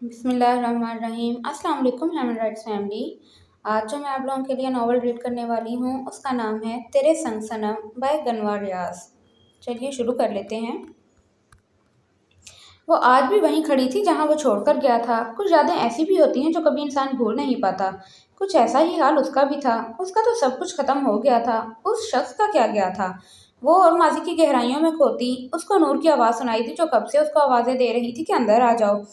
बिस्मिल्लाहिर्रहमानिर्रहीम। अस्सलाम वालेकुम ह्यूमन राइट्स फैमिली। आज जो मैं आप लोगों के लिए नॉवल रीड करने वाली हूँ उसका नाम है तेरे संग सनम बाय गनवा रियाज। चलिए शुरू कर लेते हैं। वो आज भी वहीं खड़ी थी जहाँ वो छोड़कर गया था। कुछ यादें ऐसी भी होती हैं जो कभी इंसान भूल नहीं पाता। कुछ ऐसा ही हाल उसका भी था। उसका तो सब कुछ खत्म हो गया था। उस शख्स का क्या गया था? वो और माजी की गहराइयों में खोती उसको नूर की आवाज़ सुनाई थी जो कब से उसको आवाज़ें दे रही थी कि अंदर आ जाओ।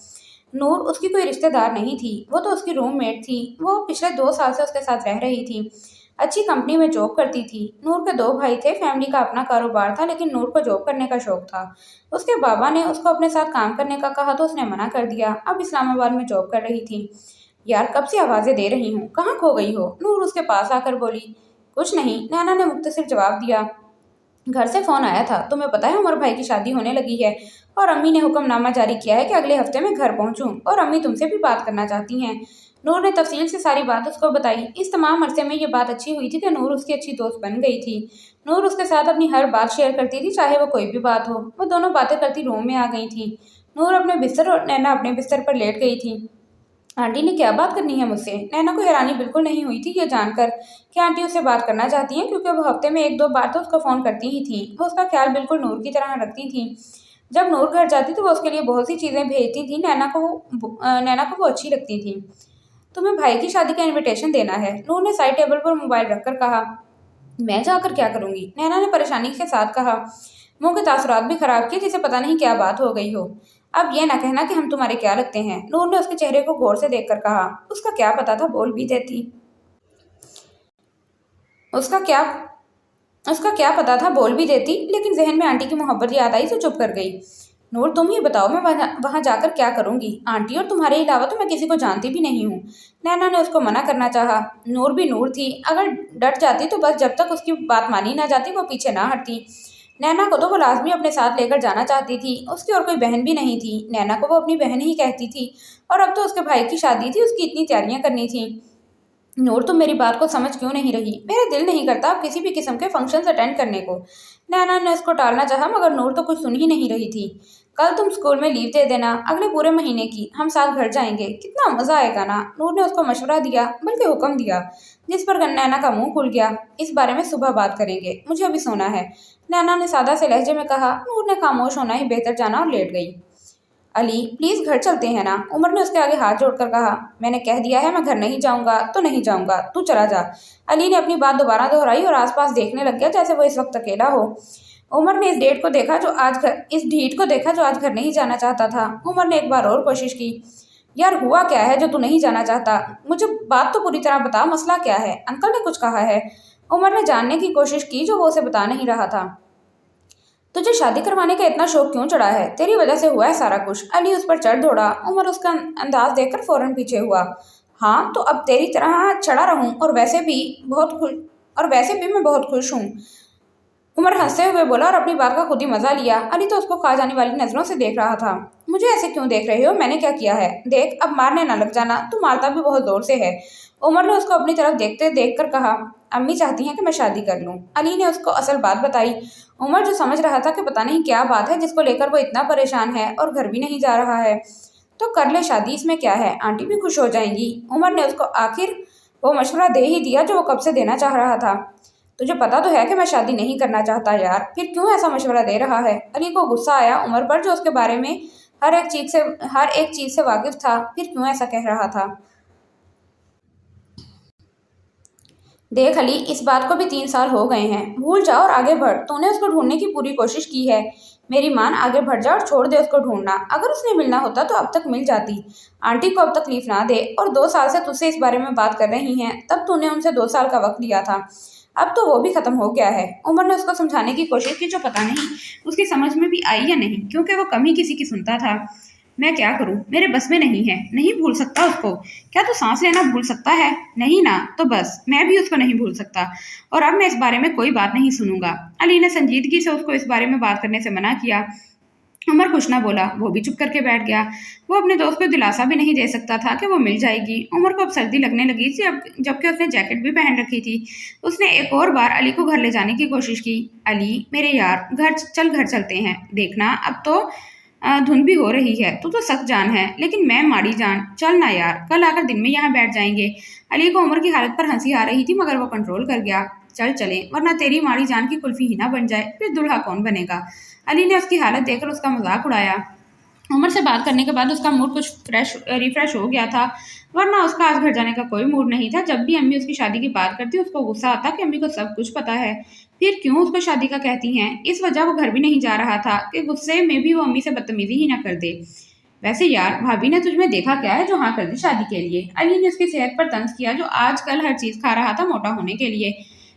नूर उसकी कोई रिश्तेदार नहीं थी, वो तो उसकी रूममेट थी। वो पिछले 2 साल से उसके साथ रह रही थी। अच्छी कंपनी में जॉब करती थी। नूर के 2 भाई थे। फैमिली का अपना कारोबार था लेकिन नूर को जॉब करने का शौक था। उसके बाबा ने उसको अपने साथ काम करने का कहा तो उसने मना कर दिया। अब इस्लामाबाद में जॉब कर रही थी। यार कब से आवाज़ें दे रही हूँ, कहाँ खो गई हो? नूर उसके पास आकर बोली। कुछ नहीं, नैना ने मुख्तसर जवाब दिया। घर से फ़ोन आया था, तुम्हें पता है उमर भाई की शादी होने लगी है और अम्मी ने हुक्मनामा जारी किया है कि अगले हफ्ते में घर पहुंचूं और अम्मी तुमसे भी बात करना चाहती हैं। नूर ने तफसील से सारी बात उसको बताई। इस तमाम अरसे में ये बात अच्छी हुई थी कि नूर उसकी अच्छी दोस्त बन गई थी। नूर उसके साथ अपनी हर बात शेयर करती थी, चाहे वो कोई भी बात हो। वो दोनों बातें करती रूम में आ गई थी। नूर अपने बिस्तर और नैना अपने बिस्तर पर लेट गई थी। आंटी ने क्या बात करनी है मुझसे? नैना को हैरानी बिल्कुल नहीं हुई थी ये जानकर कि आंटी उससे बात करना चाहती हैं, क्योंकि वो हफ्ते में 1-2 बार तो उसको फ़ोन करती ही थी। वो उसका ख्याल बिल्कुल नूर की तरह रखती थी। जब नूर घर जाती तो वो उसके लिए बहुत सी चीज़ें भेजती थी। नैना को वो अच्छी लगती थी। तुम्हें भाई की शादी का इनविटेशन देना है, नूर ने साइड टेबल पर मोबाइल रखकर कहा। मैं जाकर क्या करूंगी? नैना ने परेशानी के साथ कहा। मुंह के तासुरात भी खराब किए, जिसे पता नहीं क्या बात हो गई हो। अब ये ना कहना कि हम तुम्हारे क्या लगते हैं, नूर ने उसके चेहरे को गौर से देखकर कहा। उसका क्या पता था, बोल भी देती। उसका क्या उसका क्या पता था, बोल भी देती, लेकिन जहन में आंटी की मोहब्बत याद आई तो चुप कर गई। नूर तुम ही बताओ, मैं वहाँ जाकर क्या करूंगी? आंटी और तुम्हारे अलावा तो मैं किसी को जानती भी नहीं हूँ। नैना ने उसको मना करना चाहा। नूर भी नूर थी, अगर डट जाती तो बस, जब तक उसकी बात मानी ना जाती वो पीछे ना हटती। नैना को तो वो लाजमी अपने साथ लेकर जाना चाहती थी। उसकी और कोई बहन भी नहीं थी। नैना को वो अपनी बहन ही कहती थी। और अब तो उसके भाई की शादी थी, उसकी इतनी तैयारियां करनी थी। नूर तुम मेरी बात को समझ क्यों नहीं रही? मेरा दिल नहीं करता अब किसी भी किस्म के फंक्शंस अटेंड करने को। नैना ने उसको टालना चाहा, मगर नूर तो कुछ सुन ही नहीं रही थी। कल तुम स्कूल में लीव दे देना, अगले पूरे महीने की। हम साथ घर जाएंगे, कितना मजा आएगा ना। नूर ने उसको मशवरा दिया, बल्कि हुक्म दिया, जिस पर नैना का मुंह खुल गया। इस बारे में सुबह बात करेंगे, मुझे अभी सोना है, नैना ने सादा से लहजे में कहा। नूर ने खामोश होना ही बेहतर जाना और लेट गई। अली प्लीज घर चलते हैं ना, उमर ने उसके आगे हाथ जोड़कर कहा। मैंने कह दिया है मैं घर नहीं जाऊंगा तो नहीं जाऊंगा, तू चला जा। अली ने अपनी बात दोबारा दोहराई और आसपास देखने लग गया जैसे वो इस वक्त अकेला हो। उमर ने इस ढीठ को देखा जो आज घर नहीं जाना चाहता था। उमर ने एक बार और कोशिश की। यार हुआ क्या है जो तू नहीं जाना चाहता? मुझे बात तो पूरी तरह बता, मसला क्या है? अंकल ने कुछ कहा है? उमर ने जानने की कोशिश की जो वो उसे बता नहीं रहा था। तुझे शादी करवाने का इतना शौक क्यों चढ़ा है? तेरी वजह से हुआ है सारा कुछ। अली उस पर चढ़ दौड़ा। उमर उसका अंदाज देखकर फौरन पीछे हुआ। हाँ तो अब तेरी तरह चढ़ा रहूं, और वैसे भी मैं बहुत खुश हूँ। उमर हंसते हुए बोला और अपनी बात का खुद ही मजा लिया। अली तो उसको खा जाने वाली नजरों से देख रहा था। मुझे ऐसे क्यों देख रहे हो? मैंने क्या किया है? देख अब मारने ना लग जाना, तू मारता भी बहुत जोर से है। उमर ने उसको अपनी तरफ देखते देखकर कहा। अम्मी चाहती हैं कि मैं शादी कर लूं। अली ने उसको असल बात बताई। उमर जो समझ रहा था कि पता नहीं क्या बात है जिसको लेकर वो इतना परेशान है और घर भी नहीं जा रहा है। तो कर ले शादी, इसमें क्या है, आंटी भी खुश हो जाएंगी। उमर ने उसको आखिर वो मशवरा दे ही दिया जो वो कब से देना चाह रहा था। तुझे पता तो है कि मैं शादी नहीं करना चाहता यार, फिर क्यों ऐसा मशवरा दे रहा है? अली को गुस्सा आया उमर पर, जो उसके बारे में हर एक चीज से वाकिफ था। फिर क्यों ऐसा कह रहा था? देख अली, इस बात को भी 3 साल हो गए हैं, भूल जा और आगे बढ़। तूने उसको ढूंढने की पूरी कोशिश की है। मेरी मान, आगे बढ़ जा और छोड़ दे उसको ढूंढना। अगर उसने मिलना होता तो अब तक मिल जाती। आंटी को अब तकलीफ ना दे। और 2 साल से तुझसे इस बारे में बात कर रही हैं, तब तूने उनसे 2 साल का वक्त लिया था। अब तो वो भी खत्म हो गया है। उमर ने उसको समझाने की कोशिश की, जो पता नहीं उसकी समझ में भी आई या नहीं, क्योंकि वो कम ही किसी की सुनता था। मैं क्या करूं, मेरे बस में नहीं है, नहीं भूल सकता उसको। क्या तू सांस लेना भूल सकता है? नहीं ना, तो बस मैं भी उसको नहीं भूल सकता। और अब मैं इस बारे में कोई बात नहीं सुनूंगा। अली ने संजीदगी से उसको इस बारे में बात करने से मना किया। उमर कुछ ना बोला, वो भी चुप करके बैठ गया। वो अपने दोस्त को दिलासा भी नहीं दे सकता था कि वो मिल जाएगी। उमर को अब सर्दी लगने लगी थी, जबकि उसने जैकेट भी पहन रखी थी। उसने एक और बार अली को घर ले जाने की कोशिश की। अली मेरे यार, घर चलते हैं, देखना अब तो धुंध भी हो रही है। तू तो सख्त जान है, लेकिन मैं माड़ी जान। चल ना यार, कल आकर दिन में यहाँ बैठ जाएंगे। अली को उमर की हालत पर हंसी आ रही थी, मगर वो कंट्रोल कर गया। चल चले, वरना तेरी माड़ी जान की कुल्फी ही ना बन जाए, फिर दूल्हा कौन बनेगा। अली ने उसकी हालत देखकर उसका मजाक उड़ाया। उमर से बात करने के बाद उसका मूड कुछ रिफ्रेश हो गया था, वरना उसका आज घर जाने का कोई मूड नहीं था। जब भी अम्मी उसकी शादी की बात करती उसको गुस्सा आता कि अम्मी को सब कुछ पता है, फिर क्यों उसको शादी का कहती हैं। इस वजह वो घर भी नहीं जा रहा था कि गुस्से में भी वो अम्मी से बदतमीजी ही ना कर दे। वैसे यार, भाभी ने तुझमें देखा क्या है जो हाँ कर दी शादी के लिए। अली ने उसकी सेहत पर तंज किया, जो आजकल हर चीज खा रहा था मोटा होने के लिए।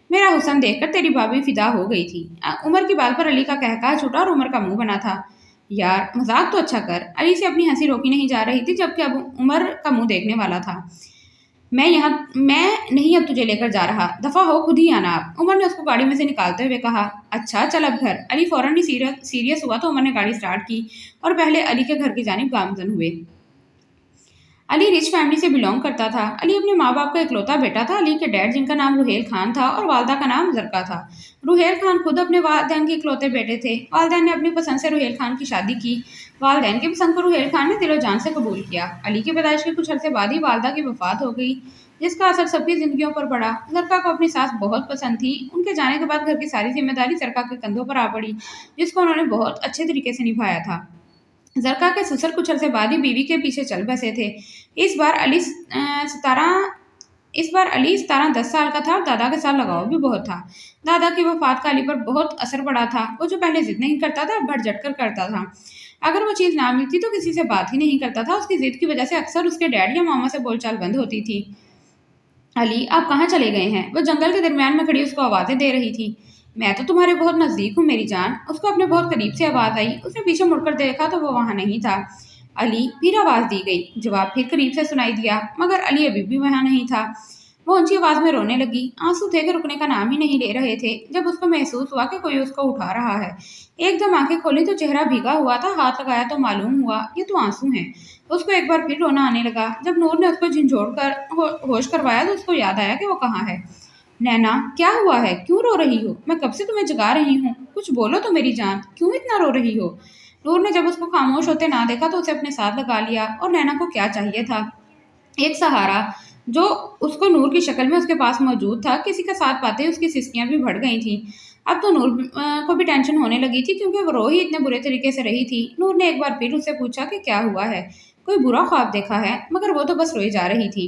मेरा हुस्न देखकर तेरी भाभी फिदा हो गई थी। उमर की बात पर अली का कहकहा छूटा और उमर का मुंह बना था। यार मजाक तो अच्छा कर। अली से अपनी हंसी रोकी नहीं जा रही थी, जबकि अब उमर का मुंह देखने वाला था। मैं नहीं अब तुझे लेकर जा रहा, दफा हो, खुद ही आना आप। उमर ने उसको गाड़ी में से निकालते हुए कहा। अच्छा चल अब घर। अली फौरन ही सीरियस हुआ तो उमर ने गाड़ी स्टार्ट की और पहले अली के घर की जानिब गामजन हुए। अली रिच फैमिली से बिलोंग करता था। अली अपने माँ बाप का इकलौता बेटा था। अली के डैड, जिनका नाम रुहेल खान था, और वालदा का नाम जरका था। रुहेल खान खुद अपने वालदैन के इकलौते बेटे थे। वालदैन ने अपनी पसंद से रुहेल खान की शादी की। वालदैन की पसंद को रुहेल खान ने दिलो जान से कबूल किया। अली की पैदाइश के कुछ अरसे बाद ही वालदा की वफात हो गई, जिसका असर सबकी जिंदगियों पर पड़ा। जरका को अपनी सास बहुत पसंद थी। उनके जाने के बाद घर की सारी जिम्मेदारी जरका के कंधों पर आ पड़ी, जिसको उन्होंने बहुत अच्छे तरीके से निभाया था। जरका के ससुर कुछ अरसे बाद ही बीवी के पीछे चल बसे थे। इस बार अली 10 साल का था और दादा के साथ लगाव भी बहुत था। दादा की वफात का अली पर बहुत असर पड़ा था। वो जो पहले जिद नहीं करता था, भर झट कर करता था। अगर वो चीज़ ना मिलती तो किसी से बात ही नहीं करता था। उसकी जिद की वजह से अक्सर उसके डैड या मामा से बोलचाल बंद होती थी। अली, आप कहाँ चले गए हैं? वो जंगल के दरमियान में खड़ी उसको आवाज़ें दे रही थी। मैं तो तुम्हारे बहुत नज़दीक हूँ मेरी जान। उसको अपने बहुत करीब से आवाज़ आई। उसने पीछे मुड़कर देखा तो वो वहाँ नहीं था। अली, फिर आवाज़ दी गई। जवाब फिर करीब से सुनाई दिया, मगर अली अभी भी वहाँ नहीं था। वो ऊंची आवाज़ में रोने लगी। आंसू थे कि रुकने का नाम ही नहीं ले रहे थे। जब उसको महसूस हुआ कि कोई उसको उठा रहा है, एकदम आंखें खोली तो चेहरा भीगा हुआ था। हाथ लगाया तो मालूम हुआ ये तो आंसू हैं। उसको एक बार फिर रोना आने लगा। जब नूर ने उसको झिंझोड़ कर होश करवाया तो उसको याद आया कि वो कहाँ है। नैना, क्या हुआ है? क्यों रो रही हो? मैं कब से तुम्हें जगा रही हूँ, कुछ बोलो तो मेरी जान, क्यों इतना रो रही हो? नूर ने जब उसको खामोश होते ना देखा तो उसे अपने साथ लगा लिया। और नैना को क्या चाहिए था? एक सहारा, जो उसको नूर की शक्ल में उसके पास मौजूद था। किसी का साथ पाते ही उसकी सिसकियां भी बढ़ गई थी। अब तो नूर को भी टेंशन होने लगी थी, क्योंकि वो रो ही इतने बुरे तरीके से रही थी। नूर ने एक बार फिर उससे पूछा कि क्या हुआ है, कोई बुरा ख्वाब देखा है? मगर वो तो बस रोई जा रही थी।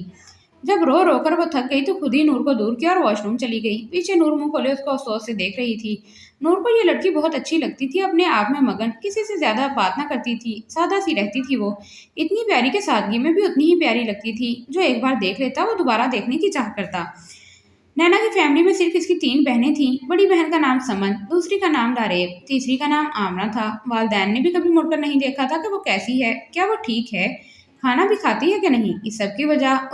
जब रो रो कर वो थक गई तो खुद ही नूर को दूर किया और वॉशरूम चली गई। पीछे नूर मुंह खोले उसको अफसोस से देख रही थी। नूर को ये लड़की बहुत अच्छी लगती थी, अपने आप में मगन, किसी से ज्यादा बात ना करती थी, सादा सी रहती थी। वो इतनी प्यारी के सादगी में भी उतनी ही प्यारी लगती थी। जो एक बार देख लेता वो दोबारा देखने की चाह करता। नैना की फैमिली में सिर्फ इसकी 3 बहनें थीं। बड़ी बहन का नाम समन, दूसरी का नाम लारेब, तीसरी का नाम आमना था। वालदैन ने भी कभी मुड़कर नहीं देखा था कि वो कैसी है, क्या वो ठीक है, खाना भी खाती है कि नहीं। इस सब की वजह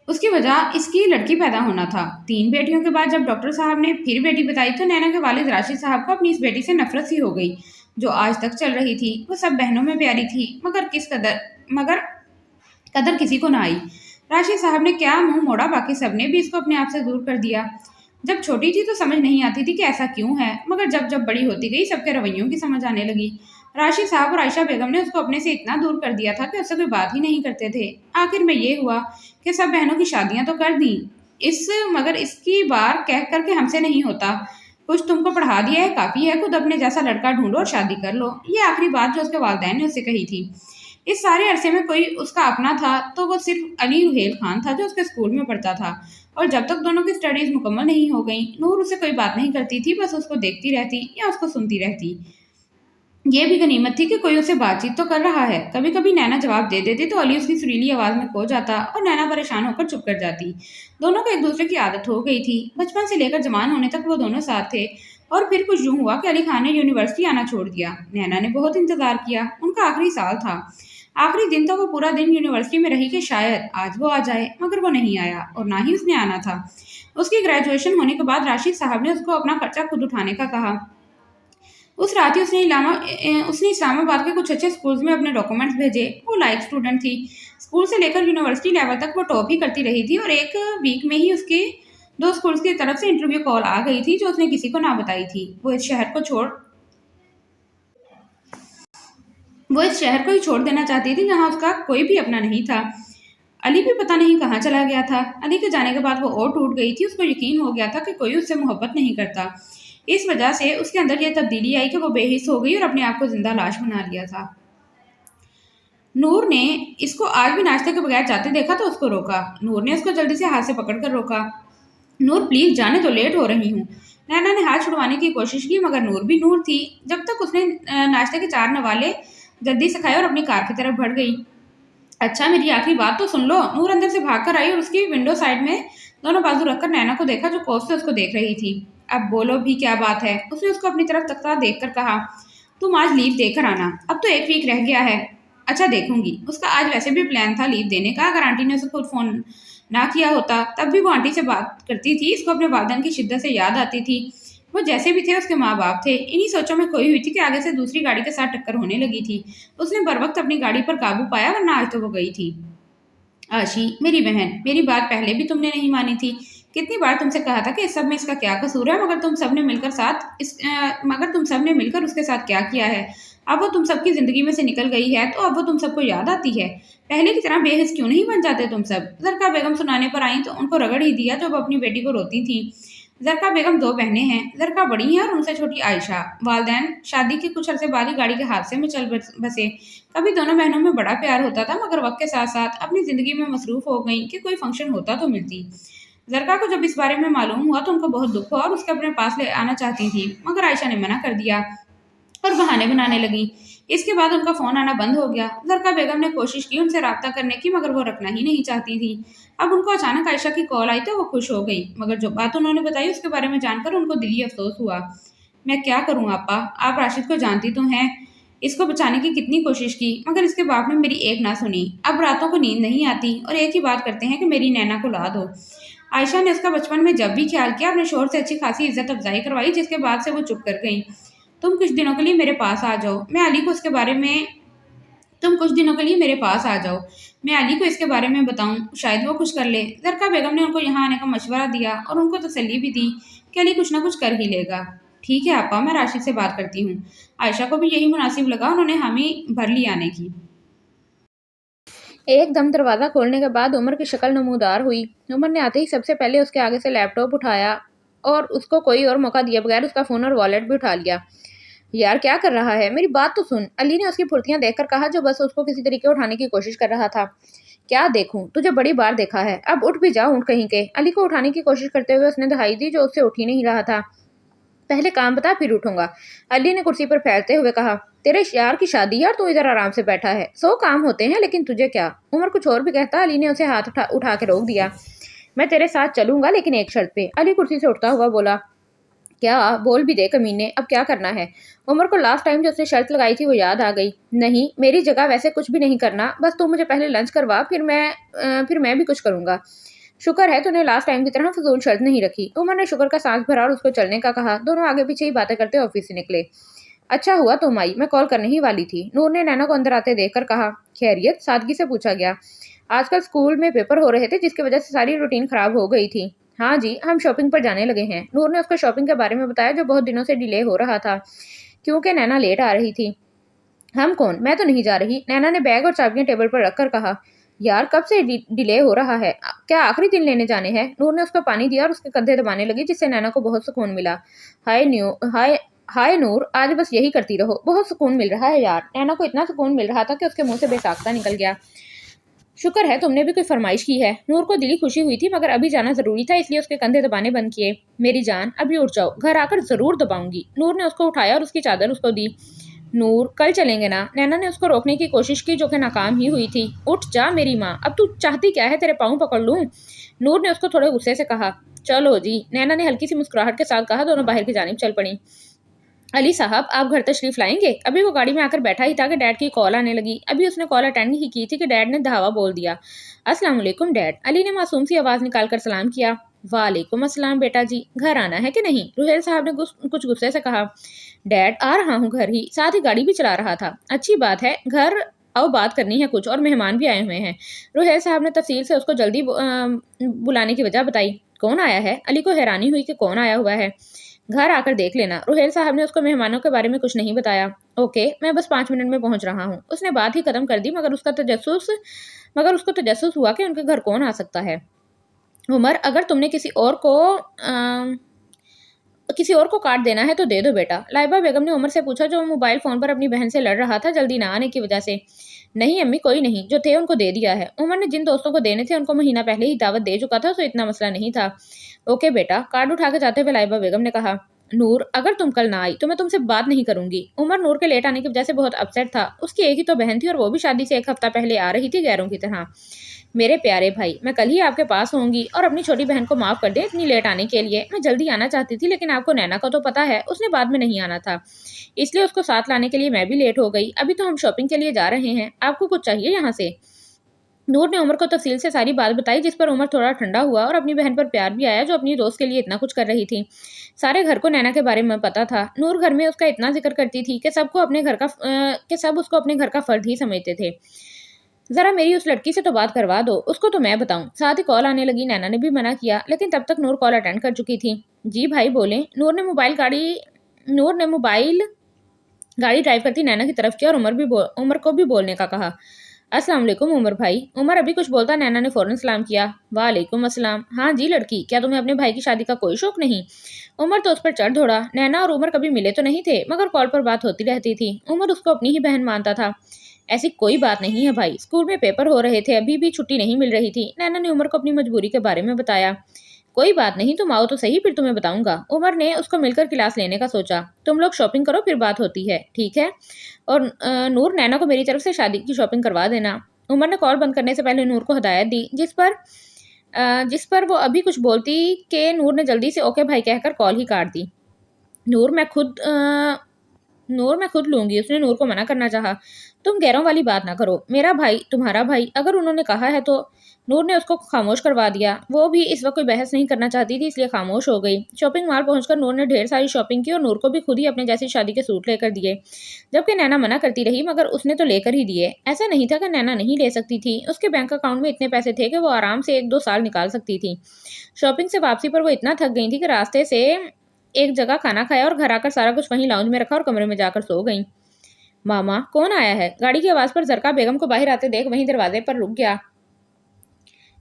उसकी वजह इसकी लड़की पैदा होना था। 3 बेटियों के बाद जब डॉक्टर साहब ने फिर बेटी बताई तो नैना के वालिद राशिद साहब को अपनी इस बेटी से नफरत सी हो गई, जो आज तक चल रही थी। वो सब बहनों में प्यारी थी, मगर कदर किसी को ना आई। राशिद साहब ने क्या मुंह मोड़ा, बाकी सबने भी इसको अपने आप से दूर कर दिया। जब छोटी थी तो समझ नहीं आती थी कि ऐसा क्यों है, मगर जब जब बड़ी होती गई सबके रवैयों की समझ आने लगी। राशिद साहब और आयशा बेगम ने उसको अपने से इतना दूर कर दिया था कि उससे कोई बात ही नहीं करते थे। आखिर में ये हुआ कि सब बहनों की शादियां तो कर दी, मगर इसकी बार कह करके हमसे नहीं होता। कुछ तुमको पढ़ा दिया है काफ़ी है, खुद अपने जैसा लड़का ढूंढो और शादी कर लो। ये आखिरी बात जो उसके वालिदैन ने उससे कही थी। इस सारे अरसे में कोई उसका अपना था तो वो सिर्फ अली रुहेल खान था, जो उसके स्कूल में पढ़ता था। और जब तक दोनों की स्टडीज मुकम्मल नहीं हो गई, नूर उससे कोई बात नहीं करती थी, बस उसको देखती रहती या उसको सुनती रहती। ये भी गनीमत थी कि कोई उससे बातचीत तो कर रहा है। कभी कभी नैना जवाब दे देती तो अली उसकी सुरीली आवाज़ में खो जाता और नैना परेशान होकर चुप कर जाती। दोनों को एक दूसरे की आदत हो गई थी। बचपन से लेकर जवान होने तक वो दोनों साथ थे। और फिर कुछ यूं हुआ कि अली खान ने यूनिवर्सिटी आना छोड़ दिया। नैना ने बहुत इंतजार किया। उनका आखिरी साल था। आखिरी दिन तो वो पूरा दिन यूनिवर्सिटी में रही कि शायद आज वो आ जाए, मगर वो नहीं आया और ना ही उसने आना था। उसकी ग्रेजुएशन होने के बाद राशिद साहब ने उसको अपना खर्चा खुद उठाने का कहा। उस रात ही उसने इस्लामाबाद के कुछ अच्छे स्कूल्स में अपने डॉक्यूमेंट्स भेजे। वो लाइक स्टूडेंट थी। स्कूल से लेकर यूनिवर्सिटी लेवल तक वो टॉप ही करती रही थी और एक वीक में ही उसके 2 स्कूल्स की तरफ से इंटरव्यू कॉल आ गई थी, जो उसने किसी को ना बताई थी। वो इस शहर को छोड़ वो इस शहर को ही छोड़ देना चाहती थी जहाँ उसका कोई भी अपना नहीं था। अली भी पता नहीं कहाँ चला गया था। अली के जाने के बाद वो और टूट गई थी। उसको यकीन हो गया था कि कोई उससे मोहब्बत नहीं करता। इस वजह से उसके अंदर यह तब्दीली आई कि वो बेहिस हो गई और अपने आप को जिंदा लाश बना लिया था। नूर ने इसको आज भी नाश्ते के बगैर जाते देखा तो उसको रोका। नूर ने उसको जल्दी से हाथ से पकड़कर रोका। नूर प्लीज जाने तो, लेट हो रही हूँ। नैना ने हाथ छुड़वाने की कोशिश की मगर नूर भी नूर थी। जब तक उसने नाश्ते के 4 नवाले जल्दी से खाए और अपनी कार की तरफ बढ़ गई। अच्छा मेरी आखिरी बात तो सुन लो। नूर अंदर से भाग कर आई और उसकी विंडो साइड में दोनों बाजू रखकर नैना को देखा जो कोस से उसको देख रही थी। अब बोलो भी क्या बात है, उसने उसको अपनी तरफ तकता देखकर कहा। तुम आज लीव देकर आना, अब तो 1 वीक रह गया है। अच्छा देखूंगी। उसका आज वैसे भी प्लान था लीव देने का। अगर आंटी ने उसे खुद फोन ना किया होता तब भी वो आंटी से बात करती थी। इसको अपने वालिदैन की शिद्दत से याद आती थी। वो जैसे भी थे उसके माँ बाप थे। इन्हीं सोचों में खोई हुई थी कि आगे से दूसरी गाड़ी के साथ टक्कर होने लगी थी। उसने बर वक्त अपनी गाड़ी पर काबू पाया वरना आज तो वो गई थी। आशी मेरी बहन, मेरी बात पहले भी तुमने नहीं मानी थी। कितनी बार तुमसे कहा था कि इस सब में इसका क्या कसूर है, मगर तुम सब ने मिलकर उसके साथ क्या किया है। अब वो तुम सबकी जिंदगी में से निकल गई है तो अब वो तुम सबको याद आती है। पहले की तरह बेहिस क्यों नहीं बन जाते तुम सब। जरका बेगम सुनाने पर आई तो उनको रगड़ ही दिया जब अपनी बेटी को रोती थी। जरका बेगम 2 बहनें हैं। जरका बड़ी है और उनसे छोटी आयशा। वालिदैन शादी के कुछ अरसे बाद ही गाड़ी के हादसे में चल बसे। कभी दोनों बहनों में बड़ा प्यार होता था मगर वक्त के साथ साथ अपनी जिंदगी में मसरूफ हो गई कि कोई फंक्शन होता तो मिलती। जरका को जब इस बारे में मालूम हुआ तो उनको बहुत दुख हुआ और उसके अपने पास ले आना चाहती थी मगर आयशा ने मना कर दिया और बहाने बनाने लगी। इसके बाद उनका फोन आना बंद हो गया। जरका बेगम ने कोशिश की उनसे राब्ता करने की मगर वो रखना ही नहीं चाहती थी। अब उनको अचानक आयशा की कॉल आई तो वो खुश हो गई मगर जो बात उन्होंने बताई उसके बारे में जानकर उनको दिली अफसोस हुआ। मैं क्या करूँ आपा, आप राशिद को जानती तो हैं। इसको बचाने की कितनी कोशिश की मगर इसके बाप ने मेरी एक ना सुनी। अब रातों को नींद नहीं आती और एक ही बात करते हैं कि मेरी नैना को ला दो। आयशा ने उसका बचपन में जब भी ख्याल किया अपने शोर से अच्छी खासी इज्जत अफजाई करवाई जिसके बाद से वो चुप कर गई। तुम कुछ दिनों के लिए मेरे पास आ जाओ, मैं अली को इसके बारे में तुम कुछ दिनों के लिए मेरे पास आ जाओ, मैं अली को इसके बारे में बताऊं, शायद वो कुछ कर ले। जरका बेगम ने उनको यहाँ आने का मशवरा दिया और उनको तसल्ली भी दी कि अली कुछ ना कुछ कर ही लेगा। ठीक है आपा, मैं राशिद से बात करती हूँ। आयशा को भी यही मुनासिब लगा। उन्होंने हामी भर ली आने की। एकदम दरवाज़ा खोलने के बाद उमर की शक्ल नमूदार हुई। उमर ने आते ही सबसे पहले उसके आगे से लैपटॉप उठाया और उसको कोई और मौका दिए बगैर उसका फ़ोन और वॉलेट भी उठा लिया। यार क्या कर रहा है, मेरी बात तो सुन, अली ने उसकी फुर्तियां देखकर कहा जो बस उसको किसी तरीके उठाने की कोशिश कर रहा था। क्या देखूं, तुझे बड़ी बार देखा है, अब उठ भी जा ऊँट कहीं के। अली को उठाने की कोशिश करते हुए उसने दहाई दी जो उससे उठ ही नहीं रहा था। पहले काम बता फिर उठूंगा, अली ने कुर्सी पर फैलते हुए कहा। तेरे यार की शादी है और तू इधर आराम से बैठा है। 100 काम होते हैं लेकिन तुझे क्या। उमर कुछ और भी कहता अली ने उसे हाथ उठा के रोक दिया। मैं तेरे साथ चलूंगा लेकिन एक शर्त पे। अली कुर्सी से उठता हुआ बोला। क्या, बोल भी दे कमीने, अब क्या करना है। उमर को लास्ट टाइम जो उसने शर्त लगाई थी वो याद आ गई। नहीं, मेरी जगह वैसे कुछ भी नहीं करना, बस तू मुझे पहले लंच करवा फिर मैं भी कुछ करूंगा। शुक्र है तूने लास्ट टाइम की तरह फजूल शर्त नहीं रखी। उमर ने शुक्र का सांस भरा और उसको चलने का कहा। दोनों आगे पीछे ही बातें करते ऑफिस से निकले। अच्छा हुआ तुम आई, मैं कॉल करने ही वाली थी, नूर ने नैना को अंदर आते देखकर कहा। खैरियत, सादगी से पूछा गया। आजकल स्कूल में पेपर हो रहे थे जिसकी वजह से सारी रूटीन खराब हो गई थी। हाँ जी, हम शॉपिंग पर जाने लगे हैं। नूर ने उसको शॉपिंग के बारे में बताया जो बहुत दिनों से डिले हो रहा था क्योंकि नैना लेट आ रही थी। हम कौन, मैं तो नहीं जा रही, नैना ने बैग और चाबियां टेबल पर रखकर कहा। यार कब से डिले हो रहा है, क्या आखिरी दिन लेने जाने हैं। नूर ने उसको पानी दिया और उसके कंधे दबाने लगी जिससे नैना को बहुत सुकून मिला। हाय नूर, आज बस यही करती रहो, बहुत सुकून मिल रहा है यार। नैना को इतना सुकून मिल रहा था कि उसके मुंह से बेसाख्ता निकल गया। शुक्र है तुमने भी कोई फरमाइश की है। नूर को दिली खुशी हुई थी मगर अभी जाना जरूरी था इसलिए उसके कंधे दबाने बंद किए। मेरी जान अभी उठ जाओ, घर आकर जरूर दबाऊंगी। नूर ने उसको उठाया और उसकी चादर उसको दी। नूर कल चलेंगे ना। नैना ने उसको रोकने की कोशिश की जो कि नाकाम ही हुई थी। उठ जा मेरी माँ, अब तू चाहती क्या है, तेरे पाँव पकड़ लूँ। नूर ने उसको थोड़े गुस्से से कहा। चलो जी, नैना ने हल्की सी मुस्कुराहट के साथ कहा। दोनों बाहर की जानिब चल पड़ी। अली साहब आप घर तशरीफ लाएंगे। अभी वो गाड़ी में आकर बैठा ही था कि डैड की कॉल आने लगी। अभी उसने कॉल अटेंड ही की थी कि डैड ने धावा बोल दिया। अस्सलाम वालेकुम डैड। अली ने मासूम सी आवाज़ निकालकर सलाम किया। वालेकुम अस्सलाम बेटा जी, घर आना है कि नहीं, रुहेल साहब ने कुछ गुस्से से कहा। डैड आ रहा हूँ घर ही, साथ ही गाड़ी भी चला रहा था। अच्छी बात है, घर आओ, बात करनी है कुछ, और मेहमान भी आए हुए हैं। रुहेल साहब ने तफसील से उसको जल्दी बुलाने की वजह बताई। कौन आया है। अली को हैरानी हुई कि कौन आया हुआ है। घर आकर देख लेना। रुहेल साहब ने उसको मेहमानों के बारे में कुछ नहीं बताया। ओके, मैं बस 5 मिनट में पहुंच रहा हूँ। उसने बात ही खत्म कर दी, मगर उसको तजस्सुस हुआ कि उनके घर कौन आ सकता है। उमर, अगर तुमने किसी और को काट देना है तो दे दो बेटा। लाइबा बेगम ने उमर से पूछा, जो मोबाइल फोन पर अपनी बहन से लड़ रहा था जल्दी ना आने की वजह से। नहीं अम्मी, कोई नहीं, जो थे उनको दे दिया है। उमर ने जिन दोस्तों को देने थे उनको महीना पहले ही दावत दे चुका था, तो इतना मसला नहीं था। ओके बेटा, कार्ड उठा के जाते हुए लाइबा बेगम ने कहा। नूर, अगर तुम कल ना आई तो मैं तुमसे बात नहीं करूंगी। उमर नूर के लेट आने की वजह से बहुत अपसेट था। उसकी एक ही तो बहन थी और वो भी शादी से 1 हफ्ता पहले आ रही थी, गैरों की तरह। मेरे प्यारे भाई, मैं कल ही आपके पास होंगी और अपनी छोटी बहन को माफ कर दे इतनी लेट आने के लिए। मैं जल्दी आना चाहती थी, लेकिन आपको नैना का तो पता है, उसने बाद में नहीं आना था, इसलिए उसको साथ लाने के लिए मैं भी लेट हो गई। अभी तो हम शॉपिंग के लिए जा रहे हैं, आपको कुछ चाहिए यहाँ से? नूर ने उमर को तफसील से सारी बात बताई, जिस पर उमर थोड़ा ठंडा हुआ और अपनी बहन पर प्यार भी आया, जो अपनी दोस्त के लिए इतना कुछ कर रही थी। सारे घर को नैना के बारे में पता था। नूर घर में उसका इतना जिक्र करती थी कि सब उसको अपने घर का फर्द ही समझते थे। जरा मेरी उस लड़की से तो बात करवा दो, उसको तो मैं बताऊं। साथ ही कॉल आने लगी। नैना ने भी मना किया, लेकिन तब तक नूर कॉल अटेंड कर चुकी थी। जी भाई बोले। नूर ने मोबाइल गाड़ी ड्राइव करती नैना की तरफ किया और उमर को भी बोलने का कहा। अस्सलाम वालेकुम उमर भाई। उमर अभी कुछ बोलता, नैना ने फौरन सलाम किया। वालेकुम अस्सलाम। हाँ जी लड़की, क्या तुम्हें अपने भाई की शादी का कोई शौक नहीं? उमर तो उस पर चढ़ दौड़ा। नैना और उमर कभी मिले तो नहीं थे, मगर कॉल पर बात होती रहती थी। उमर उसको अपनी ही बहन मानता था। ऐसी कोई बात नहीं है भाई, स्कूल में पेपर हो रहे थे, अभी भी छुट्टी नहीं मिल रही थी। नैना ने उमर को अपनी मजबूरी के बारे में बताया। कोई बात नहीं, तुम आओ तो सही, फिर तुम्हें बताऊंगा। उमर ने उसको मिलकर क्लास लेने का सोचा। तुम लोग शॉपिंग करो, फिर बात होती है, ठीक है? और नूर, नैना को मेरी तरफ से शादी की शॉपिंग करवा देना। उमर ने कॉल बंद करने से पहले नूर को हदायत दी, जिस पर वो अभी कुछ बोलती कि नूर ने जल्दी से ओके भाई कहकर कॉल ही काट दी। नूर, मैं खुद लूंगी, उसने नूर को मना करना चाहा। तुम गैरों वाली बात ना करो, मेरा भाई तुम्हारा भाई, अगर उन्होंने कहा है तो। नूर ने उसको खामोश करवा दिया। वो भी इस वक्त कोई बहस नहीं करना चाहती थी, इसलिए खामोश हो गई। शॉपिंग मॉल पहुंचकर नूर ने ढेर सारी शॉपिंग की और नूर को भी खुद ही अपने जैसी शादी के सूट लेकर दिए, जबकि नैना मना करती रही, मगर उसने तो लेकर ही दिए। ऐसा नहीं था कि नैना नहीं ले सकती थी, उसके बैंक अकाउंट में इतने पैसे थे कि वो आराम से 1-2 साल निकाल सकती थी। शॉपिंग से वापसी पर वो इतना थक गई थी कि रास्ते से एक जगह खाना खाया और घर आकर सारा कुछ वहीं लाउंज में रखा और कमरे में जाकर सो गई। मामा, कौन आया है? गाड़ी की आवाज पर जरका बेगम को बाहर आते देख वहीं दरवाजे पर रुक गया।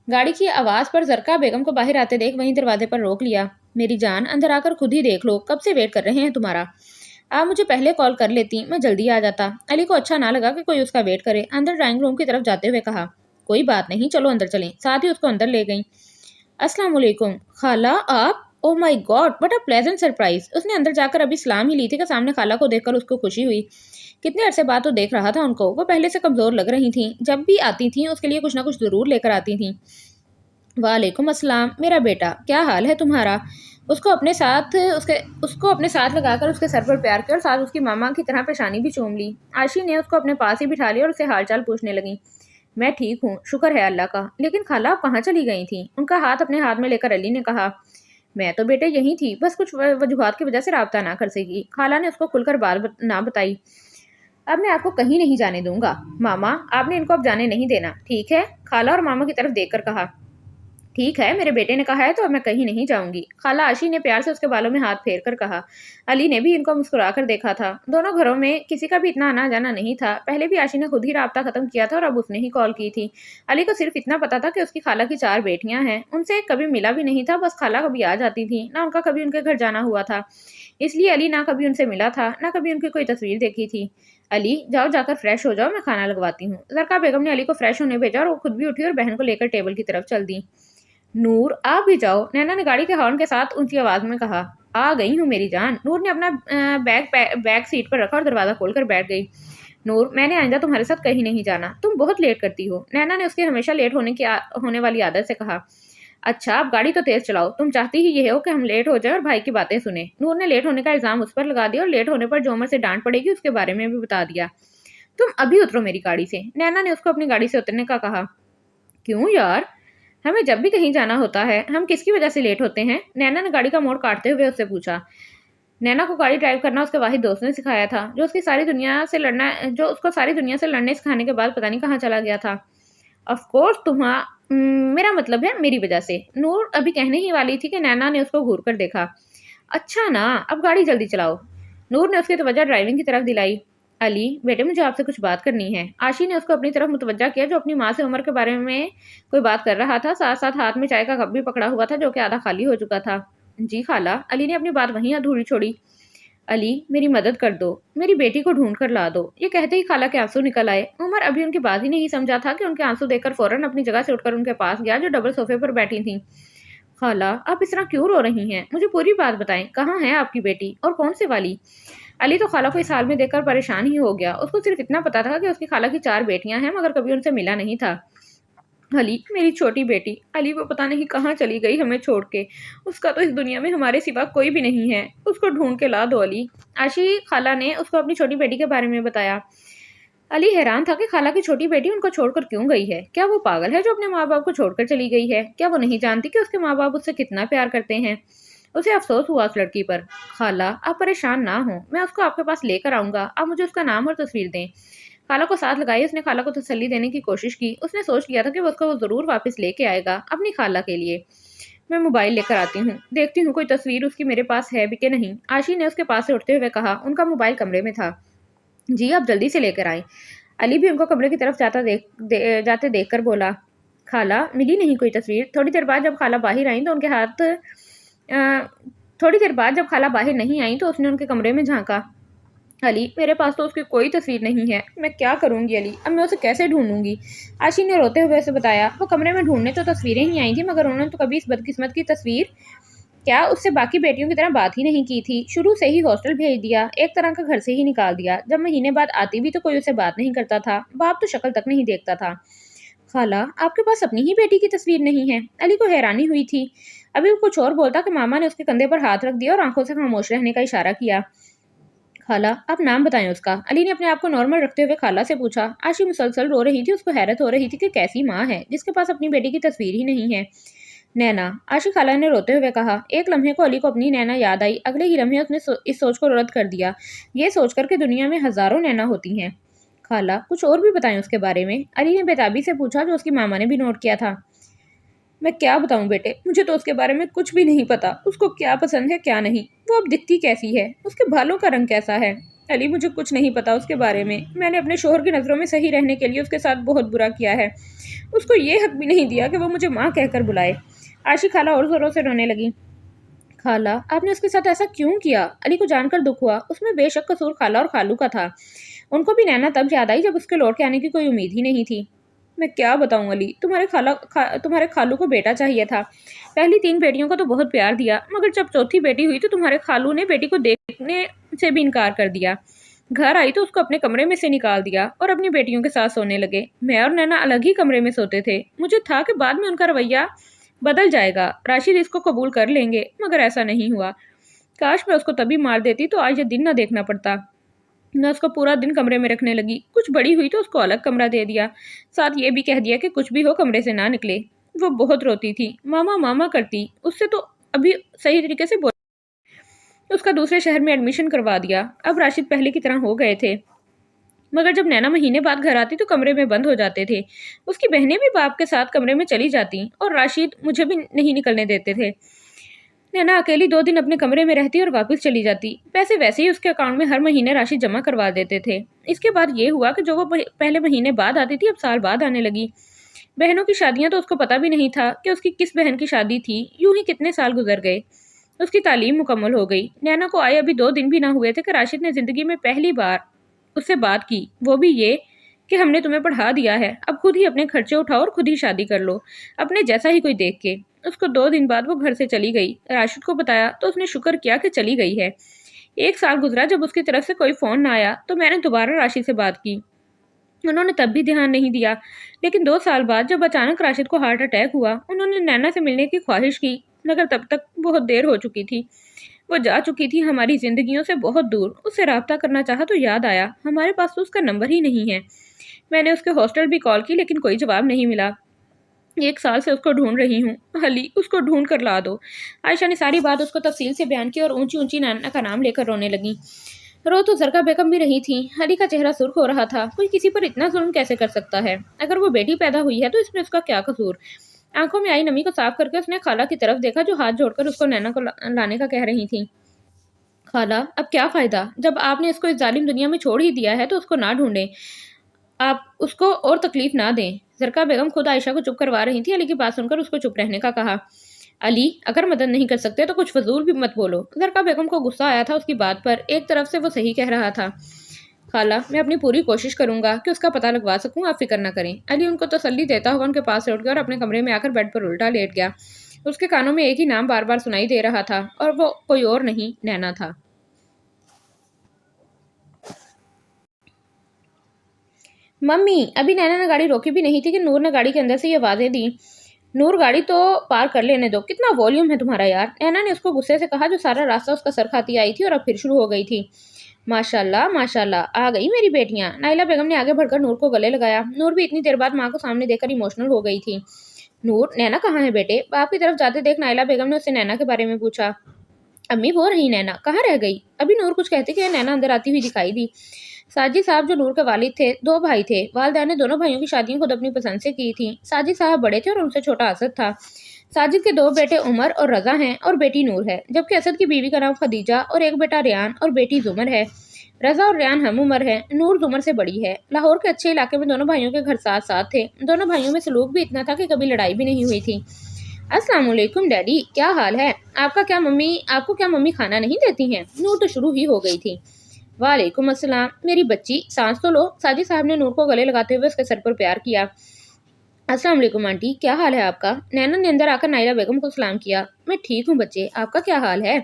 गाड़ी की आवाज पर जरका बेगम को बाहर आते देख वहीं दरवाजे पर रोक लिया। मेरी जान, अंदर आकर खुद ही देख लो, कब से वेट कर रहे हैं तुम्हारा। आप मुझे पहले कॉल कर लेती, मैं जल्दी आ जाता। अली को अच्छा ना लगा कि कोई उसका वेट करे। अंदर ड्राइंग रूम की तरफ जाते हुए कहा, कोई बात नहीं, चलो अंदर चलें। साथ ही उसको अंदर ले गई। अस्सलाम वालेकुम खाला, आप? Oh my God, what a pleasant surprise. उसने अंदर जाकर अभी सलाम ही ली थी कि सामने खाला को देखकर उसको खुशी हुई। कितने अरसे बाद तो देख रहा था उनको। वो पहले से कमजोर लग रही थी, जब भी आती थी उसके लिए कुछ ना कुछ जरूर लेकर आती थी। वालेकुम अस्सलाम, मेरा बेटा, क्या हाल है तुम्हारा? उसको अपने साथ लगाकर उसके सर पर प्यार किया और साथ उसकी मामा की तरह पेशानी भी चूम ली। आशी ने उसको अपने पास ही बिठा लिया और उससे हालचाल पूछने लगी। मैं ठीक हूँ, शुक्र है अल्लाह का। लेकिन खाला, आप कहाँ चली गई थी? उनका हाथ अपने हाथ में लेकर अली ने कहा। मैं तो बेटे यहीं थी, बस कुछ वजूहात की वजह से राब्ता ना कर सकी। खाला ने उसको खुलकर बात ना बताई। अब मैं आपको कहीं नहीं जाने दूंगा। मामा, आपने इनको अब जाने नहीं देना, ठीक है? खाला और मामा की तरफ देखकर कहा। ठीक है, मेरे बेटे ने कहा है तो अब मैं कहीं नहीं जाऊंगी। खाला आशी ने प्यार से उसके बालों में हाथ फेर कर कहा। अली ने भी इनको मुस्कुराकर देखा था। दोनों घरों में किसी का भी इतना आना जाना नहीं था। पहले भी आशी ने खुद ही राब्ता खत्म किया था और अब उसने ही कॉल की थी। अली को सिर्फ इतना पता था कि उसकी खाला की 4 बेटियां हैं। उनसे कभी मिला भी नहीं था, बस खाला कभी आ जाती थी, ना उनका कभी उनके घर जाना हुआ था। इसलिए अली ना कभी उनसे मिला था, ना कभी उनकी कोई तस्वीर देखी थी। अली, जाओ जाकर फ्रेश हो जाओ, मैं खाना लगवाती हूँ। जरका बेगम ने अली को फ्रेश होने भेजा और वो खुद भी उठी और बहन को लेकर टेबल की तरफ चल दी। नूर, आप भी जाओ, नैना ने गाड़ी के हॉर्न के साथ ऊंची आवाज में कहा। आ गई हूँ मेरी जान। नूर ने अपना बैग सीट पर रखा और दरवाजा खोलकर बैठ गई। नूर, मैंने आइंदा तुम्हारे साथ कहीं नहीं जाना, तुम बहुत लेट करती हो, नैना ने उसकी हमेशा लेट होने वाली आदत से कहा। अच्छा, आप गाड़ी तो तेज चलाओ, तुम चाहती ही ये हो कि हम लेट हो जाए और भाई की बातें सुने। नूर ने लेट होने का इल्जाम उस पर लगा दिया और लेट होने पर जो उमर से डांट पड़ेगी उसके बारे में भी बता दिया। तुम अभी उतरो मेरी गाड़ी से, नैना ने उसको अपनी गाड़ी से उतरने का कहा। क्यों यार, हमें जब भी कहीं जाना होता है हम किसकी वजह से लेट होते हैं? नैना ने गाड़ी का मोड़ काटते हुए उससे पूछा। नैना को गाड़ी ड्राइव करना उसके वाहिद दोस्त ने सिखाया था, जो उसको सारी दुनिया से लड़ने सिखाने के बाद पता नहीं कहाँ चला गया था। ऑफ कोर्स मेरा मतलब है मेरी वजह से। नूर अभी कहने ही वाली थी कि नैना ने उसको घूर कर देखा। अच्छा ना, अब गाड़ी जल्दी चलाओ। नूर ने उसकी तवज्जो ड्राइविंग की तरफ दिलाई। अली बेटे, मुझे आपसे कुछ बात करनी है। आशी ने उसको अपनी तरफ मुतवज्जा किया, जो अपनी माँ से उम्र के बारे में कोई बात कर रहा था। साथ साथ हाथ में चाय का कप भी पकड़ा हुआ था, जो कि आधा खाली हो चुका था। जी खाला, अली ने अपनी बात वहीं अधूरी छोड़ी। अली, मेरी मदद कर दो, मेरी बेटी को ढूंढ कर ला दो। ये कहते ही खाला के आंसू निकल आए। उमर अभी उनकी बात ही नहीं समझा था कि उनके आंसू देखकर फौरन अपनी जगह से उठकर उनके पास गया, जो डबल सोफे पर बैठी थी। खाला, आप इस तरह क्यों रो रही हैं? मुझे पूरी बात बताएं, कहाँ है आपकी बेटी, और कौन से वाली? अली तो खाला को इस हाल में देखकर परेशान ही हो गया। उसको सिर्फ इतना पता था कि उसकी खाला की 4 बेटियां हैं, मगर कभी उनसे मिला नहीं था। अली, मेरी छोटी बेटी। अली, वो पता नहीं कहाँ चली गई हमें छोड़ के। उसका तो इस दुनिया में हमारे सिवा कोई भी नहीं है। उसको ढूंढ के ला दो अली। आशी खाला ने उसको अपनी छोटी बेटी के बारे में बताया। अली हैरान था कि खाला की छोटी बेटी उनको छोड़कर क्यों गई है। क्या वो पागल है जो अपने माँ बाप को छोड़कर चली गई है? क्या वो नहीं जानती कि उसके माँ बाप उससे कितना प्यार करते हैं? उसे अफसोस हुआ उस लड़की पर। खाला, आप परेशान ना हो, मैं उसको आपके पास लेकर आऊंगा। आप मुझे उसका नाम और तस्वीर दें। खाला को साथ लगाई। उसने खाला को तसल्ली देने की कोशिश की। उसने सोच लिया था कि वो उसको जरूर वापस लेके आएगा अपनी खाला के लिए। मैं मोबाइल लेकर आती हूँ, देखती हूँ कोई तस्वीर उसकी मेरे पास है भी कि नहीं। आशी ने उसके पास से उठते हुए कहा। उनका मोबाइल कमरे में था। जी, आप जल्दी से लेकर आए। अली भी उनको कमरे की तरफ जाते देखकर बोला। खाला, मिली नहीं कोई तस्वीर। थोड़ी देर बाद जब खाला बाहर आई तो उनके हाथ थोड़ी देर बाद जब खाला बाहर नहीं आई तो उसने उनके कमरे में झांका। अली, मेरे पास तो उसकी कोई तस्वीर नहीं है। मैं क्या करूंगी अली? अब मैं उसे कैसे ढूंढूंगी? आशी ने रोते हुए उसे बताया। वो कमरे में ढूंढने तो तस्वीरें ही आई थी, मगर उन्होंने तो कभी इस बदकिस्मत की तस्वीर क्या उससे बाकी बेटियों की तरह बात ही नहीं की थी। शुरू से ही हॉस्टल भेज दिया, एक तरह का घर से ही निकाल दिया। जब महीने बाद आती भी तो कोई उसे बात नहीं करता था, बाप तो शक्ल तक नहीं देखता था। खाला, आपके पास अपनी ही बेटी की तस्वीर नहीं है? अली को हैरानी हुई थी। अभी वो कुछ और बोलता कि मामा ने उसके कंधे पर हाथ रख दिया और आंखों से खामोश रहने का इशारा किया। खाला, आप नाम बताएं उसका। अली ने अपने आप को नॉर्मल रखते हुए खाला से पूछा। आशी मुसलसल रो रही थी। उसको हैरत हो रही थी कि कैसी माँ है जिसके पास अपनी बेटी की तस्वीर ही नहीं है। नैना, आशी खाला ने रोते हुए कहा। एक लम्हे को अली को अपनी नैना याद आई। अगले ही लम्हे उसने इस सोच को रद्द कर दिया, ये सोचकर कि दुनिया में हजारों नैना होती हैं। खाला, कुछ और भी बताएं उसके बारे में। अली ने बेताबी से पूछा, जो उसकी मामा ने भी नोट किया था। मैं क्या बताऊं बेटे, मुझे तो उसके बारे में कुछ भी नहीं पता। उसको क्या पसंद है क्या नहीं, वो अब दिखती कैसी है, उसके बालों का रंग कैसा है। अली, मुझे कुछ नहीं पता उसके बारे में। मैंने अपने शोहर की नज़रों में सही रहने के लिए उसके साथ बहुत बुरा किया है। उसको ये हक भी नहीं दिया कि वो मुझे माँ कहकर बुलाए। आशी खाला और जोरों से रोने लगी। खाला, आपने उसके साथ ऐसा क्यों किया? अली को जानकर दुख हुआ। उसमें बेशक कसूर खाला और खालू का था। उनको भी नैना तब याद आई जब उसके लौट के आने की कोई उम्मीद ही नहीं थी। मैं क्या बताऊं अली, तुम्हारे खालू को बेटा चाहिए था। पहली 3 बेटियों को तो बहुत प्यार दिया, मगर जब चौथी बेटी हुई तो तुम्हारे खालू ने बेटी को देखने से भी इनकार कर दिया। घर आई तो उसको अपने कमरे में से निकाल दिया और अपनी बेटियों के साथ सोने लगे। मैं और नैना अलग ही कमरे में सोते थे। मुझे था कि बाद में उनका रवैया बदल जाएगा, राशिद इसको कबूल कर लेंगे, मगर ऐसा नहीं हुआ। काश मैं उसको तभी मार देती तो आज ये दिन न देखना पड़ता। मैं उसको पूरा दिन कमरे में रखने लगी। कुछ बड़ी हुई तो उसको अलग कमरा दे दिया, साथ ये भी कह दिया कि कुछ भी हो कमरे से ना निकले। वो बहुत रोती थी, मामा मामा करती। उससे तो अभी सही तरीके से बोल उसका दूसरे शहर में एडमिशन करवा दिया। अब राशिद पहले की तरह हो गए थे, मगर जब नैना महीने बाद घर आती तो कमरे में बंद हो जाते थे। उसकी बहनें भी बाप के साथ कमरे में चली जाती और राशिद मुझे भी नहीं निकलने देते थे। नैना अकेली 2 दिन अपने कमरे में रहती और वापस चली जाती। पैसे वैसे ही उसके अकाउंट में हर महीने राशि जमा करवा देते थे। इसके बाद ये हुआ कि जो वो पहले महीने बाद आती थी अब साल बाद आने लगी। बहनों की शादियां तो उसको पता भी नहीं था कि उसकी किस बहन की शादी थी। यूं ही कितने साल गुजर गए। उसकी तालीम मुकम्मल हो गई। नैना को आए अभी 2 दिन भी ना हुए थे कि राशिद ने जिंदगी में पहली बार उससे बात की, वो भी ये कि हमने तुम्हें पढ़ा दिया है, अब खुद ही अपने खर्चे उठाओ और खुद ही शादी कर लो, अपने जैसा ही कोई देख के। उसको 2 दिन बाद वो घर से चली गई। राशिद को बताया तो उसने शुक्र किया कि चली गई है। 1 साल गुजरा जब उसकी तरफ से कोई फ़ोन ना आया तो मैंने दोबारा राशिद से बात की। उन्होंने तब भी ध्यान नहीं दिया, लेकिन 2 साल बाद जब अचानक राशिद को हार्ट अटैक हुआ, उन्होंने नैना से मिलने की ख्वाहिश की, मगर तब तक बहुत देर हो चुकी थी। वो जा चुकी थी हमारी जिंदगियों से बहुत दूर। उससे राब्ता करना चाहा तो याद आया हमारे पास तो उसका नंबर ही नहीं है। मैंने उसके हॉस्टल भी कॉल की, लेकिन कोई जवाब नहीं मिला। 1 साल से उसको ढूंढ रही हूँ। अली, उसको ढूंढ कर ला दो। आयशा ने सारी बात उसको तफसील से बयान की और ऊंची ऊंची नैना का नाम लेकर रोने लगी। रो तो जरका बेगम भी रही थी। अली का चेहरा सुर्ख हो रहा था। कोई किसी पर इतना जुल्म कैसे कर सकता है? अगर वो बेटी पैदा हुई है तो इसमें उसका क्या कसूर? आंखों में आई नमी को साफ करके उसने खाला की तरफ देखा, जो हाथ जोड़कर उसको नैना को लाने का कह रही थी। خالہ اب کیا فائدہ، جب آپ نے اس کو اس ظالم دنیا میں چھوڑ ہی دیا ہے تو اس کو نہ ڈھونڈیں، آپ اس کو اور تکلیف نہ دیں۔ زرقا بیگم خود عائشہ کو چپ کروا رہی تھی، علی کی بات سن کر اس کو چپ رہنے کا کہا۔ علی اگر مدد نہیں کر سکتے تو کچھ فضول بھی مت بولو۔ زرقا بیگم کو غصہ آیا تھا اس کی بات پر، ایک طرف سے وہ صحیح کہہ رہا تھا۔ خالہ میں اپنی پوری کوشش کروں گا کہ اس کا پتہ لگوا سکوں، آپ فکر نہ کریں۔ علی ان کو تسلی دیتا ہوا ان کے پاس سے اٹھ گیا اور اپنے کمرے میں آ کر بیڈ پر الٹا لیٹ گیا۔ اس کے کانوں میں ایک ہی نام بار بار سنائی دے رہا تھا اور وہ کوئی اور نہیں، نینا تھا۔ ممی ابھی نینا نے گاڑی روکی بھی نہیں تھی کہ نور نے گاڑی کے اندر سے یہ آوازیں دی۔ نور گاڑی تو پار کر لینے دو، کتنا والیوم ہے تمہارا یار، نینا نے اس کو غصے سے کہا جو سارا راستہ اس کا سر کھاتی آئی تھی اور اب پھر شروع ہو گئی تھی۔ ماشاء اللہ آ گئی میری بیٹیاں۔ نائلہ بیگم نے آگے بڑھ کر نور کو گلے لگایا۔ نور بھی اتنی دیر بعد ماں کو سامنے دیکھ کر ایموشنل ہو گئی تھی۔ نور نینا کہاں ہے بیٹے؟ باپ کی طرف جاتے دیکھ نائلہ بیگم نے اس سے نینا کے بارے میں پوچھا۔ امی وہ رہی نینا، کہاں رہ گئی؟ ابھی نور کچھ کہتے کہ نینا اندر آتی ہوئی دکھائی دی۔ ساجد صاحب جو نور کے والد تھے، دو بھائی تھے، والدہ نے دونوں بھائیوں کی شادیاں خود اپنی پسند سے کی تھیں۔ ساجد صاحب بڑے تھے اور ان سے چھوٹا اسد تھا۔ ساجد کے دو بیٹے عمر اور رضا ہیں اور بیٹی نور ہے، جبکہ اسد کی بیوی کا نام خدیجہ اور ایک بیٹا ریان اور بیٹی زمر ہے۔ رضا اور ریان ہم عمر ہیں، نور زمر سے بڑی ہے۔ لاہور کے اچھے علاقے میں دونوں بھائیوں کے گھر ساتھ ساتھ تھے، دونوں بھائیوں میں سلوک بھی اتنا تھا کہ کبھی لڑائی بھی نہیں ہوئی تھی۔ السلام علیکم ڈیڈی، کیا حال ہے؟ آپ کو کیا ممی کھانا نہیں دیتی ہیں؟ نور تو شروع ہی ہو گئی تھی۔ وعلیکم السلام میری بچی، سانس تو لو۔ ساجد صاحب نے نور کو گلے لگاتے ہوئے اس کے سر پر پیار کیا۔ السلام علیکم آنٹی، کیا حال ہے آپ کا؟ نینا نے اندر آ کر نائلہ بیگم کو سلام کیا۔ میں ٹھیک ہوں بچے، آپ کا کیا حال ہے؟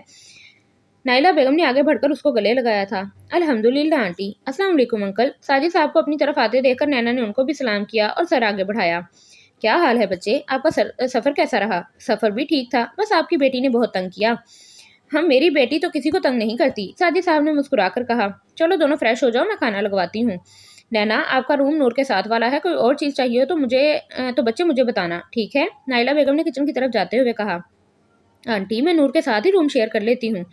نائلہ بیگم نے آگے بڑھ کر اس کو گلے لگایا تھا۔ الحمدللہ آنٹی۔ السلام علیکم انکل۔ ساجد صاحب کو اپنی طرف آتے دیکھ کر نینا نے ان کو بھی سلام کیا اور سر آگے بڑھایا۔ کیا حال ہے بچے، آپ کا سفر کیسا رہا؟ سفر بھی ٹھیک تھا، بس آپ کی بیٹی نے بہت تنگ کیا۔ ہم میری بیٹی تو کسی کو تنگ نہیں کرتی، ساجد صاحب نے مسکرا کر کہا۔ چلو دونوں فریش ہو جاؤ، میں کھانا لگواتی ہوں۔ نینا آپ کا روم نور کے ساتھ والا ہے، کوئی اور چیز چاہیے ہو تو بچے مجھے بتانا، ٹھیک ہے؟ نائلہ بیگم نے کچن کی طرف جاتے ہوئے کہا۔ آنٹی میں نور کے ساتھ ہی روم شیئر کر لیتی ہوں،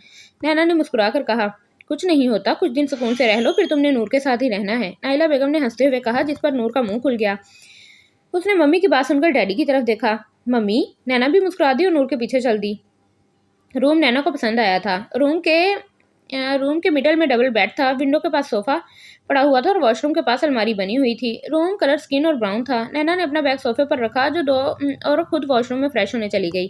نینا نے مسکرا کر کہا۔ کچھ نہیں ہوتا، کچھ دن سکون سے رہ لو، پھر تم نے نور کے ساتھ ہی رہنا ہے، نائلہ بیگم نے ہنستے ہوئے کہا، جس پر نور کا منہ کھل گیا۔ اس نے ممی کی بات سن کر ڈیڈی کی طرف دیکھا۔ ممی، نینا بھی مسکرا دی اور نور کے پیچھے چل دی۔ روم نینا کو پسند آیا تھا۔ روم کے مڈل میں ڈبل بیڈ تھا، ونڈو کے پاس صوفہ پڑا ہوا تھا اور واش روم کے پاس الماری بنی ہوئی تھی۔ روم کلر سکن اور براؤن تھا۔ نینا نے اپنا بیگ صوفے پر رکھا اور خود واش روم میں فریش ہونے چلی گئی۔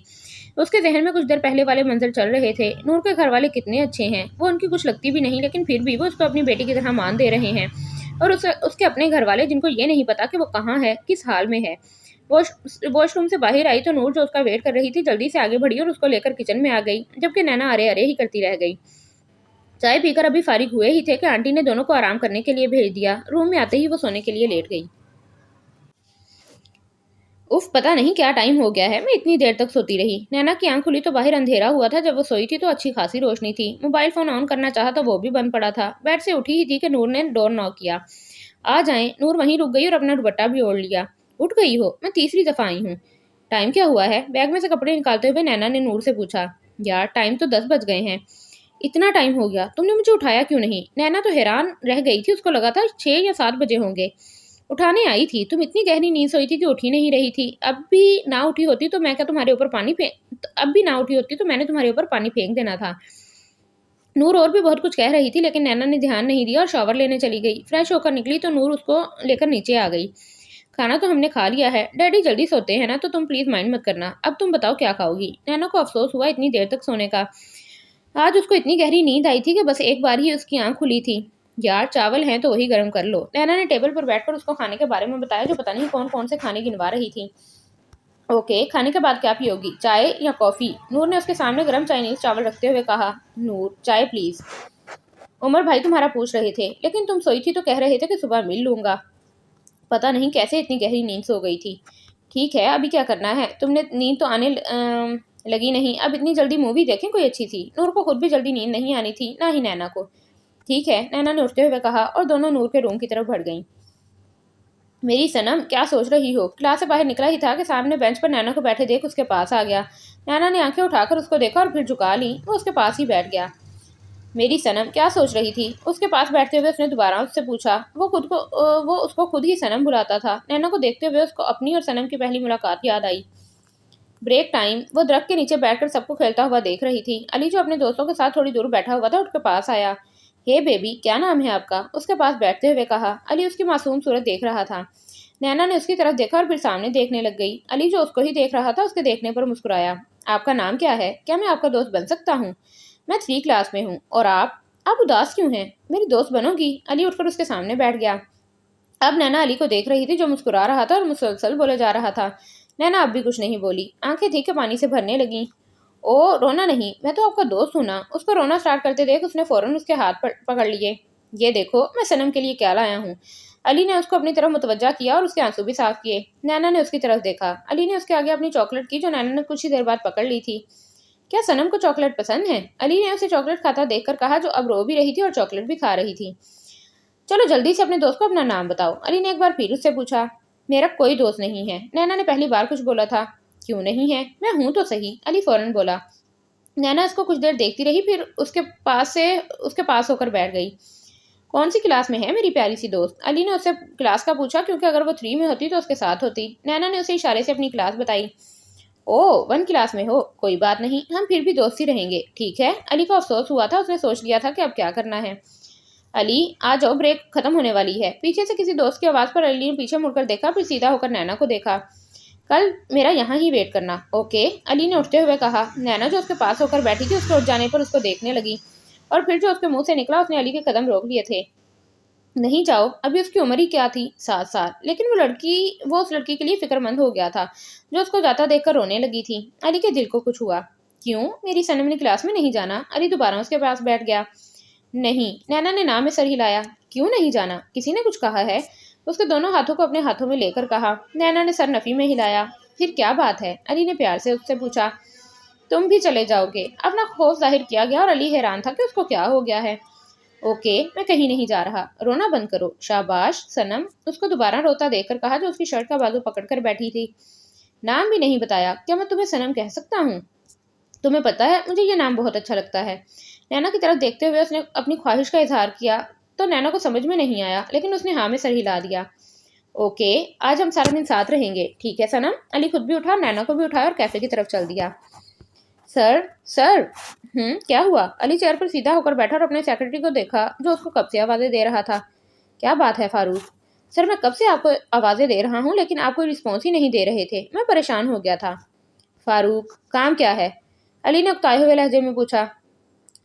اس کے ذہن میں کچھ دیر پہلے والے منظر چل رہے تھے۔ نور کے گھر والے کتنے اچھے ہیں، وہ ان کی کچھ لگتی بھی نہیں، لیکن پھر بھی وہ اس کو اپنی بیٹی کی طرح مان دے رہے ہیں۔ اور اس کے اپنے گھر والے جن کو یہ نہیں پتا کہ وہ کہاں ہے، کس حال میں ہے۔ واش روم سے باہر آئی تو نور جو اس کا ویٹ کر رہی تھی جلدی سے آگے بڑھی اور اس کو لے کر کچن میں آ گئی، جبکہ نینا ارے ارے ہی کرتی رہ گئی۔ چائے پی کر ابھی فارغ ہوئے ہی تھے کہ آنٹی نے دونوں کو آرام کرنے کے لیے بھیج دیا۔ روم میں آتے ہی وہ سونے کے لیے لیٹ گئی۔ اف پتہ نہیں کیا ٹائم ہو گیا ہے، میں اتنی دیر تک سوتی رہی۔ نینا کی آنکھ کھلی تو باہر اندھیرا ہوا تھا، جب وہ سوئی تھی تو اچھی خاصی روشنی تھی۔ موبائل فون آن کرنا چاہا تو وہ بھی بند پڑا تھا۔ بیڈ سے اٹھی ہی تھی کہ نور نے ڈور ناک کیا۔ آ جائیں۔ نور وہیں رک گئی اور اپنا دوپٹہ بھی اوڑھ لیا۔ اٹھ گئی ہو؟ میں تیسری دفعہ آئی ہوں۔ ٹائم کیا ہوا ہے؟ بیگ میں سے کپڑے نکالتے ہوئے نینا نے نور سے پوچھا۔ یار ٹائم تو 10 بج گئے ہیں۔ اتنا ٹائم ہو گیا، تم نے مجھے اٹھایا کیوں نہیں؟ نینا تو حیران رہ گئی تھی، اس کو لگا تھا 6 یا 7 بجے ہوں گے۔ اٹھانے آئی تھی، تم اتنی گہری نیند سوئی تھی کہ اٹھی نہیں رہی تھی۔ اب بھی نہ اٹھی ہوتی تو میں نے تمہارے اوپر پانی پھینک دینا تھا۔ نور اور بھی بہت کچھ کہہ رہی تھی، لیکن نینا نے دھیان نہیں دیا اور شاور لینے چلی گئی۔ فریش ہو کر نکلی تو نور اس کو لے کر نیچے آ گئی۔ کھانا تو ہم نے کھا لیا ہے، ڈیڈی جلدی سوتے ہیں نا، تو تم پلیز مائنڈ مت کرنا۔ اب تم بتاؤ کیا کھاؤ گی؟ نینا کو افسوس ہوا اتنی دیر تک سونے کا۔ آج اس کو اتنی گہری نیند آئی تھی کہ بس ایک بار ہی اس کی آنکھ کھلی تھی۔ یار چاول ہیں تو وہی گرم کر لو۔ نینا نے ٹیبل پر بیٹھ کر اس کو کھانے کے بارے میں بتایا، جو پتہ نہیں کون کون سے کھانے گنوا رہی تھی۔ اوکے، کھانے کے بعد کیا پیو گی، چائے یا کافی؟ نور نے اس کے سامنے گرم چائنیز چاول رکھتے ہوئے کہا۔ نور چائے پلیز۔ عمر بھائی تمہارا پوچھ رہے تھے، لیکن تم سوئی تھی تو کہہ رہے تھے کہ صبح مل لوں گا۔ پتہ نہیں کیسے اتنی گہری نیند سو گئی تھی۔ ٹھیک ہے، ابھی کیا کرنا ہے؟ تم نے نیند تو آنے لگی نہیں، اب اتنی جلدی مووی دیکھیں کوئی اچھی سی۔ نور کو خود بھی جلدی نیند نہیں آنی تھی، نہ ہی نینا کو۔ ٹھیک ہے، نینا نے اٹھتے ہوئے کہا اور دونوں نور کے روم کی طرف بڑھ گئیں۔ میری صنم کیا سوچ رہی ہو؟ کلاس سے باہر نکلا ہی تھا کہ سامنے بینچ پر نینا کو بیٹھے دیکھ اس کے پاس آ گیا۔ نینا نے آنکھیں اٹھا کر اس کو دیکھا اور پھر جھکا لی، وہ اس کے پاس ہی بیٹھ گیا۔ میری صنم کیا سوچ رہی تھی؟ اس کے پاس بیٹھتے ہوئے اس نے دوبارہ اس سے پوچھا۔ وہ اس کو خود ہی صنم بلاتا تھا۔ نینا کو دیکھتے ہوئے اس کو اپنی اور صنم کی پہلی ملاقات یاد آئی۔ Break time. वो दरख्त के नीचे बैठकर सबको खेलता हुआ देख रही थी। अली जो अपने दोस्तों के साथ थोड़ी दूर बैठा हुआ था उसके पास आया। हे बेबी, क्या नाम है आपका? उसके पास बैठते हुए कहा। अली उसकी मासूम सूरत देख रहा था। नैना ने उसकी तरफ देखा और फिर सामने देखने लग गई। अली जो उसको ही देख रहा था उसके देखने पर मुस्कुराया। आपका नाम क्या है? क्या मैं आपका दोस्त बन सकता हूँ? मैं 3 क्लास में हूँ। और आप उदास क्यों हैं? मेरी दोस्त बनोगी? अली उठकर उसके सामने बैठ गया। अब नैना अली को देख रही थी जो मुस्कुरा रहा था और मुसलसल बोले जा रहा था। नैना अब भी कुछ नहीं बोली। आंखें थी कि पानी से भरने लगी। ओ, रोना नहीं, मैं तो आपका दोस्त हूं ना। उसको रोना स्टार्ट करते देख उसने फौरन उसके हाथ पकड़ लिए। ये देखो, मैं सनम के लिए क्या लाया हूँ। अली ने उसको अपनी तरफ मुतवज्जा किया और उसके आंसू भी साफ किए। नैना ने उसकी तरफ देखा। अली ने उसके आगे अपनी चॉकलेट की जो नैना ने कुछ ही देर बाद पकड़ ली थी। क्या सनम को चॉकलेट पसंद है? अली ने उसे चॉकलेट खाता देखकर कहा, जो अब रो भी रही थी और चॉकलेट भी खा रही थी। चलो जल्दी से अपने दोस्त को अपना नाम बताओ। अली ने एक बार फिर उससे पूछा। मेरा कोई दोस्त नहीं है। नैना ने पहली बार कुछ बोला था। क्यों नहीं है? मैं हूं तो सही, अली फौरन बोला। नैना उसको कुछ देर देखती रही, फिर उसके पास होकर बैठ गई। कौन सी क्लास में है मेरी प्यारी सी दोस्त? अली ने उससे क्लास का पूछा, क्योंकि अगर वो 3 में होती तो उसके साथ होती। नैना ने उसे इशारे से अपनी क्लास बताई। ओ, 1 क्लास में हो? कोई बात नहीं, हम फिर भी दोस्त ही रहेंगे, ठीक है? अली को अफसोस हुआ था। उसने सोच लिया था कि अब क्या करना है। अली, आ जाओ, ब्रेक खत्म होने वाली है। पीछे से किसी दोस्त की आवाज़ पर अली ने पीछे मुड़कर देखा, फिर सीधा होकर नैना को देखा। कल मेरा यहाँ ही वेट करना, ओके? अली ने उठते हुए कहा। नैना जो उसके पास होकर बैठी थी उसके उठ जाने पर उसको देखने लगी, और फिर जो उसके मुंह से निकला उसने अली के कदम रोक लिए थे। नहीं जाओ। अभी उसकी उम्र ही क्या थी, 7 साल। लेकिन वो उस लड़की के लिए फिक्रमंद हो गया था जो उसको जाता देखकर रोने लगी थी। अली के दिल को कुछ हुआ। क्यों? मेरी सनम ने क्लास में नहीं जाना? अली दोबारा उसके पास बैठ गया। नहीं, नैना ने ना में सर हिलाया। क्यों नहीं जाना? किसी ने कुछ कहा है? उसके दोनों हाथों को अपने हाथों में लेकर कहा। नैना ने सर नफी में हिलाया। फिर क्या बात है? अली ने प्यार से उससे पूछा। तुम भी चले जाओगे? अपना खौफ जाहिर किया गया और अली हैरान था कि उसको क्या हो गया है। ओके, मैं कहीं नहीं जा रहा। रोना बंद करो। शाबाश सनम, उसको दोबारा रोता देखकर कहा, जो उसकी शर्ट का बाजू पकड़कर बैठी थी। नाम भी नहीं बताया। क्या मैं तुम्हें सनम कह सकता हूँ? तुम्हें पता है, मुझे ये नाम बहुत अच्छा लगता है। नैना की तरफ देखते हुए उसने अपनी ख्वाहिश का इजहार किया तो नैना को समझ में नहीं आया, लेकिन उसने हाँ में सर हिला दिया। ओके, आज हम सारा दिन साथ रहेंगे, ठीक है सनम? अली खुद भी उठा, नैना को भी उठाया और कैफे की तरफ चल दिया। Sir, sir. क्या हुआ? अली चेयर पर सीधा होकर बैठा और अपने सेक्रेटरी को देखा, जो उसको कब से आवाज़ें दे रहा था। क्या बात है फारूक? सर, मैं कब से आपको आवाज़ें दे रहा हूँ, लेकिन आप कोई रिस्पॉन्स ही नहीं दे रहे थे। मैं परेशान हो गया था। फारूक, काम क्या है? अली ने उकताए हुए लहजे में पूछा।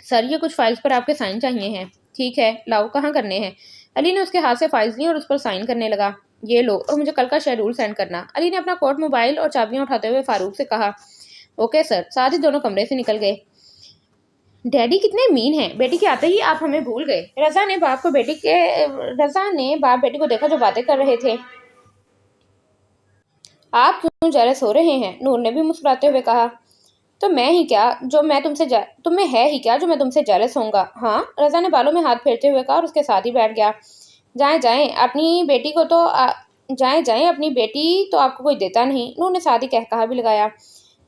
सर, ये कुछ फाइल्स पर आपके साइन चाहिए हैं। ठीक है, लाओ, कहाँ करने हैं? अली ने उसके हाथ से फाइल्स ली और उस पर साइन करने लगा। ये लो, और मुझे कल का शेड्यूल सेंड करना। अली ने अपना कोट, मोबाइल और चाबियां उठाते हुए फारूक से कहा। Okay sir. साथ ही दोनों कमरे से निकल गए। डैडी कितने मीन हैं, बेटी के आते ही आप हमें भूल गए। रजा ने बाप बेटी को देखा जो बातें कर रहे थे। आप क्यों जेलस हो रहे हैं? नूर ने भी मुस्कुराते हुए कहा। तो मैं ही क्या जो मैं तुम्हें है ही क्या जो मैं तुमसे जेलस होऊंगा? हाँ, रजा ने बालों में हाथ फेरते हुए कहा और उसके साथ ही बैठ गया। जाएं जाएं अपनी बेटी को तो जाएं अपनी बेटी तो आपको कोई देता नहीं। नूर ने साथ ही कहा भी लगाया।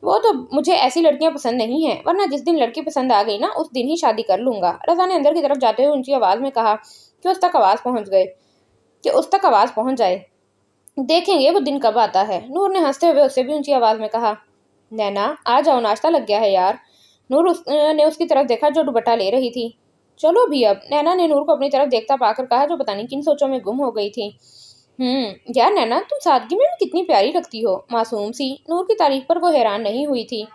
वो तो मुझे ऐसी लड़कियां पसंद नहीं है, वरना जिस दिन लड़की पसंद आ गई ना उस दिन ही शादी कर लूंगा। रजा ने अंदर की तरफ जाते हुए ऊंची आवाज में कहा कि उस तक आवाज पहुंच जाए। देखेंगे वो दिन कब आता है। नूर ने हंसते हुए उससे भी ऊंची आवाज में कहा। नैना, आ जाओ, नाश्ता लग गया है यार। ने उसकी तरफ देखा जो दुपट्टा ले रही थी। चलो भी अब, नैना ने नूर को अपनी तरफ देखता पाकर कहा, जो पता नहीं किन सोचों में गुम हो गई थी। यार नैना, तुम सादगी में भी कितनी प्यारी लगती हो, मासूम सी। नूर की तारीफ पर वो हैरान नहीं हुई थी।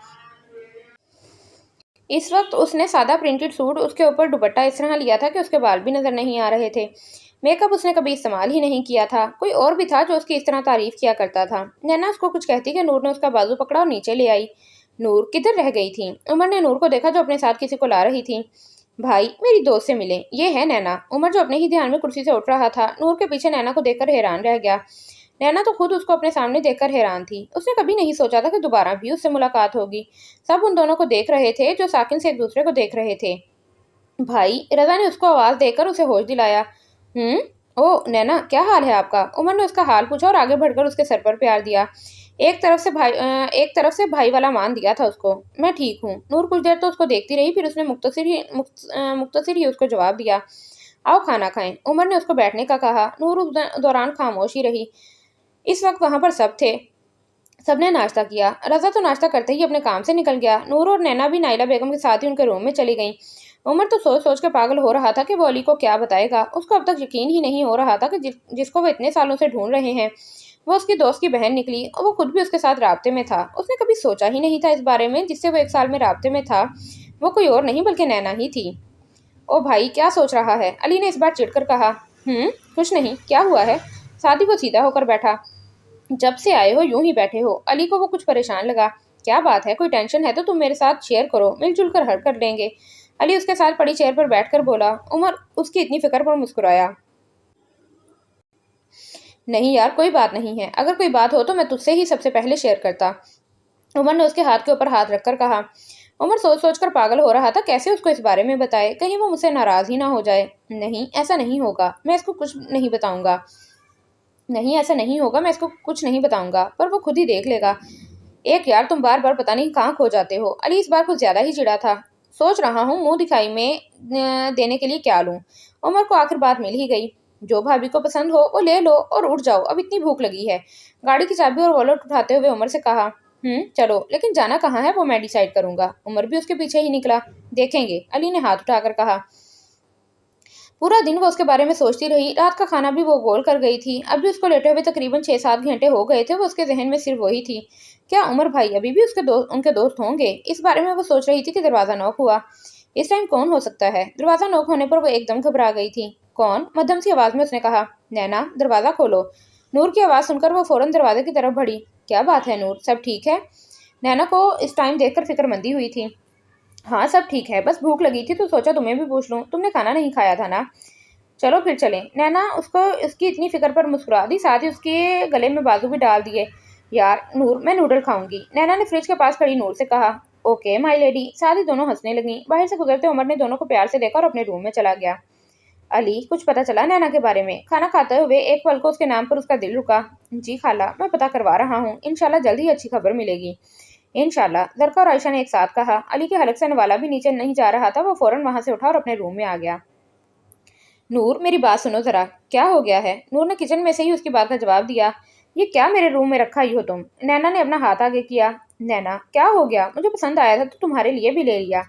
इस वक्त उसने सादा प्रिंटेड सूट, उसके ऊपर दुपट्टा इस तरह लिया था कि उसके बाल भी नजर नहीं आ रहे थे। मेकअप उसने कभी इस्तेमाल ही नहीं किया था। कोई और भी था जो उसकी इस तरह तारीफ किया करता था। नैना उसको कुछ कहती कि नूर ने उसका बाजू पकड़ा और नीचे ले आई। नूर किधर रह गई थी? उमर ने नूर को देखा जो अपने साथ किसी को ला रही थी। भाई, मेरी दोस्त से मिले, ये है नैना। उमर जो अपने ही ध्यान में कुर्सी से उठ रहा था, नूर के पीछे नैना को देखकर हैरान रह गया। नैना तो खुद उसको अपने सामने देखकर हैरान थी। उसने कभी नहीं सोचा था कि दोबारा भी उससे मुलाकात होगी। सब उन दोनों को देख रहे थे, जो साकिन से एक दूसरे को देख रहे थे। भाई, रजा ने उसको आवाज देकर उसे होश दिलाया। ओ नैना, क्या हाल है आपका? उमर ने उसका हाल पूछा और आगे बढ़कर उसके सर पर प्यार दिया। एक तरफ से भाई वाला मान दिया था उसको। मैं ठीक हूँ। नूर कुछ देर तो उसको देखती रही, फिर उसने मुख्तसिर ही उसको जवाब दिया। आओ खाना खाएं। उमर ने उसको बैठने का कहा। नूर उस दौरान खामोश ही रही। इस वक्त वहां पर सब थे। सब ने नाश्ता किया। रज़ा तो नाश्ता करते ही अपने काम से निकल गया। नूर और नैना भी नाइला बेगम के साथ ही उनके रूम में चली गईं। उमर तो सोच सोच के पागल हो रहा था कि वो अली को क्या बताएगा। उसको अब तक यकीन ही नहीं हो रहा था कि जिसको वो इतने सालों से ढूंढ रहे हैं वो उसकी दोस्त की बहन निकली और वो खुद भी उसके साथ राब्ते में था। उसने कभी सोचा ही नहीं था इस बारे में जिससे वो 1 साल में राब्ते में था वो कोई और नहीं बल्कि नैना ही थी। ओ भाई, क्या सोच रहा है? अली ने इस बार चिढ़कर कहा। कुछ नहीं, क्या हुआ है? साथ ही वो सीधा होकर बैठा। जब से आए हो यूं ही बैठे हो। अली को वो कुछ परेशान लगा। क्या बात है? कोई टेंशन है तो तुम मेरे साथ शेयर करो, मिलजुल कर हल कर लेंगे। अली उसके साथ पड़ी चेयर पर बैठकर बोला। उमर उसकी इतनी फिक्र पर मुस्कुराया। नहीं यार, कोई बात नहीं है। अगर कोई बात हो तो मैं तुझसे ही सबसे पहले शेयर करता। उमर ने उसके हाथ के ऊपर हाथ रखकर कहा। उमर सोच सोच कर पागल हो रहा था कैसे उसको इस बारे में बताए, कहीं वो मुझसे नाराज ही ना हो जाए। नहीं, ऐसा नहीं होगा, मैं इसको कुछ नहीं बताऊंगा। नहीं, ऐसा नहीं होगा, मैं इसको कुछ नहीं बताऊंगा, पर वो खुद ही देख लेगा। एक यार, तुम बार बार पता नहीं कहाँ खो जाते हो। अली इस बार कुछ ज्यादा ही चिढ़ा था। सोच रहा हूँ मुंह दिखाई में देने के लिए क्या लूं। उमर को आखिर बात मिल ही गई। जो भाभी को पसंद हो वो ले लो और उठ जाओ, अब इतनी भूख लगी है। गाड़ी की चाबी और वॉलेट उठाते हुए उमर से कहा। चलो, लेकिन जाना कहाँ है वो मैं डिसाइड करूंगा। उमर भी उसके पीछे ही निकला। देखेंगे, अली ने हाथ उठाकर कहा। पूरा दिन वो उसके बारे में सोचती रही। रात का खाना भी वो गोल कर गई थी। अब भी उसको लेटे हुए तकरीबन 6-7 घंटे हो गए थे। वो उसके जहन में सिर्फ वही थी। क्या उमर भाई अभी भी उनके दोस्त होंगे? इस बारे में वो सोच रही थी कि दरवाजा नॉक हुआ। इस टाइम कौन हो सकता है? दरवाजा नॉक होने पर वो एकदम घबरा गई थी। कौन? मध्यम सी आवाज में उसने कहा। नैना, दरवाजा खोलो। नूर की आवाज सुनकर वो फौरन दरवाजे की तरफ बढ़ी। क्या बात है नूर, सब ठीक है? नैना को इस टाइम देखकर फिक्रमंदी हुई थी। हाँ, सब ठीक है, बस भूख लगी थी तो सोचा तुम्हें भी पूछ लूं। तुमने खाना नहीं खाया था ना? चलो फिर चलें। नैना उसको उसकी इतनी फिक्र पर मुस्कुरा दी, साथ ही उसके गले में बाजू भी डाल दिए। यार नूर, मैं नूडल खाऊंगी, नैना ने फ्रिज के पास खड़ी नूर से कहा। Okay my lady. साथ ही दोनों हंसने लगी। बाहर से गुजरते उमर ने दोनों को प्यार से देखा और अपने रूम में चला गया। अली, कुछ पता चला नैना के बारे में? खाना खाते हुए एक पल को उसके नाम पर उसका दिल रुका। जी खाला, मैं पता करवा रहा हूँ, इंशाल्लाह जल्द ही अच्छी खबर मिलेगी। इंशाल्लाह, जरका और आयशा ने एक साथ कहा। अली के हलक से वाला भी नीचे नहीं जा रहा था। वो फौरन वहां से उठा और अपने रूम में आ गया। नूर, मेरी बात सुनो जरा। क्या हो गया है? नूर ने किचन में से ही उसकी बात का जवाब दिया। ये क्या मेरे रूम में रखा ही हो तुम? नैना ने अपना हाथ आगे किया। नैना, क्या हो गया? मुझे पसंद आया था तो तुम्हारे लिए भी ले लिया।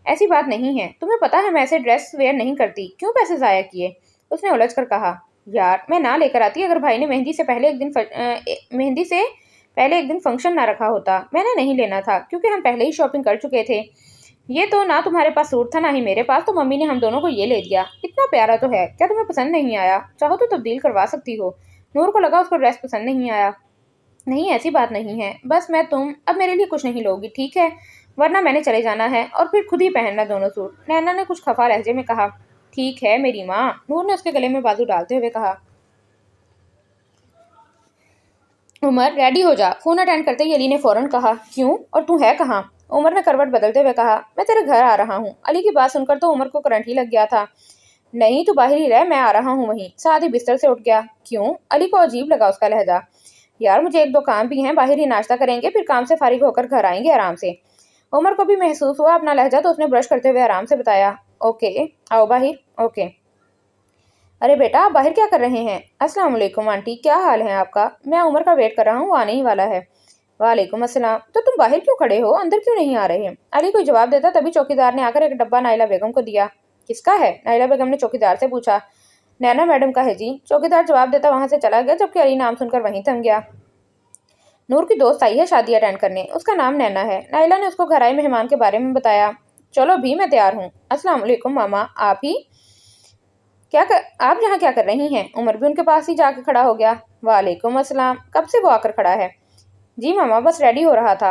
ऐसी बात नहीं है, तुम्हें पता है मैं ऐसे ड्रेस वेयर नहीं करती, क्यों पैसे जाया किए? उसने उलझ कर कहा। यार, मैं ना लेकर आती अगर भाई ने मेहंदी से पहले एक दिन फंक्शन ना रखा होता। मैंने नहीं लेना था क्योंकि हम पहले ही शॉपिंग कर चुके थे। ये तो ना तुम्हारे पास सूट था ना ही मेरे पास, तो मम्मी ने हम दोनों को ये ले दिया। इतना प्यारा तो है, क्या तुम्हें पसंद नहीं आया? चाहो तो तब्दील करवा सकती हो। नूर को लगा उसको ड्रेस पसंद नहीं आया। नहीं, ऐसी बात नहीं है, बस मैं तुम अब मेरे लिए कुछ नहीं लोगी, ठीक है? वरना मैंने चले जाना है और फिर खुद ही पहनना दोनों सूट। नैना ने कुछ खफा लहजे में कहा। ठीक है मेरी माँ। नूर ने उसके गले में बाजू डालते हुए कहा। उमर, रेडी हो जा। फोन अटेंड करते ही अली ने फौरन कहा। क्यों, और तू है कहाँ? उमर ने करवट बदलते हुए कहा। मैं तेरे घर आ रहा हूँ। अली की बात सुनकर तो उमर को करंट ही लग गया था। नहीं, तू बाहर ही रह, मैं आ रहा हूँ वहीं। साथ ही बिस्तर से उठ गया। क्यों? अली को अजीब लगा उसका लहजा। यार, मुझे 1-2 काम भी हैं, बाहर ही नाश्ता करेंगे, फिर काम से फारिग होकर घर आएंगे आराम से। उमर को भी महसूस हुआ अपना लहजा, तो उसने ब्रश करते हुए आराम से बताया। ओके, आओ बाहर। ओके। अरे बेटा, आप बाहर क्या कर रहे हैं? अस्सलाम वालेकुम आंटी, क्या हाल है आपका? मैं उमर का वेट कर रहा हूँ, वो आने ही वाला है। वालेकुम अस्सलाम। तो तुम बाहर क्यों खड़े हो, अंदर क्यों नहीं आ रहे? अली कोई जवाब देता तभी चौकीदार ने आकर एक डब्बा नाइला बेगम को दिया। किसका है? नाइला बेगम ने चौकीदार से पूछा। नैना मैडम का है जी। चौकीदार जवाब देता वहां से चला गया, जबकि अली नाम सुनकर वहीं थम गया। नूर की दोस्त आई है शादी अटेंड करने, उसका नाम नैना है। नाइला ने उसको घर आए मेहमान के बारे में बताया। चलो भी, मैं तैयार हूँ। अस्सलाम वालेकुम मामा, आप ही आप यहाँ क्या कर रही हैं? उमर भी उनके पास ही जाके खड़ा हो गया। वालेकुम अस्सलाम। कब से वो आकर खड़ा है? जी मामा, बस रेडी हो रहा था।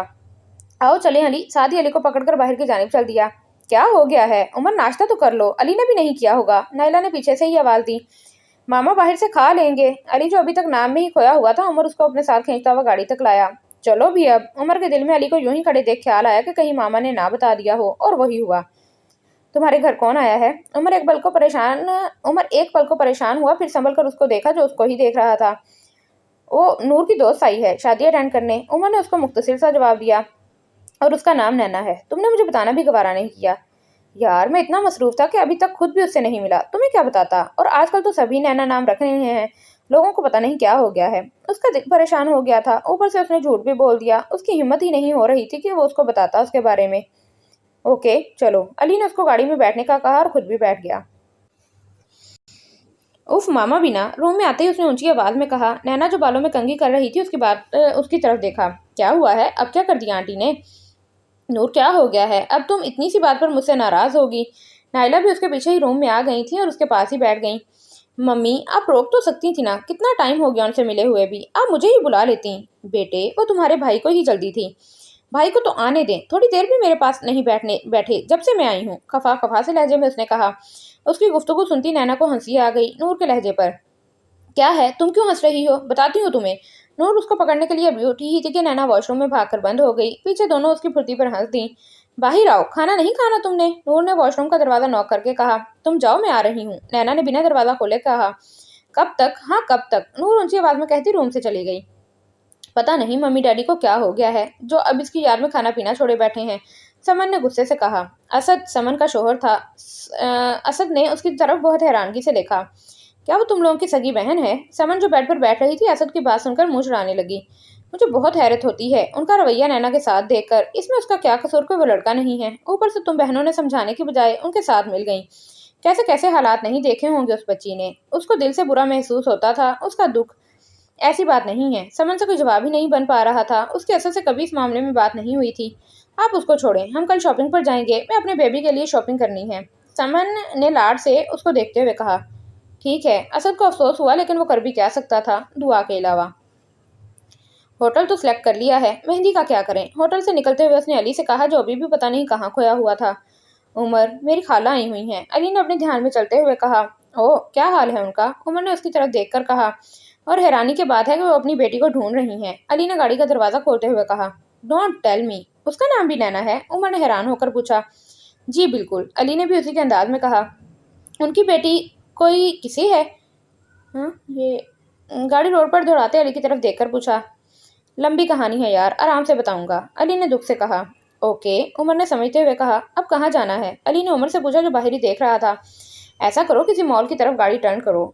आओ चले अली। साथ ही अली को पकड़कर बाहर की जानिब चल दिया। क्या हो गया है? उमर, नाश्ता तो कर लो। अली ने भी नहीं किया होगा, नाइला ने पीछे से ही आवाज दी। मामा बाहर से खा लेंगे। अली जो अभी तक नाम में ही खोया हुआ था, उमर उसको अपने साथ खींचता हुआ गाड़ी तक लाया। चलो भी अब। उमर के दिल में अली को यूं ही खड़े देख ख्याल आया कि कहीं मामा ने ना बता दिया हो, और वही हुआ। तुम्हारे घर कौन आया है? उमर एक पल को परेशान हुआ, फिर संभल कर उसको देखा जो उसको ही देख रहा था। वो नूर की दोस्त आई है शादी अटेंड करने। उमर ने उसको मुख्तसर सा जवाब दिया। और उसका नाम नैना है। तुमने मुझे बताना भी गवारा नहीं किया। यार, मैं इतना मसरूफ था कि अभी तक खुद भी उससे नहीं मिला, तुम्हें क्या बताता। और आजकल तो सभी नैना नाम रख रहे हैं। लोगों को पता नहीं क्या हो गया है। उसका दिल परेशान हो गया था, ऊपर से उसने झूठ भी बोल दिया। उसकी हिम्मत ही नहीं हो रही थी कि वो उसको बताता उसके बारे में। ओके चलो, अली ने उसको गाड़ी में बैठने का कहा और खुद भी बैठ गया। उफ मामा बिना, रूम में आते ही उसने ऊंची आवाज में कहा। नैना जो बालों में कंघी कर रही थी उसकी तरफ देखा। क्या हुआ है, अब क्या कर दिया आंटी ने? नूर क्या हो गया है, अब तुम इतनी सी बात पर मुझसे नाराज होगी? नाइला भी उसके पीछे ही रूम में आ गई थी और उसके पास ही बैठ गई। मम्मी आप रोक तो सकती थी ना, कितना टाइम हो गया उनसे मिले हुए भी, आप मुझे ही बुला लेती। बेटे वो तुम्हारे भाई को ही जल्दी थी, भाई को तो आने दें, थोड़ी देर भी मेरे पास नहीं बैठे जब से मैं आई हूँ, खफा खफा से लहजे में उसने कहा। उसकी गुफ्तगू सुनती नैना को हंसी आ गई नूर के लहजे पर। क्या है, तुम क्यों हंस रही हो, बताती हूँ तुम्हें। नूर उसको पकड़ने के लिए अभी उठी ही थी कि नैना वॉशरूम में भागकर बंद हो गई। पीछे दोनों उसकी फुर्ती पर हंस दी। बाहर आओ, खाना नहीं खाना तुमने? नूर ने वॉशरूम का दरवाजा नॉक करके कहा। तुम जाओ मैं आ रही हूँ, नैना ने बिना दरवाजा खोले कहा। कब तक? हाँ कब तक, नूर ऊंची आवाज में कहती रूम से चली गई। पता नहीं मम्मी डैडी को क्या हो गया है जो अब इसकी याद में खाना पीना छोड़े बैठे हैं, समन ने गुस्से से कहा। असद समन का शोहर था। असद ने उसकी तरफ बहुत हैरानगी से देखा। क्या वो तुम लोगों की सगी बहन है? समन जो बेड पर बैठ रही थी असद की बात सुनकर मुंह चढ़ाने लगी। मुझे बहुत हैरत होती है उनका रवैया नैना के साथ देखकर, इसमें उसका क्या कसूर, कोई वो लड़का नहीं है, ऊपर से तुम बहनों ने समझाने की बजाय उनके साथ मिल गई। कैसे कैसे हालात नहीं देखे होंगे उस बच्ची ने। उसको दिल से बुरा महसूस होता था, उसका दुख ऐसी बात नहीं है। समन से कोई जवाब ही नहीं बन पा रहा था, उसके असर से कभी इस मामले में बात नहीं हुई थी। आप उसको छोड़ें, हम कल शॉपिंग पर जाएंगे, मैं अपने बेबी के लिए शॉपिंग करनी है, समन ने लाड से उसको देखते हुए कहा। ठीक है, असद को अफसोस हुआ लेकिन वो कर भी क्या सकता था दुआ के अलावा। होटल तो सिलेक्ट कर लिया है, मेहंदी का क्या करें? होटल से निकलते हुए उसने अली से कहा जो अभी भी पता नहीं कहाँ खोया हुआ था। उमर मेरी खाला आई हुई हैं, अली ने अपने ध्यान में चलते हुए कहा। ओह क्या हाल है उनका? उमर ने उसकी तरफ देखकर कहा। और हैरानी की बात है कि वो अपनी बेटी को ढूंढ रही हैं, अली ने गाड़ी का दरवाजा खोलते हुए कहा। डोंट टेल मी, उसका नाम भी नैना है? उमर ने हैरान होकर पूछा। जी बिल्कुल, अली ने भी उसी के अंदाज में कहा। उनकी बेटी कोई किसी है? हाँ ये गाड़ी रोड पर दौड़ाते अली की तरफ देखकर पूछा। लंबी कहानी है यार, आराम से बताऊंगा, अली ने दुख से कहा। ओके, उमर ने समझते हुए कहा। अब कहाँ जाना है? अली ने उमर से पूछा जो बाहर ही देख रहा था। ऐसा करो किसी मॉल की तरफ गाड़ी टर्न करो।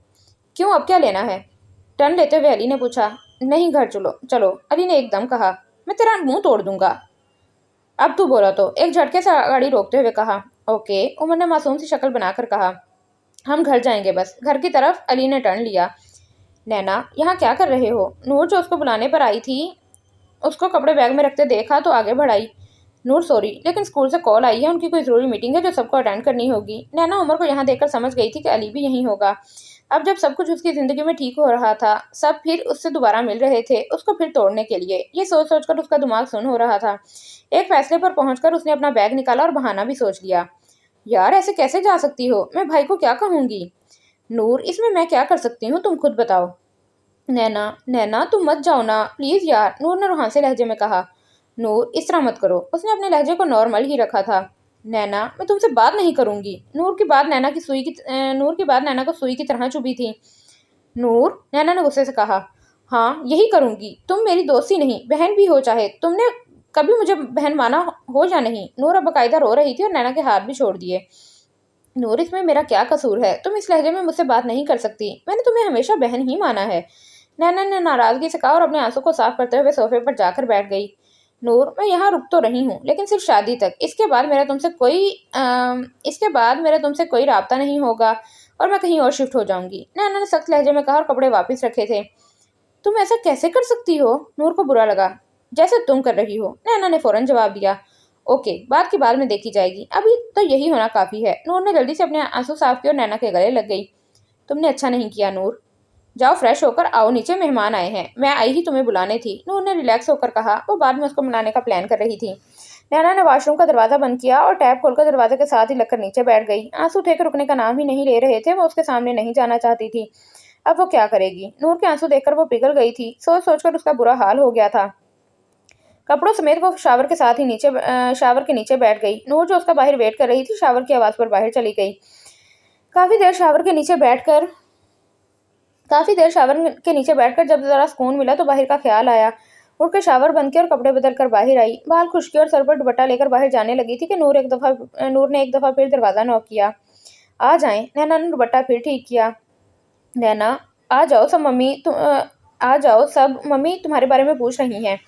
क्यों, अब क्या लेना है? टर्न लेते हुए अली ने पूछा। नहीं घर चलो चलो, अली ने एकदम कहा। मैं तेरा मुंह तोड़ दूंगा। अब तू बोला तो, एक झटके से गाड़ी रोकते हुए कहा। ओके, उमर ने मासूम सी शक्ल बनाकर कहा। हम घर जाएंगे बस, घर की तरफ अली ने टर्न लिया। नैना यहाँ क्या कर रहे हो? नूर जो उसको बुलाने पर आई थी उसको कपड़े बैग में रखते देखा तो आगे बढ़ाई। नूर सॉरी लेकिन स्कूल से कॉल आई है, उनकी कोई ज़रूरी मीटिंग है जो सबको अटेंड करनी होगी। नैना उमर को यहाँ देखकर समझ गई थी कि अली भी यहीं होगा। अब जब सब कुछ उसकी ज़िंदगी में ठीक हो रहा था, सब फिर उससे दोबारा मिल रहे थे उसको फिर तोड़ने के लिए, ये सोच सोच कर उसका दिमाग सुन्न हो रहा था। एक फैसले पर पहुंचकर उसने अपना बैग निकाला और बहाना भी सोच लिया। यार ऐसे कैसे जा सकती हो, मैं भाई को क्या कहूँगी? नूर इसमें मैं क्या कर सकती हूँ, तुम खुद बताओ। नैना नैना तुम मत जाओ ना प्लीज यार, नूर ने रुहासे लहजे में कहा। नूर इस तरह मत करो, उसने अपने लहजे को नॉर्मल ही रखा था। नैना मैं तुमसे बात नहीं करूंगी। नूर की बात नैना को सुई की तरह चुभी थी। नूर, नैना ने गुस्से से कहा। हाँ यही करूंगी, तुम मेरी दोस्ती नहीं बहन भी हो, चाहे तुमने कभी मुझे बहन माना हो या नहीं। नूर अब बकायदा रो रही थी और नैना के हाथ भी छोड़ दिए। नूर इसमें मेरा क्या कसूर है, तुम इस लहजे में मुझसे बात नहीं कर सकती, मैंने तुम्हें हमेशा बहन ही माना है, नैना ने नाराजगी से कहा और अपने आंसू को साफ करते हुए सोफे पर जाकर बैठ गई। नूर मैं यहाँ रुक तो रही हूँ लेकिन सिर्फ शादी तक, इसके बाद मेरा तुमसे कोई राब्ता नहीं होगा और मैं कहीं और शिफ्ट हो जाऊंगी, नैना ने सख्त लहजे में कहा और कपड़े वापस रखे थे। तुम ऐसा कैसे कर सकती हो? नूर को बुरा लगा। जैसे तुम कर रही हो, नैना ने फौरन जवाब दिया। ओके बात की बाद में देखी जाएगी, अभी तो यही होना काफी है। नूर ने जल्दी से अपने आंसू साफ किए और नैना के गले लग गई। तुमने अच्छा नहीं किया नूर, जाओ फ्रेश होकर आओ, नीचे मेहमान आए हैं, मैं आई ही तुम्हें बुलाने थी, नूर ने रिलैक्स होकर कहा। वो बाद में उसको मनाने का प्लान कर रही थी। नैना ने वॉशरूम का दरवाजा बंद किया और टैप खोलकर दरवाजे के साथ ही लगकर नीचे बैठ गई। आंसू थे कि रुकने का नाम ही नहीं ले रहे थे, वो उसके सामने नहीं जाना चाहती थी। अब वो क्या करेगी? नूर के आंसू देखकर वो पिघल गई थी, सोच सोचकर उसका बुरा हाल हो गया था। कपड़ों समेत वो शावर के नीचे बैठ गई। नूर जो उसका बाहर वेट कर रही थी शावर की आवाज पर बाहर चली गई। काफी देर शावर के नीचे बैठकर जब जरा सुकून मिला तो बाहर का ख्याल आया। उठकर शावर बंद किया और कपड़े बदल कर बाहर आई। बाल खुश्की और सर पर दुपट्टा लेकर बाहर जाने लगी थी कि नूर ने एक दफा फिर दरवाजा नॉक किया। आ जाएं, नैना ने दुपट्टा फिर ठीक किया। नैना आ जाओ सब मम्मी आ जाओ सब, मम्मी तुम्हारे बारे में पूछ रही हैं।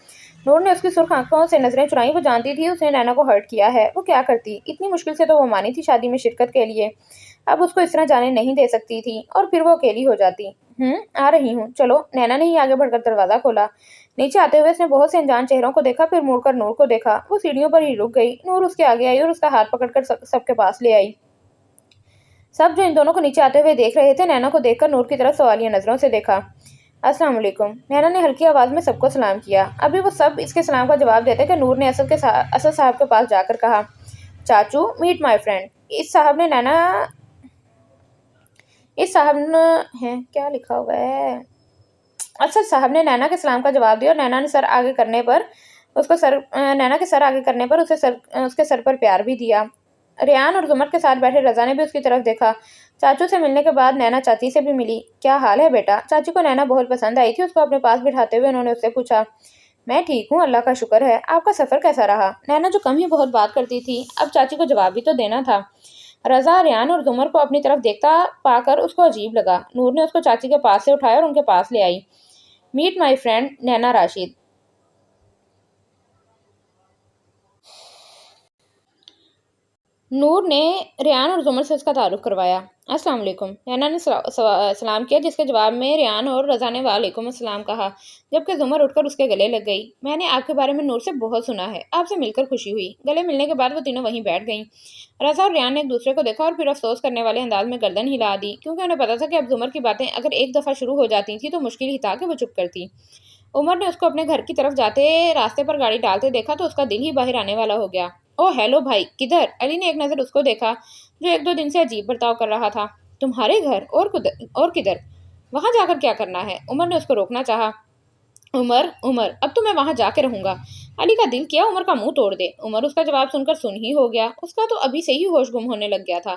नूर ने उसकी सुर्ख आंखों से नजरें चुराई। वो जानती थी उसने नैना को हर्ट किया है। वो क्या करती, इतनी मुश्किल से तो वो मानी थी शादी में शिरकत के लिए। अब उसको इस तरह जाने नहीं दे सकती थी, और फिर वो अकेली हो जाती। आ रही हूँ, चलो। नैना ने ही आगे बढ़कर दरवाजा खोला। नीचे आते हुए उसने बहुत से अनजान चेहरों को देखा, फिर मुड़कर नूर को देखा। वो सीढ़ियों पर ही रुक गई। नूर उसके आगे आई और उसका हाथ पकड़कर सबके पास ले आई। सब जो इन दोनों को नीचे आते हुए देख रहे थे, नैना को देखकर नूर की तरफ सवालिया नजरों से देखा। अस्सलाम वालेकुम। नैना ने हल्की आवाज में सबको सलाम किया। अभी वो सब इसके सलाम का जवाब देते कि नूर ने असद साहब के पास जाकर कहा, चाचू मीट माय फ्रेंड। इस साहब ने है क्या लिखा हुआ है। असद साहब ने नैना के सलाम का जवाब दिया और नैना के सर आगे करने पर उसके सर पर प्यार भी दिया। रेहान और जुमर के साथ बैठे रजा ने भी उसकी तरफ देखा। चाचू से मिलने के बाद नैना चाची से भी मिली। क्या हाल है बेटा? चाची को नैना बहुत पसंद आई थी। उसको अपने पास बिठाते हुए उन्होंने उससे पूछा। मैं ठीक हूँ, अल्लाह का शुक्र है। आपका सफर कैसा रहा? नैना जो कम ही बहुत बात करती थी, अब चाची को जवाब भी तो देना था। रजा रेहान और जुमर को अपनी तरफ देखता पाकर उसको अजीब लगा। नूर ने उसको चाची के पास से उठाया और उनके पास ले आई। मीट माई फ्रेंड नैना राशिद। नूर ने रेहान और जुमर से उसका तारुफ करवाया। अस्सलाम वालेकुम। नैना ने सलाम किया, जिसके जवाब में रेहान और रजा ने वालेकुम अस्सलाम कहा, जबकि जुमर उठकर उसके गले लग गई। मैंने आपके बारे में नूर से बहुत सुना है, आपसे मिलकर खुशी हुई। गले मिलने के बाद वो तीनों वहीं बैठ गईं। रजा और रेहान ने एक दूसरे को देखा और फिर अफसोस करने वाले अंदाज में गर्दन हिला दी, क्योंकि उन्हें पता था कि अब जुमर की बातें अगर एक दफ़ा शुरू हो जाती थी तो मुश्किल ही था कि वो चुप करती। उमर ने उसको अपने घर की तरफ जाते रास्ते पर गाड़ी डालते देखा तो उसका दिल ही बाहर आने वाला हो गया। ओ हेलो भाई, किधर? अली ने एक नज़र उसको देखा, जो एक दो दिन से अजीब बर्ताव कर रहा था। तुम्हारे घर? और किधर? वहां जाकर क्या करना है? उमर ने उसको रोकना चाहा। उमर उमर, अब तो मैं वहां जाके रहूंगा। अली का दिल किया उमर का मुंह तोड़ दे। उमर उसका जवाब सुनकर सुन ही हो गया। उसका तो अभी से ही होश गुम होने लग गया था।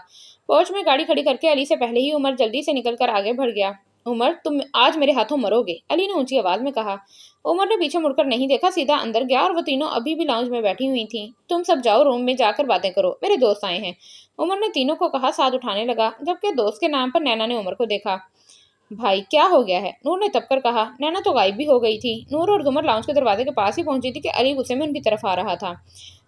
पोर्च में गाड़ी खड़ी करके अली से पहले ही उमर जल्दी से निकलकर आगे बढ़ गया। उमर, तुम आज मेरे हाथों मरोगे, अली ने ऊंची आवाज में कहा। उमर ने पीछे मुड़कर नहीं देखा, सीधा अंदर गया और वो तीनों अभी भी लाउंज में बैठी हुई थी। तुम सब जाओ रूम में जाकर बातें करो, मेरे दोस्त आए हैं, उमर ने तीनों को कहा। साथ उठाने लगा, जबकि दोस्त के नाम पर नैना ने उमर को देखा। भाई क्या हो गया है? नूर ने तब कर कहा। नैना तो गायब भी हो गई थी। नूर और जुमर लाउंज के दरवाजे के पास ही पहुंची थी कि अली गुस्से में उनकी तरफ आ रहा था।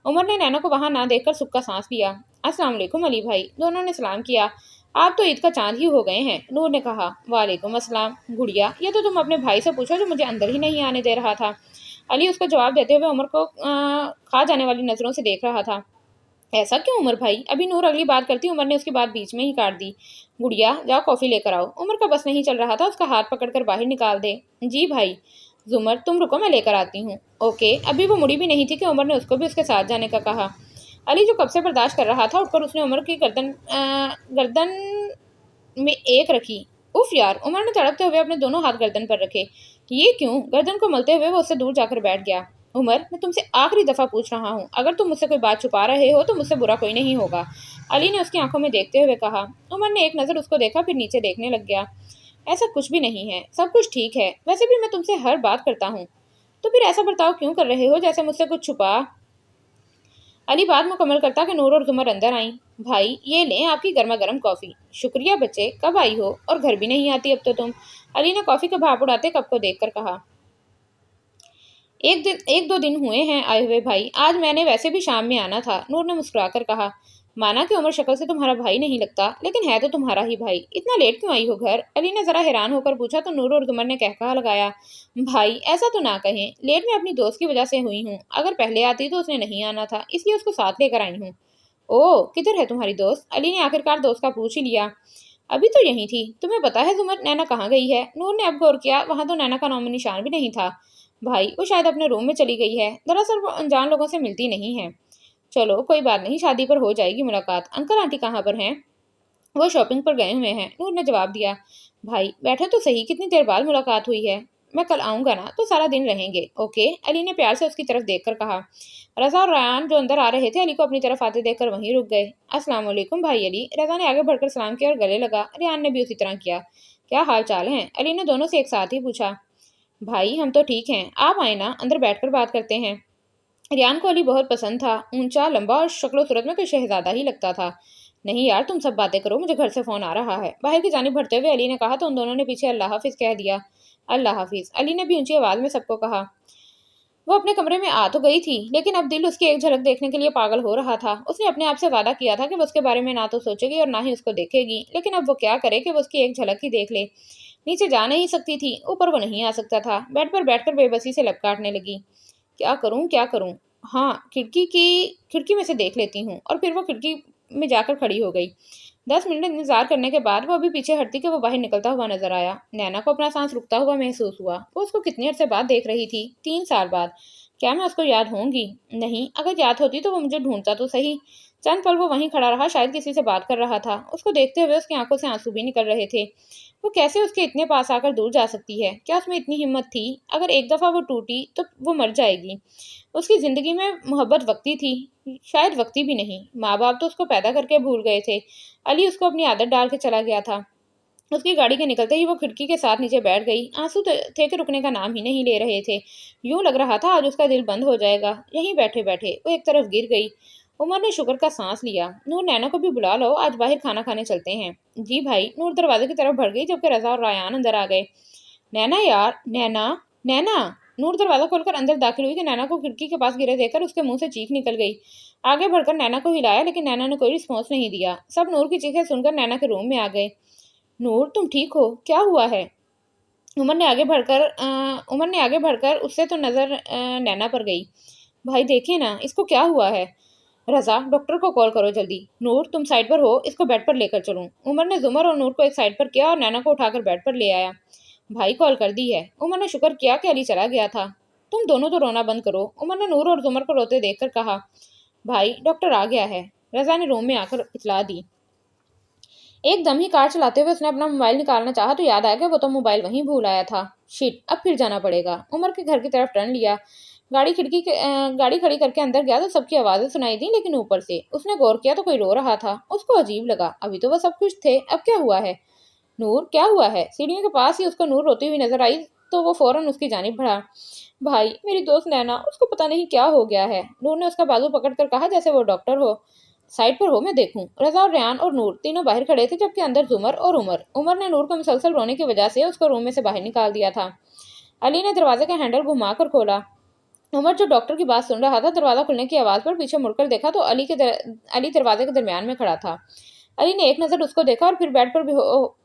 उमर ने नैना को वहां ना देखकर सुख का सांस लिया। अस्सलाम वालेकुम अली भाई, दोनों ने सलाम किया। आप तो ईद का चांद ही हो गए हैं, नूर ने कहा। वालेकुम अस्सलाम गुड़िया, ये तो तुम अपने भाई से पूछो जो मुझे अंदर ही नहीं आने दे रहा था। अली उसको जवाब देते हुए उमर को खा जाने वाली नजरों से देख रहा था। ऐसा क्यों उमर भाई? अभी नूर अगली बात करती, उमर ने उसकी बात बीच में ही काट दी। गुड़िया जाओ कॉफी लेकर आओ। उमर का बस नहीं चल रहा था उसका हाथ पकड़कर बाहर निकाल दे। जी भाई। जुमर तुम रुको, मैं लेकर आती हूँ। ओके। अभी वो मुड़ी भी नहीं थी कि उमर ने उसको भी उसके साथ जाने का कहा। अली जो कब से बर्दाश्त कर रहा था, उठकर उसने उमर की गर्दन में एक रखी। उफ यार, उमर ने तड़पते हुए अपने दोनों हाथ गर्दन पर रखे। ये क्यों? गर्दन को मलते हुए वो उससे दूर जाकर बैठ गया। उमर, मैं तुमसे आखिरी दफा पूछ रहा हूँ, अगर तुम मुझसे कोई बात छुपा रहे हो तो मुझसे बुरा कोई नहीं होगा, अली ने उसकी आंखों में देखते हुए कहा। उमर ने एक नज़र उसको देखा, फिर नीचे देखने लग गया। ऐसा कुछ भी नहीं है, सब कुछ ठीक है। वैसे भी मैं तुमसे हर बात करता हूँ, तो फिर ऐसा बर्ताव क्यों कर रहे हो जैसे मुझसे कुछ छुपा? अली बात मुकम्मल करता कि नूर और जुमर अंदर आई। भाई ये लें आपकी गर्मा गर्म कॉफ़ी। शुक्रिया बच्चे, कब आई हो? और घर भी नहीं आती अब तो तुम, अली ने कॉफ़ी का भाप उड़ाते कप को देखकर कहा। एक दो दिन हुए हैं आए हुए भाई, आज मैंने वैसे भी शाम में आना था, नूर ने मुस्कुराकर कहा। माना कि उमर शक्ल से तुम्हारा भाई नहीं लगता, लेकिन है तो तुम्हारा ही भाई। इतना लेट क्यों आई हो घर? अली ने जरा हैरान होकर पूछा तो नूर और जुमर ने कहकहा लगाया। भाई ऐसा तो ना कहें, लेट मैं अपनी दोस्त की वजह से हुई हूँ। अगर पहले आती तो उसने नहीं आना था, इसलिए उसको साथ लेकर आई हूँ। ओह, किधर है तुम्हारी दोस्त? अली ने आखिरकार दोस्त का पूछ ही लिया। अभी तो यही थी। तुम्हें पता है जुमर, नैना कहाँ गई है? नूर ने अब गौर किया, वहां तो नैना का नामो निशान भी नहीं था। भाई वो शायद अपने रूम में चली गई है। दरअसल वो अनजान लोगों से मिलती नहीं है। चलो कोई बात नहीं, शादी पर हो जाएगी मुलाकात। अंकल आंटी कहाँ पर हैं? वो शॉपिंग पर गए हुए हैं, नूर ने जवाब दिया। भाई बैठे तो सही, कितनी देर बाद मुलाकात हुई है। मैं कल आऊँगा ना, तो सारा दिन रहेंगे। ओके, अली ने प्यार से उसकी तरफ देखकर कहा। रजा और रयान जो अंदर आ रहे थे, अली को अपनी तरफ आते देखकर वहीं रुक गए। अस्सलाम वालेकुम भाई अली, रजा ने आगे बढ़कर सलाम किया और गले लगा। रयान ने भी उसी तरह किया। क्या हाल चाल है? अली ने दोनों से एक साथ ही पूछा। भाई हम तो ठीक हैं, आप आए ना, अंदर बैठकर बात करते हैं। रियान को अली बहुत पसंद था। ऊंचा, लंबा और शक्लो सूरत में कोई शहजादा ही लगता था। नहीं यार, तुम सब बातें करो, मुझे घर से फ़ोन आ रहा है। बाहर की जानिब बढ़ते हुए अली ने कहा तो उन दोनों ने पीछे अल्लाह हाफिज़ कह दिया। अल्लाह हाफिज़, अली ने भी ऊंची आवाज़ में सबको कहा। वो अपने कमरे में आ तो गई थी, लेकिन अब दिल उसकी एक झलक देखने के लिए पागल हो रहा था। उसने अपने आप से वादा किया था कि वो उसके बारे में ना तो सोचेगी और ना ही उसको देखेगी, लेकिन अब वो क्या करे कि वो उसकी एक झलक ही देख ले। नीचे जा नहीं सकती थी, ऊपर वो नहीं आ सकता था। बेड पर बैठकर बेबसी से लब काटने लगी। क्या करूं, क्या करूं? हाँ, खिड़की में से देख लेती हूँ। और फिर वो खिड़की में जाकर खड़ी हो गई। 10 मिनट इंतजार करने के बाद वो अभी पीछे हटती कि वो बाहर निकलता हुआ नजर आया। नैना को अपना सांस रुकता हुआ महसूस हुआ। वो उसको कितने अरसे बाद देख रही थी, 3 साल बाद। क्या मैं उसको याद होंगी? नहीं, अगर याद होती तो वो मुझे ढूंढता तो सही। चंद पल वो वहीं खड़ा रहा, शायद किसी से बात कर रहा था। उसको देखते हुए उसकी आंखों से आंसू भी निकल रहे थे। वो कैसे उसके इतने पास आकर दूर जा सकती है? क्या उसमें इतनी हिम्मत थी? अगर एक दफा वो टूटी तो वो मर जाएगी। उसकी जिंदगी में मोहब्बत वक्ती थी, शायद वक्ती भी नहीं। माँ बाप तो उसको पैदा करके भूल गए थे। अली उसको अपनी आदत डाल के चला गया था। उसकी गाड़ी के निकलते ही वो खिड़की के साथ नीचे बैठ गई। आंसू थे कि रुकने का नाम ही नहीं ले रहे थे। यूं लग रहा था आज उसका दिल बंद हो जाएगा। यहीं बैठे बैठे वो एक तरफ गिर गई। उमर ने शुक्र का सांस लिया। नूर, नैना को भी बुला लो, आज बाहर खाना खाने चलते हैं। जी भाई। नूर दरवाजे की तरफ बढ़ गई, जबकि रजा और रायान अंदर आ गए। नैना यार, नैना, नैना। नूर दरवाजा खोलकर अंदर दाखिल हुई कि नैना को खिड़की के पास गिरे देखकर उसके मुंह से चीख निकल गई। आगे बढ़कर नैना को हिलाया, लेकिन नैना ने कोई रिस्पॉन्स नहीं दिया। सब नूर की चीखें सुनकर नैना के रूम में आ गए। नूर, तुम ठीक हो? क्या हुआ है? उमर ने आगे बढ़कर उससे तो नजर नैना पर गई। भाई देखे ना, इसको क्या हुआ है? रजा, डॉक्टर को कॉल करो जल्दी। नूर, तुम साइड पर हो, इसको बेड पर लेकर चलूं। उमर ने जुमर और नूर को एक साइड पर किया और नैना को उठाकर बेड पर ले आया। भाई कॉल कर दी है। उमर ने शुक्र किया कि अली चला गया था। तुम दोनों तो रोना बंद करो, उमर ने नूर और जुमर को रोते देखकर कहा। भाई, डॉक्टर आ गया है, रजा ने रूम में आकर इतला दी। एकदम ही कार चलाते हुए उसने अपना मोबाइल निकालना चाहा तो याद आया कि वो तो मोबाइल वहीं भूल आया था। शिट, अब फिर जाना पड़ेगा। उमर के घर की तरफ टर्न लिया। गाड़ी खड़ी करके अंदर गया तो सबकी आवाजें सुनाई दी, लेकिन ऊपर से। उसने गौर किया तो कोई रो रहा था। उसको अजीब लगा, अभी तो वो सब कुछ थे, अब क्या हुआ है? नूर, क्या हुआ है? सीढ़ियों के पास ही उसको नूर रोती हुई नजर आई तो वो फौरन उसकी जानिब बढ़ा। भाई, मेरी दोस्त नैना, उसको पता नहीं क्या हो गया है। नूर ने उसका बाजू पकड़कर कहा जैसे वो डॉक्टर हो। साइड पर हो, मैं देखूं। रजा और रेयान और नूर तीनों बाहर खड़े थे, जबकि अंदर जुमर और उमर। उमर ने नूर को मुसलसल रोने की वजह से उसको रूम में से बाहर निकाल दिया था। अली ने दरवाजे का हैंडल घुमाकर खोला। उमर जो डॉक्टर की बात सुन रहा था, दरवाजा खुलने की आवाज पर पीछे मुड़कर देखा तो अली दरवाजे के दरमियान में खड़ा था। अली ने एक नजर उसको देखा और फिर बेड पर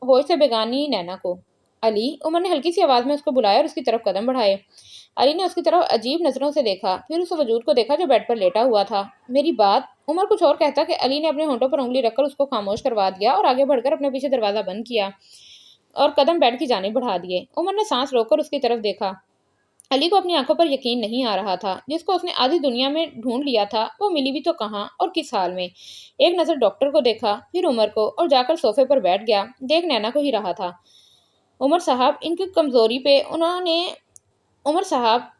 होश से बेगानी नैना को। अली, उमर ने हल्की सी आवाज में उसको बुलाया और उसकी तरफ कदम बढ़ाए। अली ने उसकी तरफ अजीब नजरों से देखा, फिर उस वजूद को देखा जो बेड पर लेटा हुआ था। मेरी बात। उमर कुछ और कहता कि अली ने अपने होंठों पर उंगली रखकर उसको खामोश करवा दिया और आगे बढ़कर अपने पीछे दरवाजा बंद किया और कदम बेड की जानिब बढ़ा दिए। उमर ने सांस रोककर उसकी तरफ देखा। अली को अपनी आंखों पर यकीन नहीं आ रहा था। जिसको उसने आधी दुनिया में ढूंढ लिया था, वो मिली भी तो कहाँ और किस हाल में। एक नजर डॉक्टर को देखा, फिर उमर को, और जाकर सोफे पर बैठ गया। देख नैना को ही रहा था। उमर साहब, इनकी कमजोरी पे उमर साहब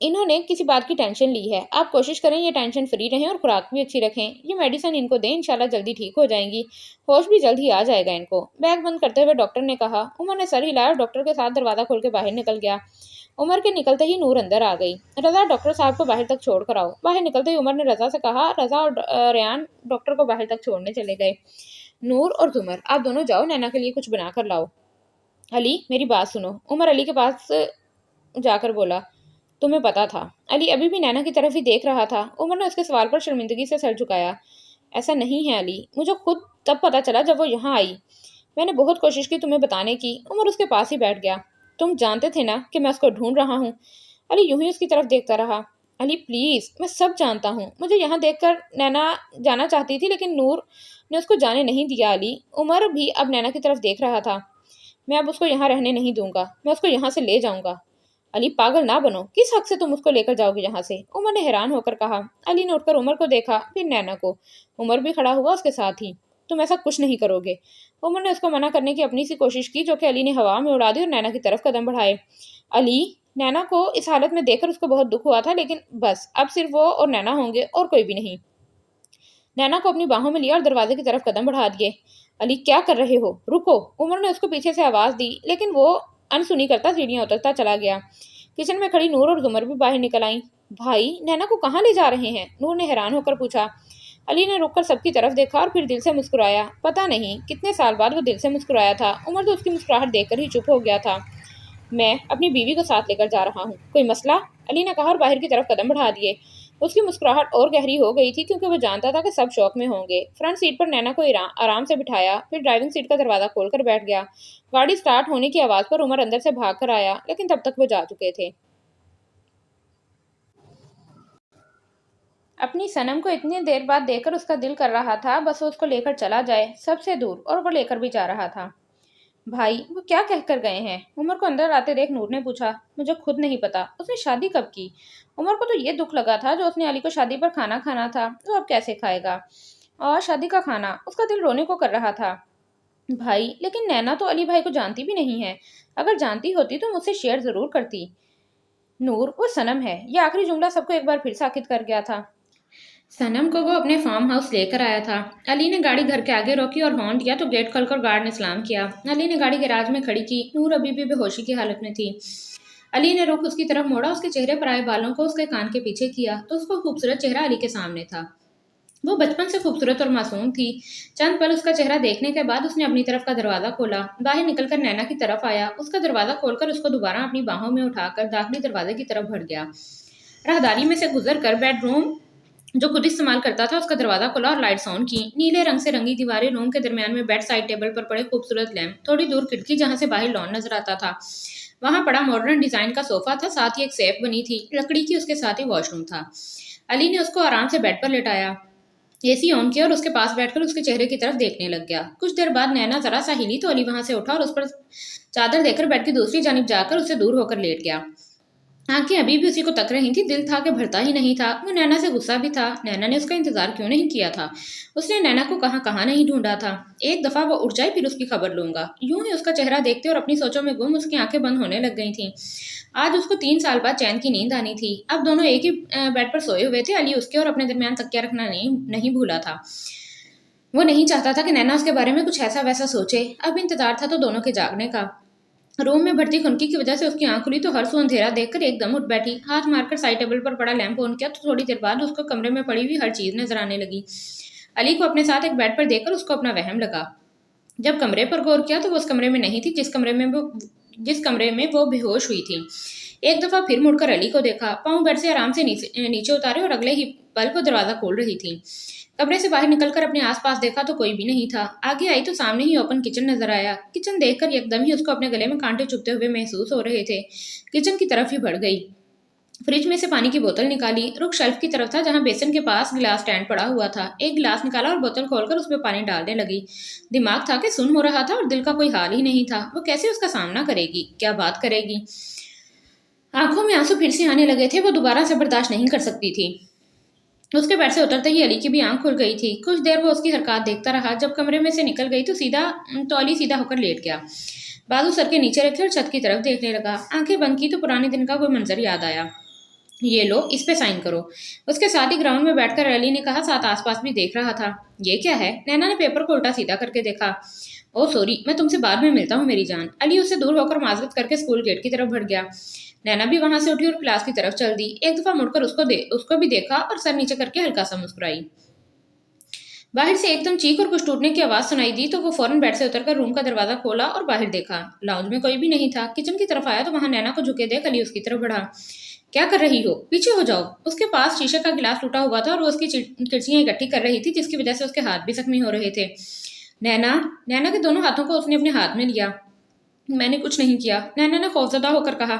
इन्होंने किसी बात की टेंशन ली है। आप कोशिश करें ये टेंशन फ्री रहें और खुराक भी अच्छी रखें। ये मेडिसिन इनको दें, इंशाल्लाह जल्दी ठीक हो जाएंगी। होश भी जल्द ही आ जाएगा इनको। बैग बंद करते हुए डॉक्टर ने कहा। उमर ने सर हिलाया और डॉक्टर के साथ दरवाजा खोल के बाहर निकल गया। उमर के निकलते ही नूर अंदर आ गई। रजा, डॉक्टर साहब को बाहर तक छोड़ कर आओ। बाहर निकलते ही उमर ने रजा से कहा। रजा और रेयान डॉक्टर को बाहर तक छोड़ने चले गए। नूर और जुमर, आप दोनों जाओ, नैना के लिए कुछ बना कर लाओ। अली, मेरी बात सुनो। उमर अली के पास जाकर बोला। तुम्हें पता था? अली अभी भी नैना की तरफ ही देख रहा था। उमर ने उसके सवाल पर शर्मिंदगी से सर झुकाया। ऐसा नहीं है अली, मुझे खुद तब पता चला जब वो यहाँ आई। मैंने बहुत कोशिश की तुम्हें बताने की। उमर उसके पास ही बैठ गया। तुम जानते थे ना कि मैं उसको ढूंढ रहा हूँ? अली यूं ही उसकी तरफ देखता रहा। अली प्लीज, मैं सब जानता हूँ। मुझे यहाँ देखकर नैना जाना चाहती थी, लेकिन नूर ने उसको जाने नहीं दिया। अली, उमर भी अब नैना की तरफ देख रहा था। मैं अब उसको यहाँ रहने नहीं दूंगा, मैं उसको यहाँ से ले जाऊंगा। अली, पागल ना बनो, किस हक से तुम उसको लेकर जाओगे यहाँ से? उमर ने हैरान होकर कहा। अली ने उठकर उमर को देखा, फिर नैना को। उमर भी खड़ा हुआ उसके साथ ही। तुम ऐसा कुछ नहीं करोगे। उमर ने उसको मना करने की अपनी सी कोशिश की, जो कि अली ने हवा में उड़ा दी और नैना की तरफ कदम बढ़ाए। अली, नैना को इस हालत में देखकर उसको बहुत दुख हुआ था, लेकिन बस अब सिर्फ वो और नैना होंगे और कोई भी नहीं। नैना को अपनी बाहों में लिया और दरवाजे की तरफ कदम बढ़ा दिए। अली, क्या कर रहे हो? रुको। उमर ने उसको पीछे से आवाज दी, लेकिन वो अनसुनी करता सीढ़ियां उतरता चला गया। किचन में खड़ी नूर और जुमर भी बाहर निकल आई। भाई, नैना को कहाँ ले जा रहे हैं? नूर ने हैरान होकर पूछा। علی نے رک کر سب کی طرف دیکھا اور پھر دل سے مسکرایا۔ پتہ نہیں کتنے سال بعد وہ دل سے مسکرایا تھا۔ عمر تو اس کی مسکراہٹ دیکھ کر ہی چپ ہو گیا تھا۔ میں اپنی بیوی کو ساتھ لے کر جا رہا ہوں، کوئی مسئلہ؟ علی نے کہا اور باہر کی طرف قدم بڑھا دیے۔ اس کی مسکراہٹ اور گہری ہو گئی تھی کیونکہ وہ جانتا تھا کہ سب شوق میں ہوں گے۔ فرنٹ سیٹ پر نینا کو آرام سے بٹھایا، پھر ڈرائیونگ سیٹ کا دروازہ کھول کر بیٹھ گیا۔ گاڑی سٹارٹ ہونے کی آواز پر عمر اندر سے بھاگ کر آیا، لیکن تب تک وہ جا چکے تھے۔ اپنی صنم کو اتنی دیر بعد دیکھ کر اس کا دل کر رہا تھا بس وہ اس کو لے کر چلا جائے، سب سے دور، اور وہ لے کر بھی جا رہا تھا۔ بھائی وہ کیا کہہ کر گئے ہیں؟ عمر کو اندر آتے دیکھ نور نے پوچھا۔ مجھے خود نہیں پتا، اس نے شادی کب کی؟ عمر کو تو یہ دکھ لگا تھا جو اس نے علی کو شادی پر کھانا کھانا تھا وہ اب کیسے کھائے گا؟ اور شادی کا کھانا، اس کا دل رونے کو کر رہا تھا۔ بھائی لیکن نینا تو علی بھائی کو جانتی بھی نہیں ہے، اگر جانتی ہوتی تو مجھ سے شیئر ضرور کرتی۔ نور وہ صنم ہے، یہ آخری جملہ سب کو ایک بار پھر ساکت کر گیا تھا۔ صنم کو وہ اپنے فارم ہاؤس لے کر آیا تھا۔ علی نے گاڑی گھر کے آگے روکی اور ہارن دیا تو گیٹ کھول کر گارڈ نے سلام کیا۔ علی نے گاڑی گیراج میں کھڑی کی۔ نور ابھی بھی بے ہوشی کی حالت میں تھی۔ علی نے رخ اس کی طرف موڑا، اس کے چہرے پر آئے بالوں کو اس کے کان کے پیچھے کیا تو اس کا خوبصورت چہرہ علی کے سامنے تھا۔ وہ بچپن سے خوبصورت اور معصوم تھی۔ چند پل اس کا چہرہ دیکھنے کے بعد اس نے اپنی طرف کا دروازہ کھولا، باہر نکل کر نینا کی طرف آیا، اس کا دروازہ کھول کر اس کو دوبارہ اپنی باہوں میں اٹھا کر داخلی دروازے کی طرف بڑھ گیا۔ راہداری میں سے گزر کر بیڈ روم جو خود استعمال کرتا تھا اس کا دروازہ کھولا اور لائٹس آن کی۔ نیلے رنگ سے رنگی دیواریں، روم کے درمیان میں بیڈ سائڈ ٹیبل پر پڑے خوبصورت لیمپ، تھوڑی دور کھڑکی جہاں سے باہر لان نظر آتا تھا، وہاں پڑا ماڈرن ڈیزائن کا صوفہ تھا، ساتھ ہی ایک سیف بنی تھی لکڑی کی، اس کے ساتھ ہی واش روم تھا۔ علی نے اس کو آرام سے بیڈ پر لٹایا، اے سی آن کیا اور اس کے پاس بیٹھ کر اس کے چہرے کی طرف دیکھنے لگ گیا۔ کچھ دیر بعد نینا ذرا سا ہلی تو علی وہاں سے اٹھا اور اس پر چادر دے کر بیڈ کی دوسری جانب جا کر اس سے دور ہو کر لیٹ گیا۔ آنکھیں ابھی بھی اسی کو تک رہی تھی، دل تھا کہ بھرتا ہی نہیں تھا۔ وہ نینا سے غصہ بھی تھا، نینا نے اس کا انتظار کیوں نہیں کیا تھا؟ اس نے نینا کو کہاں کہاں نہیں ڈھونڈا تھا۔ ایک دفعہ وہ اٹھ جائے پھر اس کی خبر لوں گا۔ یوں ہی اس کا چہرہ دیکھتے اور اپنی سوچوں میں گم اس کی آنکھیں بند ہونے لگ گئی تھیں۔ آج اس کو 3 سال بعد چین کی نیند آنی تھی۔ اب دونوں ایک ہی بیڈ پر سوئے ہوئے تھے۔ علی اس کے اور اپنے درمیان تکیہ رکھنا نہیں بھولا تھا۔ وہ نہیں چاہتا تھا کہ نینا اس کے بارے میں کچھ ایسا ویسا سوچے۔ اب انتظار تھا تو دونوں کے جاگنے کا۔ روم میں بڑھتی خنکی کی وجہ سے اس کی آنکھ کھلی تو ہر سو اندھیرا دیکھ کر ایک دم اٹھ بیٹھی، ہاتھ مار کر سائڈ ٹیبل پر پڑا لیمپ آن کیا تو تھوڑی دیر بعد اس کو کمرے میں پڑی ہوئی ہر چیز نظر آنے لگی۔ علی کو اپنے ساتھ ایک بیڈ پر دیکھ کر اس کو اپنا وہم لگا۔ جب کمرے پر غور کیا تو وہ اس کمرے میں نہیں تھی جس کمرے میں وہ بے ہوش ہوئی تھی۔ ایک دفعہ پھر مڑ کر علی کو دیکھا، پاؤں بیڈ سے آرام سے نیچے اتارے اور اگلے ہی پل وہ دروازہ کھول رہی تھی۔ کمرے سے باہر نکل کر اپنے آس پاس دیکھا تو کوئی بھی نہیں تھا۔ آگے آئی تو سامنے ہی اوپن کچن نظر آیا۔ کچن دیکھ کر یکدم ہی اس کو اپنے گلے میں کانٹے چبھتے ہوئے محسوس ہو رہے تھے۔ کچن کی طرف ہی بڑھ گئی، فریج میں سے پانی کی بوتل نکالی، رخ شیلف کی طرف تھا جہاں بیسن کے پاس گلاس سٹینڈ پڑا ہوا تھا۔ ایک گلاس نکالا اور بوتل کھول کر اس میں پانی ڈالنے لگی۔ دماغ تھا کہ سن ہو رہا تھا اور دل کا کوئی حال ہی نہیں تھا۔ وہ کیسے اس کا سامنا کرے گی، کیا بات کرے گی؟ آنکھوں میں آنسو پھر سے آنے لگے تھے، وہ دوبارہ سے برداشت نہیں کر سکتی تھی۔ اس کے بیڈ سے اترتے ہی علی کی بھی آنکھ کھل گئی تھی۔ کچھ دیر وہ اس کی حرکات دیکھتا رہا، جب کمرے میں سے نکل گئی تو علی سیدھا ہو کر لیٹ گیا، بازو سر کے نیچے رکھے اور چھت کی طرف دیکھنے لگا۔ آنکھیں بند کی تو پرانے دن کا کوئی منظر یاد آیا۔ یہ لو، اس پہ سائن کرو۔ اس کے ساتھ ہی گراؤنڈ میں بیٹھ کر علی نے کہا، ساتھ آس پاس بھی دیکھ رہا تھا۔ یہ کیا ہے؟ نینا نے پیپر کو الٹا سیدھا کر کے دیکھا۔ او سوری، میں تم سے بعد میں ملتا ہوں میری جان۔ علی اس سے دور ہو کر معذرت کر کے اسکول گیٹ کی طرف بڑھ گیا۔ نینا بھی وہاں سے اٹھی اور کلاس کی طرف چل دی۔ ایک دفعہ مڑ کر اس کو بھی دیکھا اور سر نیچے کر کے ہلکا سا مسکرائی۔ باہر سے ایک دم چیخ اور کچھ ٹوٹنے کی آواز سنائی دی تو وہ فوراً بیڈ سے اتر کر روم کا دروازہ کھولا اور باہر دیکھا۔ لاؤنج میں کوئی بھی نہیں تھا۔ کچن کی طرف آیا تو وہاں نینا کو جھکے دیکھ علی اس کی طرف بڑھا۔ کیا کر رہی ہو؟ پیچھے ہو جاؤ۔ اس کے پاس شیشے کا گلاس ٹوٹا ہوا تھا اور وہ اس کی کرچیاں اکٹھی کر رہی تھی جس کی وجہ سے اس کے ہاتھ بھی زخمی ہو رہے تھے۔ نینا کے دونوں ہاتھوں کو اس نے اپنے ہاتھ میں لیا۔ میں نے کچھ نہیں کیا، نینا نے خوفزدہ ہو کر کہا۔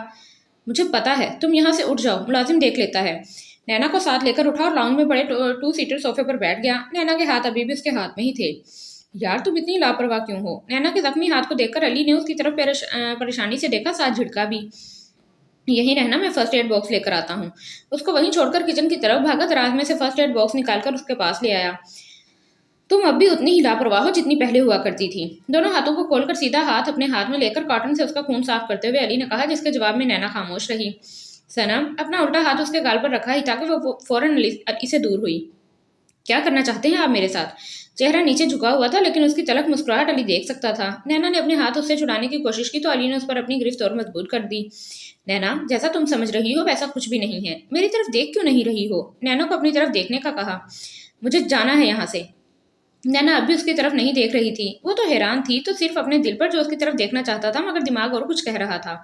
مجھے پتا ہے، تم یہاں سے اٹھ جاؤ، ملازم دیکھ لیتا ہے۔ نینا کو ساتھ لے کر اٹھا اور لاؤنج میں بڑے 2 سیٹر صوفے پر بیٹھ گیا۔ نینا کے ہاتھ ابھی بھی اس کے ہاتھ میں ہی تھے۔ یار تم اتنی لاپرواہ کیوں ہو؟ نینا کے زخمی ہاتھ کو دیکھ کر علی نے اس کی طرف پریشانی سے دیکھا، ساتھ جھڑکا بھی۔ یہی رہنا، میں فرسٹ ایڈ باکس لے کر آتا ہوں۔ اس کو وہیں چھوڑ کر کچن کی طرف بھاگا، دراز میں سے فرسٹ ایڈ باکس نکال کر اس کے پاس لے آیا۔ تم اب بھی اتنی ہی لاپرواہ ہو جتنی پہلے ہوا کرتی تھی۔ دونوں ہاتھوں کو کھول کر سیدھا ہاتھ اپنے ہاتھ میں لے کر کاٹن سے اس کا خون صاف کرتے ہوئے علی نے کہا، جس کے جواب میں نینا خاموش رہی۔ صنم اپنا الٹا ہاتھ اس کے گال پر رکھا ہی تاکہ وہ فوراً علی سے دور ہوئی۔ کیا کرنا چاہتے ہیں آپ میرے ساتھ؟ چہرہ نیچے جھکا ہوا تھا لیکن اس کی تلخ مسکراہٹ علی دیکھ سکتا تھا۔ نینا نے اپنے ہاتھ اس سے چھڑانے کی کوشش کی تو علی نے اس پر اپنی گرفت اور مضبوط کر دی۔ نینا جیسا تم سمجھ رہی ہو ویسا کچھ بھی نہیں ہے، میری طرف دیکھ کیوں نہیں رہی ہو؟ نینا کو اپنی طرف دیکھنے کا کہا۔ मुझे जाना है यहाँ से। नैना अब भी उसकी तरफ नहीं देख रही थी। वो तो हैरान थी, तो सिर्फ अपने दिल पर जो उसकी तरफ देखना चाहता था, मगर दिमाग और कुछ कह रहा था।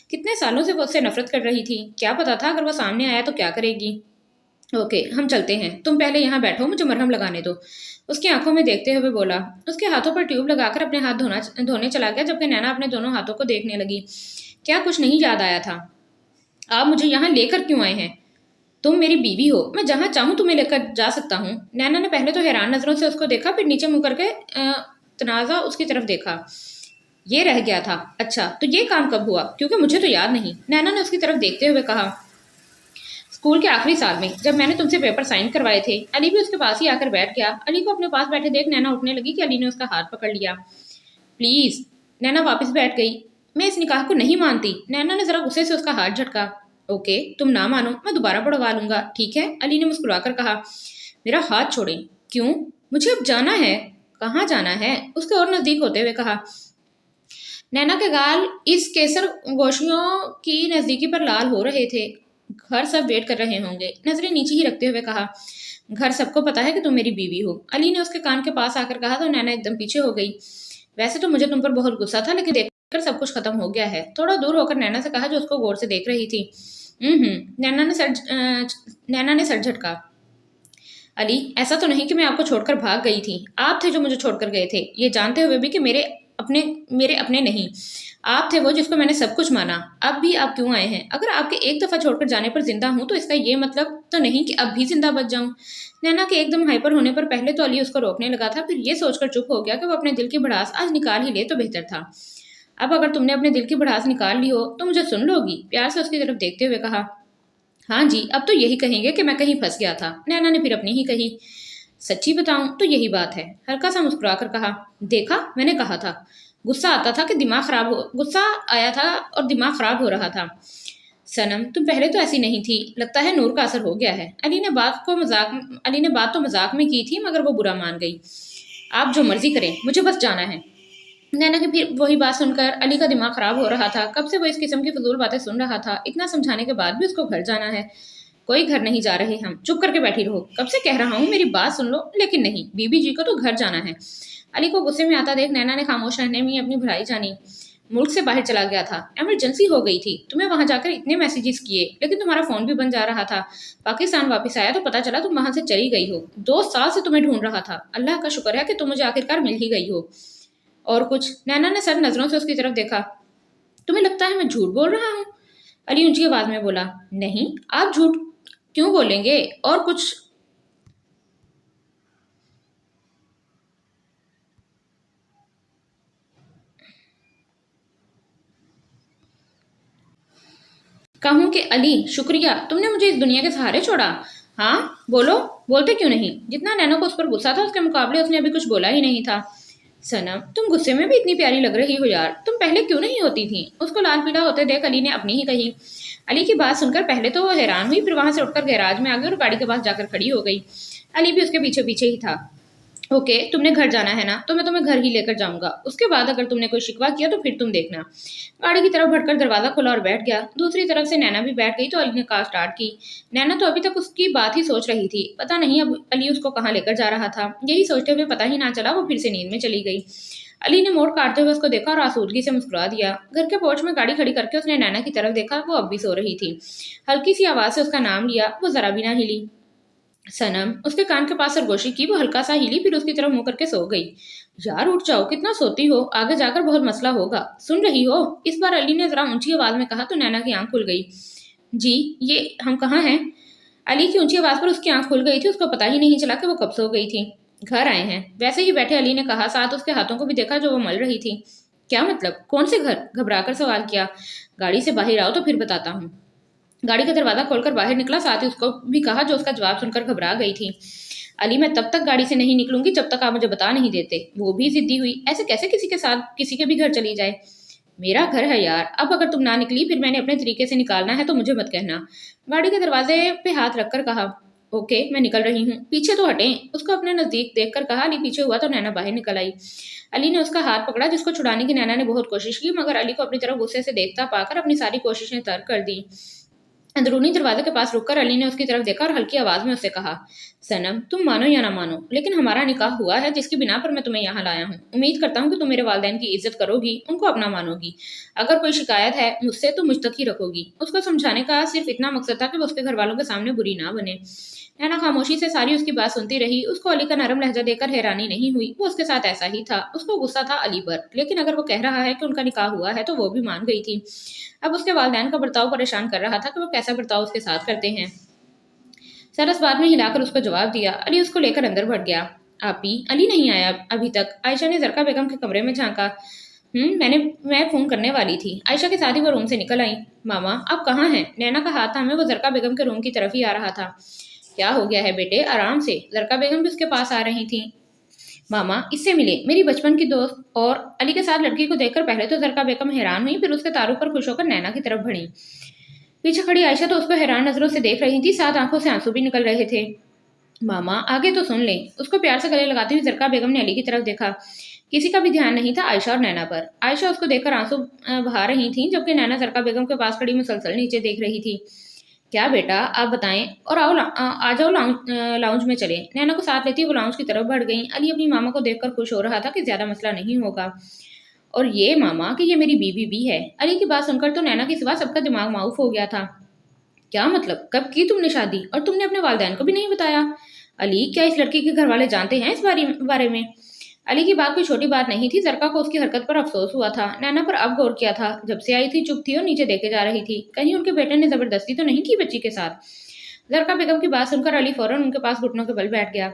कितने सालों से वो उससे नफरत कर रही थी, क्या पता था अगर वो सामने आया तो क्या करेगी। ओके, हम चलते हैं, तुम पहले यहाँ बैठो, मुझे मरहम लगाने दो। उसकी आंखों में देखते हुए बोला। उसके हाथों पर ट्यूब लगाकर अपने हाथ धोने चला गया, जबकि नैना अपने दोनों हाथों को देखने लगी। क्या कुछ नहीं याद आया था? आप मुझे यहाँ लेकर क्यों आए हैं? तुम मेरी बीवी हो, मैं जहाँ चाहूँ तुम्हें लेकर जा सकता हूँ। नैना ने पहले तो हैरान नजरों से उसको देखा, फिर नीचे मुँह करके तनाजा उसकी तरफ देखा। ये रह गया था। अच्छा, तो ये काम कब हुआ? क्योंकि मुझे तो याद नहीं। नैना ने उसकी तरफ देखते हुए कहा। स्कूल के आखिरी साल में, जब मैंने तुमसे पेपर साइन करवाए थे। अली भी उसके पास ही आकर बैठ गया। अली को अपने पास बैठे देख नैना उठने लगी कि अली ने उसका हाथ पकड़ लिया। प्लीज। नैना वापस बैठ गई। मैं इस निकाह को नहीं मानती। नैना ने जरा गुस्से से उसका हाथ झटका। ओके, तुम ना मानो, मैं दोबारा पढ़वा लूंगा, ठीक है? अली ने मुस्कुराकर कहा। मेरा हाथ छोड़ें। क्यों? मुझे अब जाना है। कहाँ जाना है? उसके और नजदीक होते हुए कहा। नैना के गाल इस केसर गोशियों की नजदीकी पर लाल हो रहे थे। घर सब वेट कर रहे होंगे। नजरें नीचे ही रखते हुए कहा। घर सबको पता है कि तुम मेरी बीवी हो। अली ने उसके कान के पास आकर कहा तो नैना एकदम पीछे हो गई। वैसे तो मुझे तुम पर बहुत गुस्सा था, लेकिन देखकर सब कुछ खत्म हो गया है। थोड़ा दूर होकर नैना से कहा, जो उसको गौर से देख रही थी। नैना ने सर झटका। अली, ऐसा तो नहीं कि मैं आपको छोड़कर भाग गई थी। आप थे जो मुझे छोड़कर गए थे, ये जानते हुए भी कि मेरे अपने नहीं। आप थे वो जिसको मैंने सब कुछ माना। अब भी आप क्यों आए हैं? अगर आपके एक दफा छोड़कर जाने पर जिंदा हूं, तो इसका ये मतलब तो नहीं कि अब भी जिंदा बच जाऊं। नैना के एकदम हाइपर होने पर पहले तो अली उसको रोकने लगा था, फिर ये सोचकर चुप हो गया कि वो अपने दिल की भड़ास आज निकाल ही ले तो बेहतर था। अब अगर तुमने अपने दिल की भड़ास निकाल ली हो तो मुझे सुन लोगी? प्यार से उसकी तरफ देखते हुए कहा। हाँ जी, अब तो यही कहेंगे कि मैं कहीं फंस गया था। नैना ने फिर अपनी ही कही। सच्ची बताऊं तो यही बात है, हल्का सा मुस्कुरा कर कहा। देखा, मैंने कहा था। गुस्सा आया था और दिमाग खराब हो रहा था। सनम, तुम पहले तो ऐसी नहीं थी, लगता है नूर का असर हो गया है। अली ने बात तो मजाक में की थी, मगर वो बुरा मान गई। आप जो मर्जी करें, मुझे बस जाना है। नैना की फिर वही बात सुनकर अली का दिमाग खराब हो रहा था। कब से वो इस किस्म की फजूल बातें सुन रहा था। इतना समझाने के बाद भी उसको घर जाना है। कोई घर नहीं जा रहे हम, चुप करके बैठी रहो। कब से कह रहा हूँ मेरी बात सुन लो, लेकिन नहीं, बीबी जी को तो घर जाना है। अली को गुस्से में आता देख नैना ने खामोश रहने में अपनी भलाई जानी। मुल्क से बाहर चला गया था, इमरजेंसी हो गई थी। तुम्हें वहां जाकर इतने मैसेजेस किए, लेकिन तुम्हारा फोन भी बंद जा रहा था। पाकिस्तान वापस आया तो पता चला तुम वहां से चली गई हो। 2 साल से तुम्हें ढूंढ रहा था। अल्लाह का शुक्र है कि तुम मुझे आखिरकार मिल ही गई हो। और कुछ? नैना ने सर नजरों से उसकी तरफ देखा। तुम्हें लगता है मैं झूठ बोल रहा हूँ? अली ऊंची आवाज में बोला। नहीं, आप झूठ क्यों बोलेंगे? और कुछ? कहूँ कि अली, शुक्रिया, तुमने मुझे इस दुनिया के सहारे छोड़ा। हाँ, बोलो। बोलते क्यों नहीं? जितना नैनो को उस पर गुस्सा था, उसके मुकाबले उसने अभी कुछ बोला ही नहीं था। सनम, तुम गुस्से में भी इतनी प्यारी लग रही हो यार। तुम पहले क्यों नहीं होती थी? उसको लाल पीला होते देख अली ने अपनी ही कही। अली की बात सुनकर पहले तो वो हैरान हुई, फिर वहां से उठकर गैराज में आ गई और गाड़ी के पास जाकर खड़ी हो गई। अली भी उसके पीछे पीछे ही था। ओके, तुमने घर जाना है ना, तो मैं तुम्हें घर ही लेकर जाऊंगा। उसके बाद अगर तुमने कोई शिकवा किया तो फिर तुम देखना। गाड़ी की तरफ बढ़कर दरवाजा खोला और बैठ गया। दूसरी तरफ से नैना भी बैठ गई तो अली ने कार स्टार्ट की। नैना तो अभी तक उसकी बात ही सोच रही थी। पता नहीं अब अली उसको कहाँ लेकर जा रहा था। यही सोचते हुए पता ही ना चला वो फिर से नींद में चली गई। अली ने मोड़ काटते हुए उसको देखा और आसूदगी से मुस्कुरा दिया। घर के पोर्च में गाड़ी खड़ी करके उसने नैना की तरफ देखा। वो अब भी सो रही थी। हल्की सी आवाज से उसका नाम लिया, वो जरा भी ना हिली। सनम, उसके कान के पास सरगोशी की। वो हल्का सा हिली, फिर उसकी तरफ मुंह करके सो गई। यार उठ जाओ, कितना सोती हो, आगे जाकर बहुत मसला होगा। सुन रही हो? इस बार अली ने जरा ऊंची आवाज में कहा तो नैना की आंख खुल गई। जी, ये हम कहाँ हैं? अली की ऊंची आवाज पर उसकी आंख खुल गई थी। उसको पता ही नहीं चला कि वो कब सो गई थी। घर आए हैं, वैसे ही बैठे अली ने कहा, साथ उसके हाथों को भी देखा जो वो मल रही थी। क्या मतलब? कौन से घर? घबराकर सवाल किया। गाड़ी से बाहर आओ तो फिर बताता हूँ। गाड़ी का दरवाजा खोलकर बाहर निकला, साथ ही उसको भी कहा जो उसका जवाब सुनकर घबरा गई थी। अली, मैं तब तक गाड़ी से नहीं निकलूंगी जब तक आप मुझे बता नहीं देते। वो भी जिद्दी हुई। ऐसे कैसे किसी के साथ किसी के भी घर चली जाए? मेरा घर है यार। अब अगर तुम ना निकली, फिर मैंने अपने तरीके से निकालना है तो मुझे मत कहना। गाड़ी के दरवाजे पे हाथ रखकर कहा। ओके, मैं निकल रही हूँ, पीछे तो हटें। उसको अपने नजदीक देखकर कहा। अली पीछे हुआ तो नैना बाहर निकल आई। अली ने उसका हाथ पकड़ा, जिसको छुड़ाने की नैना ने बहुत कोशिश की, मगर अली को अपनी तरफ गुस्से से देखता पाकर अपनी सारी कोशिशें तर्क कर दी। अंदरूनी दरवाजे के पास रुककर अली ने उसकी तरफ देखा और हल्की आवाज में उससे कहा, सनम तुम मानो या ना मानो, लेकिन हमारा निकाह हुआ है जिसकी बिना पर मैं तुम्हें यहाँ लाया हूँ। उम्मीद करता हूँ कि तुम मेरे वालिदैन की इज्जत करोगी, उनको अपना मानोगी। अगर कोई शिकायत है मुझसे तो मुझ तक ही रखोगी। उसको समझाने का सिर्फ इतना मकसद था कि वो उसके घर वालों के सामने बुरी ना बने। नैना खामोशी से सारी उसकी बात सुनती रही। उसको अली का नरम लहजा देखकर हैरानी नहीं हुई, वो उसके साथ ऐसा ही था। उसको गुस्सा था अली पर, लेकिन अगर वो कह रहा है कि उनका निकाह हुआ है तो वो भी मान गई थी। अब उसके वालिदैन का बर्ताव परेशान कर रहा था कि वो कैसा बर्ताव उसके साथ करते हैं। सरस बाद में हिलाकर उसको जवाब दिया। अली उसको लेकर अंदर बढ़ गया। आपी, अली नहीं आया अभी तक। आयशा ने जरका बेगम के कमरे में झांका। मैं फोन करने वाली थी। आयशा के साथ ही वो रूम से निकल आई। मामा आप कहाँ हैं? नैना का हाथ थामे वो जरका बेगम के रूम की तरफ ही आ रहा था। क्या हो गया है बेटे, आराम से। जरका बेगम भी उसके पास आ रही थी। मामा इससे मिले, मेरी बचपन की दोस्त। और अली के साथ लड़की को देखकर पहले तो जरका बेगम हैरान हुई, फिर उसके तारुफ पर खुश होकर नैना की तरफ बढ़ी। पीछे खड़ी आयशा तो उसको हैरान नजरों से देख रही थी, साथ आंखों से आंसू भी निकल रहे थे। मामा आगे तो सुन ले। उसको प्यार से गले लगाती हुई जरका बेगम ने अली की तरफ देखा। किसी का भी ध्यान नहीं था आयशा और नैना पर। आयशा उसको देखकर आंसू बहा रही थी, जबकि नैना जरका बेगम के पास खड़ी मुसलसल नीचे देख रही थी। क्या बेटा आप बताएं, और आ जाओ लाउंज में चले। नैना को साथ लेती वो लाउंज की तरफ बढ़ गई। अली अपनी मामा को देखकर खुश हो रहा था कि ज्यादा मसला नहीं होगा। और ये मामा कि ये मेरी बीवी भी है। अली की बात सुनकर तो नैना के सिवा सबका दिमाग माउफ हो गया था। क्या मतलब, कब की तुमने शादी, और तुमने अपने वालिदैन को भी नहीं बताया? अली क्या इस लड़की के घर वाले जानते हैं इस बारे में? अली की बात कोई छोटी बात नहीं थी। जरका को उसकी हरकत पर अफसोस हुआ था। नैना पर अब गौर किया था। जब से आई थी चुप थी और नीचे देखे जा रही थी। कहीं उनके बेटे ने जबरदस्ती तो नहीं की बच्ची के साथ? जरका बेगम की बात सुनकर अली फौरन उनके पास घुटनों के बल बैठ गया।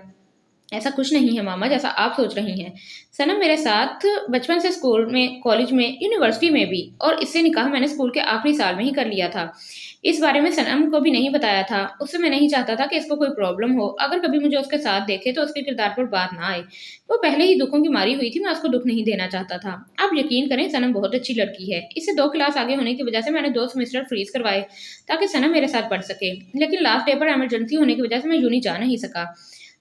ऐसा कुछ नहीं है मामा जैसा आप सोच रही हैं। सनम मेरे साथ बचपन से स्कूल में, कॉलेज में, यूनिवर्सिटी में भी, और इससे निकाह मैंने स्कूल के आखिरी साल में ही कर लिया था। इस बारे में सनम को भी नहीं बताया था। उससे मैं नहीं चाहता था कि इसको कोई प्रॉब्लम हो। अगर कभी मुझे उसके साथ देखे तो उसके किरदार पर बात ना आए। वो पहले ही दुखों की मारी हुई थी, मैं उसको दुख नहीं देना चाहता था। आप यकीन करें सनम बहुत अच्छी लड़की है। इससे 2 क्लास आगे होने की वजह से मैंने 2 सेमेस्टर फ्रीज करवाए ताकि सनम मेरे साथ पढ़ सके, लेकिन लास्ट पेपर इमरजेंसी होने की वजह से मैं यूनी जा नहीं सका।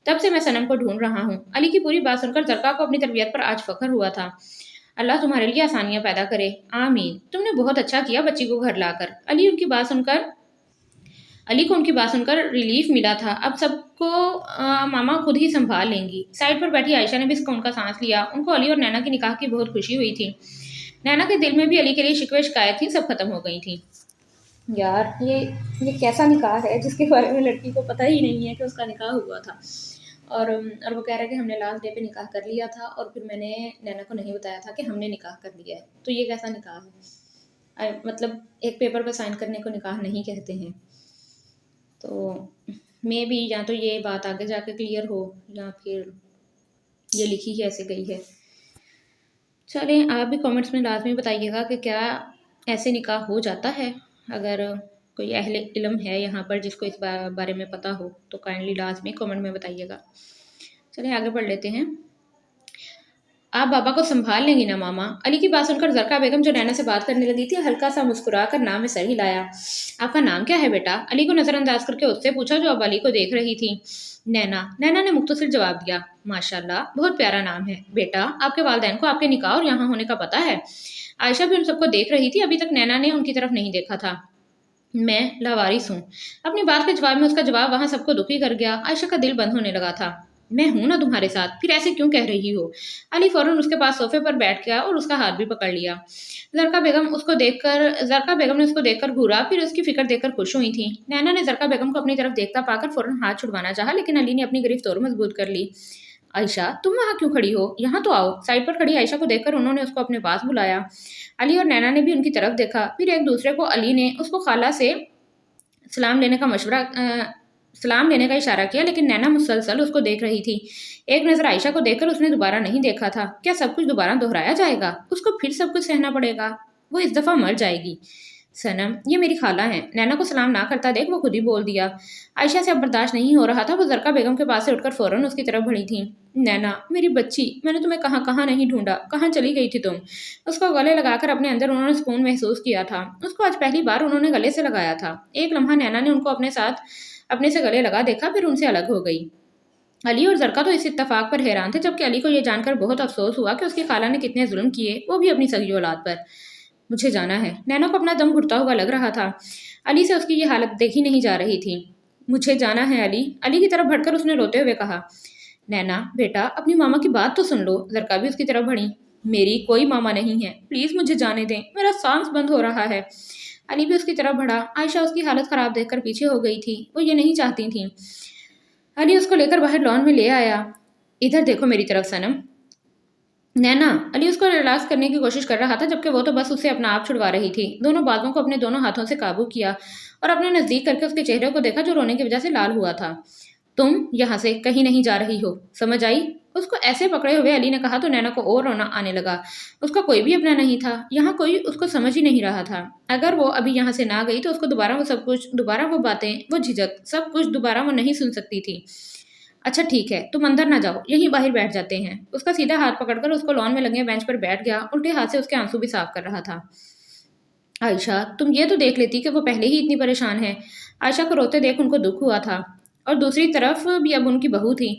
तब से मैं सनम को ढूंढ रहा हूँ। अली की पूरी बात सुनकर जरका को अपनी तरबियत पर आज फख्र हुआ था। अल्लाह तुम्हारे लिए आसानियां पैदा करे। आमीन। तुमने बहुत अच्छा किया बच्ची को घर लाकर। अली को उनकी बात सुनकर रिलीफ मिला था। अब सबको मामा खुद ही संभाल लेंगी। साइड पर बैठी आयशा ने भी उनका सांस लिया। उनको अली और नैना की निकाह की बहुत खुशी हुई थी। नैना के दिल में भी अली के लिए शिकवे शिकायत थी, सब खत्म हो गई थी। यार ये कैसा निकाह है जिसके बारे में लड़की को पता ही नहीं है कि उसका निकाह हुआ था। और वो कह रहा है कि हमने लास्ट डे पे निकाह कर लिया था और फिर मैंने नैना को नहीं बताया था कि हमने निकाह कर लिया है। तो ये कैसा निकाह है? मतलब एक पेपर पर साइन करने को निकाह नहीं कहते हैं। तो मे भी या तो ये बात आगे जाके क्लियर हो, या फिर ये लिखी कैसे गई है। चलें, आप भी कमेंट्स में लाजमी बताइएगा कि क्या ऐसे निकाह हो जाता है। अगर कोई अहले इल्म है यहाँ पर जिसको इस बारे में पता हो तो काइंडली लाजमी कमेंट में बताइएगा। चलिए आगे बढ़ लेते हैं। आप बाबा को संभाल लेंगी ना मामा? अली की बात सुनकर जरका बेगम जो नैना से बात करने लगी थी हल्का सा मुस्कुरा कर नाम में सर हिलाया। आपका नाम क्या है बेटा? अली को नजरअंदाज करके उससे पूछा जो अब अली को देख रही थी। नैना ने मुख्तसर जवाब दिया। माशाल्लाह बहुत प्यारा नाम है बेटा। आपके वालिदैन को आपके निकाह और यहाँ होने का पता है? आयशा भी उन सबको देख रही थी। अभी तक नैना ने उनकी तरफ नहीं देखा था। मैं लावारिस हूँ। अपनी बात के जवाब में उसका जवाब वहां सबको दुखी कर गया। आयशा का दिल बंद होने लगा था। मैं हूं ना तुम्हारे साथ, फिर ऐसे क्यों कह रही हो? अली फौरन उसके पास सोफे पर बैठ गया और उसका हाथ भी पकड़ लिया। जरका बेगम ने उसको देखकर घूरा, फिर उसकी फिक्र देखकर खुश हुई थी। नैना ने जरका बेगम को अपनी तरफ देखता पाकर फौरन हाथ छुड़वाना चाहा, लेकिन अली ने अपनी गिरफ्त और मजबूत कर ली। आयशा तुम वहां क्यों खड़ी हो? यहाँ तो आओ। साइड पर खड़ी आयशा को देखकर उन्होंने उसको अपने पास बुलाया। अली और नैना ने भी उनकी तरफ देखा। फिर एक दूसरे को अली ने उसको खाला से सलाम लेने का इशारा किया, लेकिन नैना मुसलसल उसको देख रही थी। एक नजर आयशा को देखकर उसने दोबारा नहीं देखा था। क्या सब कुछ दोबारा दोहराया जाएगा? उसको फिर सब कुछ सहना पड़ेगा? वो इस दफा मर जाएगी। सनम ये मेरी खाला है। नैना को सलाम ना करता देख वो खुद ही बोल दिया। आयशा से अब बर्दाश्त नहीं हो रहा था। वो जरका बेगम के पास से उठकर फौरन उसकी तरफ बढ़ी थी। नैना मेरी बच्ची, मैंने तुम्हें कहाँ कहाँ नहीं ढूंढा, कहाँ चली गई थी तुम? उसको गले लगाकर अपने अंदर उन्होंने सुकून महसूस किया था। उसको आज पहली बार उन्होंने गले से लगाया था। एक लम्हा नैना ने उनको अपने से गले लगा देखा, फिर उनसे अलग हो गई। अली और जरका तो इस इत्तेफाक पर हैरान थे, जबकि अली को यह जानकर बहुत अफसोस हुआ कि उसकी खाला ने कितने जुल्म किए, वो भी अपनी सगी औलाद पर। मुझे जाना है। नैना को अपना दम घुटता हुआ लग रहा था। अली से उसकी ये हालत देखी नहीं जा रही थी। मुझे जाना है अली। अली की तरफ बढ़कर उसने रोते हुए कहा। नैना बेटा अपनी मामा की बात तो सुन लो। जरका भी उसकी तरफ बढ़ी। मेरी कोई मामा नहीं है, प्लीज मुझे जाने दें, मेरा सांस बंद हो रहा है। अली भी उसकी तरफ बढ़ा। आयशा उसकी हालत खराब देखकर पीछे हो गई थी। वो ये नहीं चाहती थी। अली उसको लेकर बाहर लॉन में ले आया। इधर देखो मेरी तरफ सनम। नैना। अली उसको रिलैक्स करने की कोशिश कर रहा था जबकि वो तो बस उससे अपना आप छुड़वा रही थी। दोनों बाजुओं को अपने दोनों हाथों से काबू किया और अपने नजदीक करके उसके चेहरे को देखा जो रोने की वजह से लाल हुआ था। तुम यहाँ से कहीं नहीं जा रही हो, समझ आई? उसको ऐसे पकड़े हुए अली ने कहा तो नैना को और रोना आने लगा। उसका कोई भी अपना नहीं था। यहाँ कोई उसको समझ ही नहीं रहा था। अगर वो अभी यहाँ से ना गई तो उसको दोबारा वो सब कुछ, दोबारा वो बातें, वो झिझक, सब कुछ दोबारा वो नहीं सुन सकती थी। अच्छा ठीक है, तुम अंदर ना जाओ, यहीं बाहर बैठ जाते हैं। उसका सीधा हाथ पकड़कर उसको लॉन में लगे बेंच पर बैठ गया। उल्टे हाथ से उसके आंसू भी साफ कर रहा था। आयशा तुम ये तो देख लेती कि वो पहले ही इतनी परेशान है। आयशा को रोते देख उनको दुख हुआ था और दूसरी तरफ भी अब उनकी बहू थी।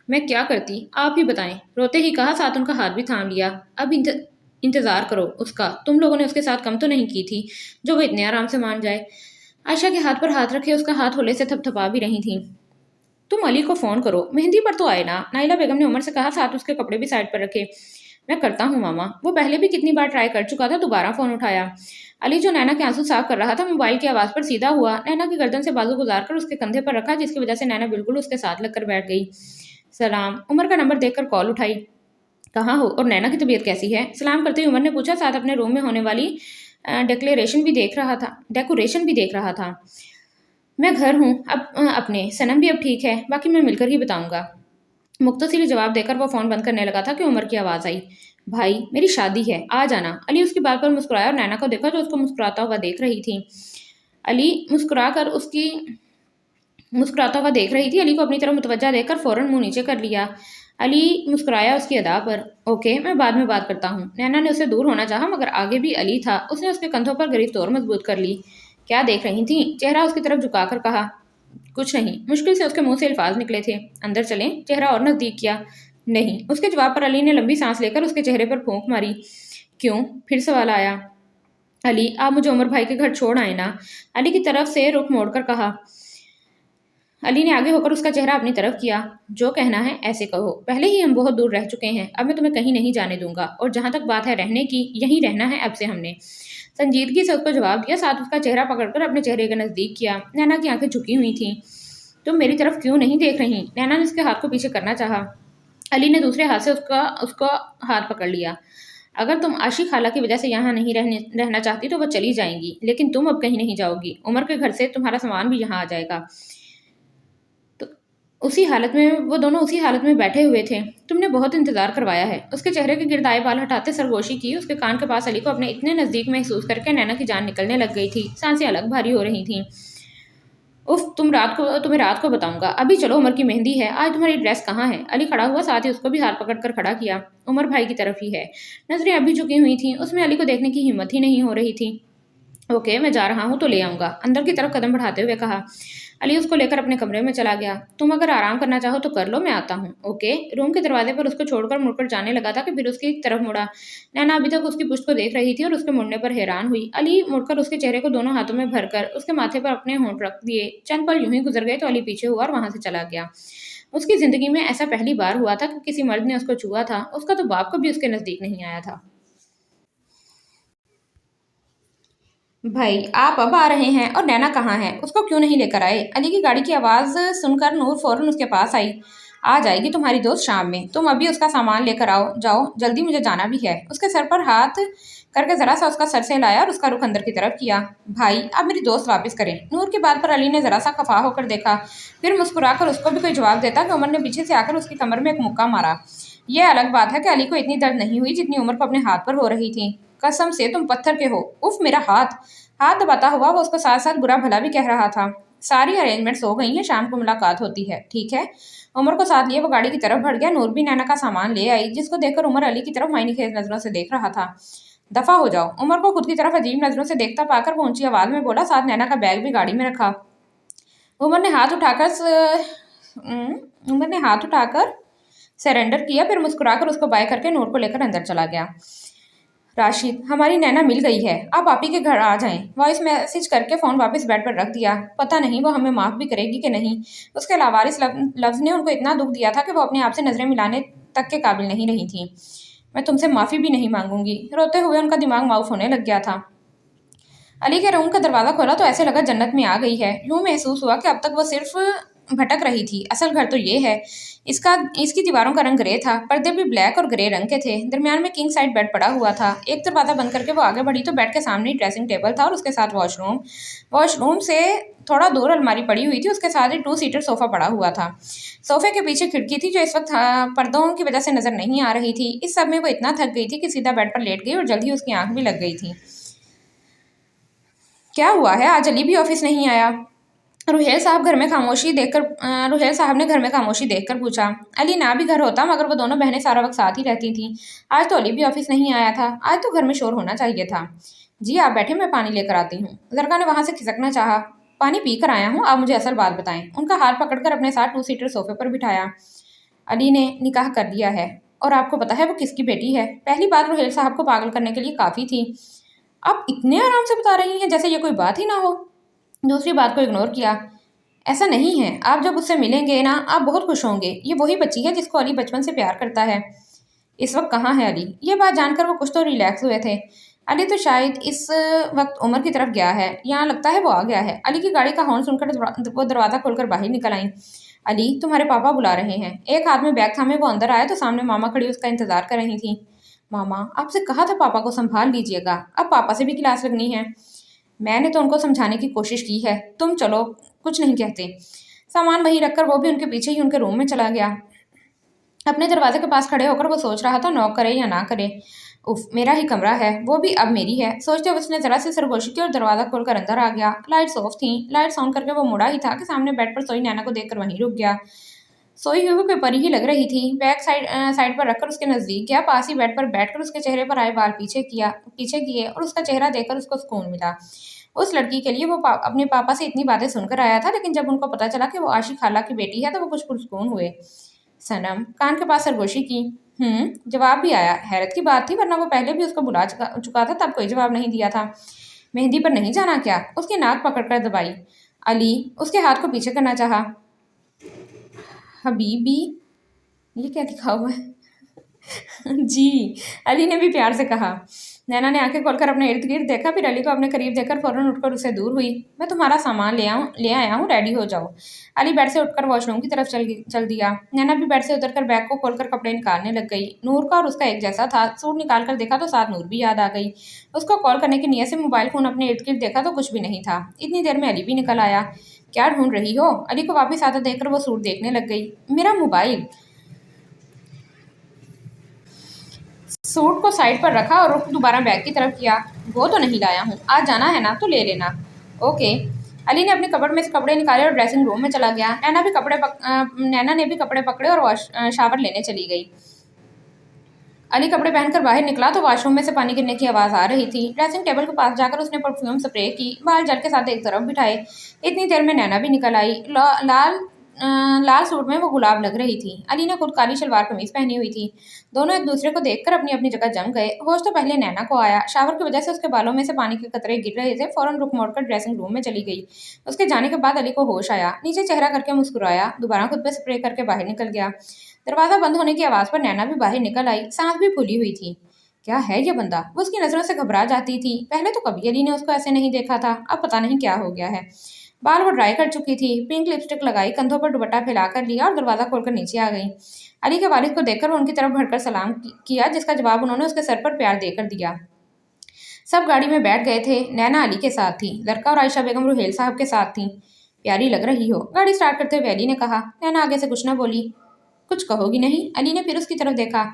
मैं क्या करती, आप ही बताएं। रोते ही कहा, साथ उनका हाथ भी थाम लिया। अब इंतजार करो उसका। तुम लोगों ने उसके साथ कम तो नहीं की थी जो वो इतने आराम से मान जाए। आयशा के हाथ पर हाथ रखे उसका हाथ होले से थपथपा भी रही थी। तुम अली को फोन करो, मेहंदी पर तो आए ना। नाइला बेगम ने उमर से कहा, साथ उसके कपड़े भी साइड पर रखे। मैं करता हूँ मामा। वो पहले भी कितनी बार ट्राई कर चुका था, दोबारा फोन उठाया। अली जो नैना के आंसू साफ कर रहा था मोबाइल की आवाज पर सीधा हुआ। नैना की गर्दन से बाजू गुजार कर उसके कंधे पर रखा जिसकी वजह से नैना बिल्कुल उसके साथ लगकर बैठ गई। सलाम। उमर का नंबर देखकर कॉल उठाई। कहाँ हो और नैना की तबीयत कैसी है? सलाम करते ही उमर ने पूछा, साथ अपने रूम में होने वाली डेकोरेशन भी देख रहा था। मैं घर हूँ अब अपने। सनम भी अब ठीक है, बाकी मैं मिलकर ही बताऊंगा। मुख्तसरी जवाब देकर वो फोन बंद करने लगा था कि उमर की आवाज आई। भाई मेरी शादी है, आ जाना। अली उसकी बात पर मुस्कुराया और नैना को देखा जो उसको मुस्कुराता हुआ देख रही थी। अली मुस्कुराता हुआ देख रही थी। अली को अपनी तरफ मुतवज्जा देखकर फौरन मुंह नीचे कर लिया। अली मुस्कुराया उसकी अदा पर। ओके मैं बाद में बात करता हूँ। नैना ने उससे दूर होना चाहा मगर आगे भी अली था। उसने उसके कंधों पर गिरफ्त और मजबूत कर ली। क्या देख रही थी? चेहरा उसकी तरफ झुकाकर कहा। कुछ नहीं। मुश्किल से उसके मुंह से अल्फाज निकले थे। अंदर चलें? चेहरा और नजदीक किया। नहीं। उसके जवाब पर अली ने लंबी सांस लेकर उसके चेहरे पर फूंक मारी। क्यों? फिर सवाल आया। अली आप मुझे उमर भाई के घर छोड़ आए ना। अली की तरफ से रुख मोड़कर कहा। अली ने आगे होकर उसका चेहरा अपनी तरफ किया। जो कहना है ऐसे कहो। पहले ही हम बहुत दूर रह चुके हैं, अब मैं तुम्हें कहीं नहीं जाने दूंगा। और जहां तक बात है रहने की, यहीं रहना है अब से हमने। संजीदगी से उसको जवाब दिया, साथ उसका चेहरा पकड़कर अपने चेहरे के नजदीक किया। नैना की आंखें झुकी हुई थी। तुम मेरी तरफ क्यों नहीं देख रही? नैना ने उसके हाथ को पीछे करना चाहा। अली ने दूसरे हाथ से उसका हाथ पकड़ लिया। अगर तुम आशी खाला की वजह से यहाँ नहीं रहना चाहती तो वो चली जाएंगी, लेकिन तुम अब कहीं नहीं जाओगी। उमर के घर से तुम्हारा सामान भी यहाँ आ जाएगा। तो वो दोनों उसी हालत में बैठे हुए थे। तुमने बहुत इंतजार करवाया है। उसके चेहरे के गिरदाए बाल हटाते सरगोशी की। उसके कान के पास अली को अपने इतने नजदीक महसूस करके नैना की जान निकलने लग गई थी। सांसें अलग भारी हो रही थीं। उफ तुम्हें रात को बताऊंगा। अभी चलो, उमर की मेहंदी है। आज तुम्हारी ड्रेस कहाँ है? अली खड़ा हुआ, साथ ही उसको भी हाथ पकड़कर खड़ा किया। उमर भाई की तरफ ही है। नजरें अभी झुकी हुई थीं। उसमें अली को देखने की हिम्मत ही नहीं हो रही थी। ओके मैं जा रहा हूँ तो ले आऊंगा। अंदर की तरफ कदम बढ़ाते हुए कहा। अली उसको लेकर अपने कमरे में चला गया। तुम अगर आराम करना चाहो तो कर लो, मैं आता हूँ। ओके। रूम के दरवाजे पर उसको छोड़कर मुड़कर जाने लगा था कि फिर उसकी तरफ मुड़ा। नैना अभी तक उसकी पुश्त को देख रही थी और उसके मुड़ने पर हैरान हुई। अली मुड़कर उसके चेहरे को दोनों हाथों में भरकर उसके माथे पर अपने होंठ रख दिए। चंद पल यूं ही गुजर गए तो अली पीछे हुआ और वहां से चला गया। उसकी जिंदगी में ऐसा पहली बार हुआ था कि किसी मर्द ने उसको छुआ था। उसका तो बाप को भी उसके नजदीक नहीं आया था। भाई आप अब आ रहे हैं और नैना कहाँ है? उसको क्यों नहीं लेकर आए? अली की गाड़ी की आवाज़ सुनकर नूर फौरन उसके पास आई। आ जाएगी तुम्हारी दोस्त शाम में। तुम अभी उसका सामान लेकर आओ, जाओ जल्दी, मुझे जाना भी है। उसके सर पर हाथ करके जरा सा उसका सर से हिलाया और उसका रुख अंदर की तरफ किया। भाई आप मेरी दोस्त वापस करें। नूर की बात पर अली ने जरा सा खफा होकर देखा, फिर मुस्कुराकर उसको भी कोई जवाब देता कि उमर ने पीछे से आकर उसकी कमर में एक मुक्का मारा। यह अलग बात है कि अली को इतनी दर्द नहीं हुई जितनी उमर को अपने हाथ पर हो रही थी। कसम से तुम पत्थर के हो। उफ मेरा हाथ। हाथ दबाता हुआ वो उसको साथ साथ बुरा भला भी कह रहा था। सारी अरेंजमेंट्स हो गई हैं, शाम को मुलाकात होती है, ठीक है? उमर को साथ लिए वो गाड़ी की तरफ बढ़ गया। नूर भी नैना का सामान ले आई, जिसको देखकर उमर अली की तरफ मायने खेज नजरों से देख रहा था। दफा हो जाओ। उमर को खुद की तरफ अजीब नजरों से देखता पाकर वो ऊंची आवाज में बोला, साथ नैना का बैग भी गाड़ी में रखा। उमर ने हाथ उठाकर सरेंडर किया, फिर मुस्कुराकर उसको बाय करके नूर को लेकर अंदर चला गया। راشد، ہماری نینا مل گئی ہے، آپ آپی کے گھر آ جائیں۔ وائس میسج کر کے فون واپس بیڈ پر رکھ دیا۔ پتہ نہیں وہ ہمیں معاف بھی کرے گی کہ نہیں۔ اس کے لاوارث لفظ نے ان کو اتنا دکھ دیا تھا کہ وہ اپنے آپ سے نظریں ملانے تک کے قابل نہیں رہی تھیں۔ میں تم سے معافی بھی نہیں مانگوں گی۔ روتے ہوئے ان کا دماغ معاف ہونے لگ گیا تھا۔ علی کے روم کا دروازہ کھولا تو ایسے لگا جنت میں آ گئی ہے۔ یوں محسوس ہوا کہ اب تک وہ صرف بھٹک رہی تھی، اصل گھر تو یہ ہے۔ اس کی دیواروں کا رنگ گرے تھا، پردے بھی بلیک اور گرے رنگ کے تھے۔ درمیان میں کنگ سائز بیڈ پڑا ہوا تھا۔ ایک دروازہ بند کر کے وہ آگے بڑھی تو بیڈ کے سامنے ڈریسنگ ٹیبل تھا اور اس کے ساتھ واش روم۔ واش روم سے تھوڑا دور الماری پڑی ہوئی تھی، اس کے ساتھ ہی 2 سیٹر صوفہ پڑا ہوا تھا۔ صوفے کے پیچھے کھڑکی تھی جو اس وقت پردوں کی وجہ سے نظر نہیں آ رہی تھی۔ اس سب میں وہ اتنا تھک گئی تھی کہ سیدھا بیڈ پر لیٹ گئی اور جلد ہی اس کی آنکھ بھی لگ گئی تھی۔ کیا ہوا ہے؟ آج علی بھی آفس نہیں آیا؟ روحیل صاحب نے گھر میں خاموشی دیکھ کر پوچھا۔ علی نہ بھی گھر ہوتا مگر وہ دونوں بہنیں سارا وقت ساتھ ہی رہتی تھیں۔ آج تو علی بھی آفس نہیں آیا تھا۔ آج تو گھر میں شور ہونا چاہیے تھا۔ جی آپ بیٹھے، میں پانی لے کر آتی ہوں۔ زرکا نے وہاں سے کھسکنا چاہا۔ پانی پی کر آیا ہوں، آپ مجھے اصل بات بتائیں۔ ان کا ہاتھ پکڑ کر اپنے ساتھ 2 سیٹر صوفے پر بٹھایا۔ علی نے نکاح کر لیا ہے، اور آپ کو پتا ہے وہ کس کی بیٹی ہے؟ پہلی بات روحیل صاحب کو پاگل کرنے کے لیے کافی تھی۔ آپ اتنے آرام سے بتا رہی ہیں جیسے یہ کوئی بات ہی نہ ہو۔ دوسری بات کو اگنور کیا۔ ایسا نہیں ہے، آپ جب اس سے ملیں گے نا آپ بہت خوش ہوں گے۔ یہ وہی بچی ہے جس کو علی بچپن سے پیار کرتا ہے۔ اس وقت کہاں ہے علی؟ یہ بات جان کر وہ کچھ تو ریلیکس ہوئے تھے۔ علی تو شاید اس وقت عمر کی طرف گیا ہے، یہاں لگتا ہے وہ آ گیا ہے۔ علی کی گاڑی کا ہارن سن کر وہ دروازہ کھول کر باہر نکل آئیں۔ علی تمہارے پاپا بلا رہے ہیں۔ ایک ہاتھ میں بیگ تھامے وہ اندر آئے تو سامنے ماما کھڑی اس کا انتظار کر رہی تھیں۔ ماما آپ سے کہا تھا پاپا کو سنبھال لیجیے گا، اب پاپا سے بھی کلاس لگنی ہے۔ میں نے تو ان کو سمجھانے کی کوشش کی ہے، تم چلو کچھ نہیں کہتے۔ سامان وہیں رکھ کر وہ بھی ان کے پیچھے ہی ان کے روم میں چلا گیا۔ اپنے دروازے کے پاس کھڑے ہو کر وہ سوچ رہا تھا نوک کرے یا نہ کرے۔ اف، میرا ہی کمرہ ہے، وہ بھی اب میری ہے۔ سوچتے ہوئے اس نے ذرا سی سرگوشی کی اور دروازہ کھول کر اندر آ گیا۔ لائٹس آف تھیں۔ لائٹس آن کر کے وہ مڑا ہی تھا کہ سامنے بیڈ پر سوئی نینا کو دیکھ کر وہیں رک گیا۔ سوئی ہوئی وہ کوئی پری ہی لگ رہی تھی۔ بیگ سائڈ پر رکھ کر اس کے نزدیک گیا، پاس ہی بیڈ پر بیٹھ کر اس کے چہرے پر آئے بال پیچھے کیے اور اس کا چہرہ دیکھ کر اس کو سکون ملا۔ اس لڑکی کے لیے وہ اپنے پاپا سے اتنی باتیں سن کر آیا تھا، لیکن جب ان کو پتا چلا کہ وہ عاشق خالہ کی بیٹی ہے تو وہ کچھ پرسکون ہوئے۔ صنم کان کے پاس سرگوشی کی۔ جواب بھی آیا۔ حیرت کی بات تھی، ورنہ وہ پہلے بھی اس کو بلا چکا تھا، تب کوئی جواب نہیں دیا تھا۔ مہندی پر نہیں جانا کیا؟ اس کی ناک پکڑ کر دبائی۔ علی اس کے ہاتھ کو پیچھے کرنا چاہا۔ حبیبی، یہ کیا لکھا ہوا ہے؟ جی، علی نے بھی پیار سے کہا۔ نینا نے آنکھیں کھول کر اپنے ارد گرد دیکھا، پھر علی کو اپنے قریب دیکھ کر فوراً اٹھ کر اسے دور ہوئی۔ میں تمہارا سامان لے آیا ہوں، ریڈی ہو جاؤ۔ علی بیڈ سے اٹھ کر واش روم کی طرف چل دیا۔ نینا بھی بیڈ سے اتر کر بیگ کو کھول کر کپڑے نکالنے لگ گئی۔ نور کا اور اس کا ایک جیسا تھا۔ سوٹ نکال کر دیکھا تو ساتھ نور بھی یاد آ گئی۔ اس کو کال کرنے کی نیت سے موبائل فون اپنے ارد گرد دیکھا تو کچھ بھی نہیں تھا۔ اتنی دیر میں علی بھی نکل آیا۔ کیا ڈھونڈ رہی ہو؟ علی کو واپس آتا دیکھ کر وہ سوٹ دیکھنے لگ گئی۔ میرا موبائل۔ سوٹ کو سائڈ پر رکھا اور رخ دوبارہ بیگ کی طرف کیا۔ وہ تو نہیں لایا ہوں، آج جانا ہے نا تو لے لینا۔ اوکے۔ علی نے اپنے کپبورڈ میں سے کپڑے نکالے اور ڈریسنگ روم میں چلا گیا۔ نینا نے بھی کپڑے پکڑے اور شاور لینے چلی گئی۔ علی کپڑے پہن کر باہر نکلا تو واش روم میں سے پانی گرنے کی آواز آ رہی تھی۔ ڈریسنگ ٹیبل کے پاس جا کر اس نے پرفیوم سپرے کی، بال جل کے ساتھ ایک طرف بٹھائے۔ اتنی دیر میں نینا بھی نکل آئی۔ لال سوٹ میں وہ گلاب لگ رہی تھی۔ علی نے خود کالی شلوار قمیض پہنی ہوئی تھی۔ دونوں ایک دوسرے کو دیکھ کر اپنی اپنی جگہ جم گئے۔ ہوش تو پہلے نینا کو آیا۔ شاور کی وجہ سے اس کے بالوں میں سے پانی کے قطرے گر رہے تھے۔ فوراً رخ موڑ کر ڈریسنگ روم میں چلی گئی۔ اس کے جانے کے بعد علی کو ہوش آیا، نیچے چہرہ کر کے مسکرایا، دوبارہ خود پہ سپرے کر کے باہر نکل گیا۔ دروازہ بند ہونے کی آواز پر نینا بھی باہر نکل آئی، سانس بھی پھولی ہوئی تھی۔ کیا ہے یہ بندہ؟ وہ اس کی نظروں سے گھبرا جاتی تھی۔ پہلے تو کبھی علی نے اس کو ایسے نہیں دیکھا تھا، اب پتہ نہیں کیا ہو گیا ہے۔ بال وہ ڈرائی کر چکی تھی، پنک لپسٹک لگائی، کندھوں پر دوپٹہ پھیلا کر لیا اور دروازہ کھول کر نیچے آ گئی۔ علی کے والد کو دیکھ کر وہ ان کی طرف بڑھ کر سلام کیا، جس کا جواب انہوں نے اس کے سر پر پیار دے کر دیا۔ سب گاڑی میں بیٹھ گئے تھے۔ نینا علی کے ساتھ تھی، لڑکا اور عائشہ بیگم روحیل صاحب کے ساتھ تھیں۔ پیاری لگ رہی ہو، گاڑی سٹارٹ کرتے ہوئے علی نے کہا۔ نینا آگے سے کچھ نہ بولی۔ کچھ کہو گی نہیں؟ علی نے پھر اس کی طرف دیکھا۔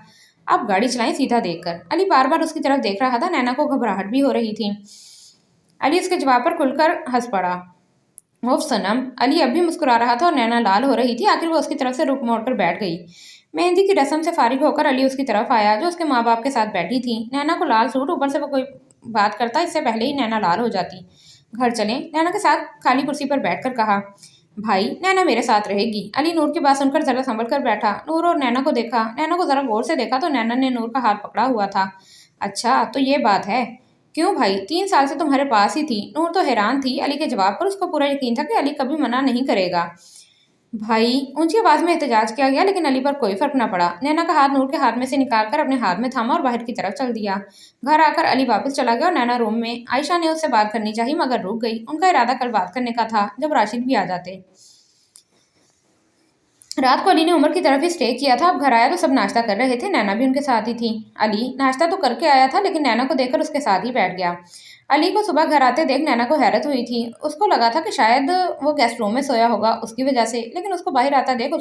آپ گاڑی چلائیں سیدھا دیکھ کر۔ علی بار بار اس کی طرف دیکھ رہا تھا، نینا کو گھبراہٹ بھی ہو رہی تھی۔ علی اس کے جواب پر کھل کر ہنس پڑا۔ اوف صنم۔ علی اب بھی مسکرا رہا تھا اور نینا لال ہو رہی تھی۔ آخر وہ اس کی طرف سے رخ موڑ کر بیٹھ گئی۔ مہندی کی رسم سے فارغ ہو کر علی اس کی طرف آیا جو اس کے ماں باپ کے ساتھ بیٹھی تھی۔ نینا کو لال سوٹ، اوپر سے وہ کوئی بات کرتا اس سے پہلے ہی نینا لال ہو جاتی۔ گھر چلیں، نینا کے ساتھ کھالی کرسی پر بیٹھ کر کہا۔ بھائی، نینا میرے ساتھ رہے گی۔ علی نور کی بات سن کر ذرا سنبھل کر بیٹھا۔ نور اور نینا کو دیکھا۔ نینا کو ذرا غور سے دیکھا تو نینا نے نور کا ہاتھ پکڑا ہوا تھا۔ अच्छा तो ये बात है। क्यों भाई, 3 साल से तुम्हारे पास ही थी। नूर तो हैरान थी अली के जवाब पर। उसको पूरा यकीन था कि अली कभी मना नहीं करेगा। भाई, ऊंची आवाज में एहतजाज किया गया, लेकिन अली पर कोई फर्क न पड़ा। नैना का हाथ नूर के हाथ में से निकालकर अपने हाथ में थामा और बाहर की तरफ चल दिया। घर आकर अली वापस चला गया और नैना रूम में। आयशा ने उससे बात करनी चाहिए मगर रुक गई। उनका इरादा कल बात करने का था जब राशिद भी आ जाते। रात को अली ने उमर की तरफ ही स्टे किया था। अब घर आया तो सब नाश्ता कर रहे थे। नैना भी उनके साथ ही थी। अली नाश्ता तो करके आया था, लेकिन नैना को देखकर उसके साथ ही बैठ गया। अली को सुबह घर आते देख नैना को हैरत हुई थी। उसको लगा था कि शायद वो गेस्ट रूम में सोया होगा उसकी वजह से, लेकिन उसको बाहर से आता देख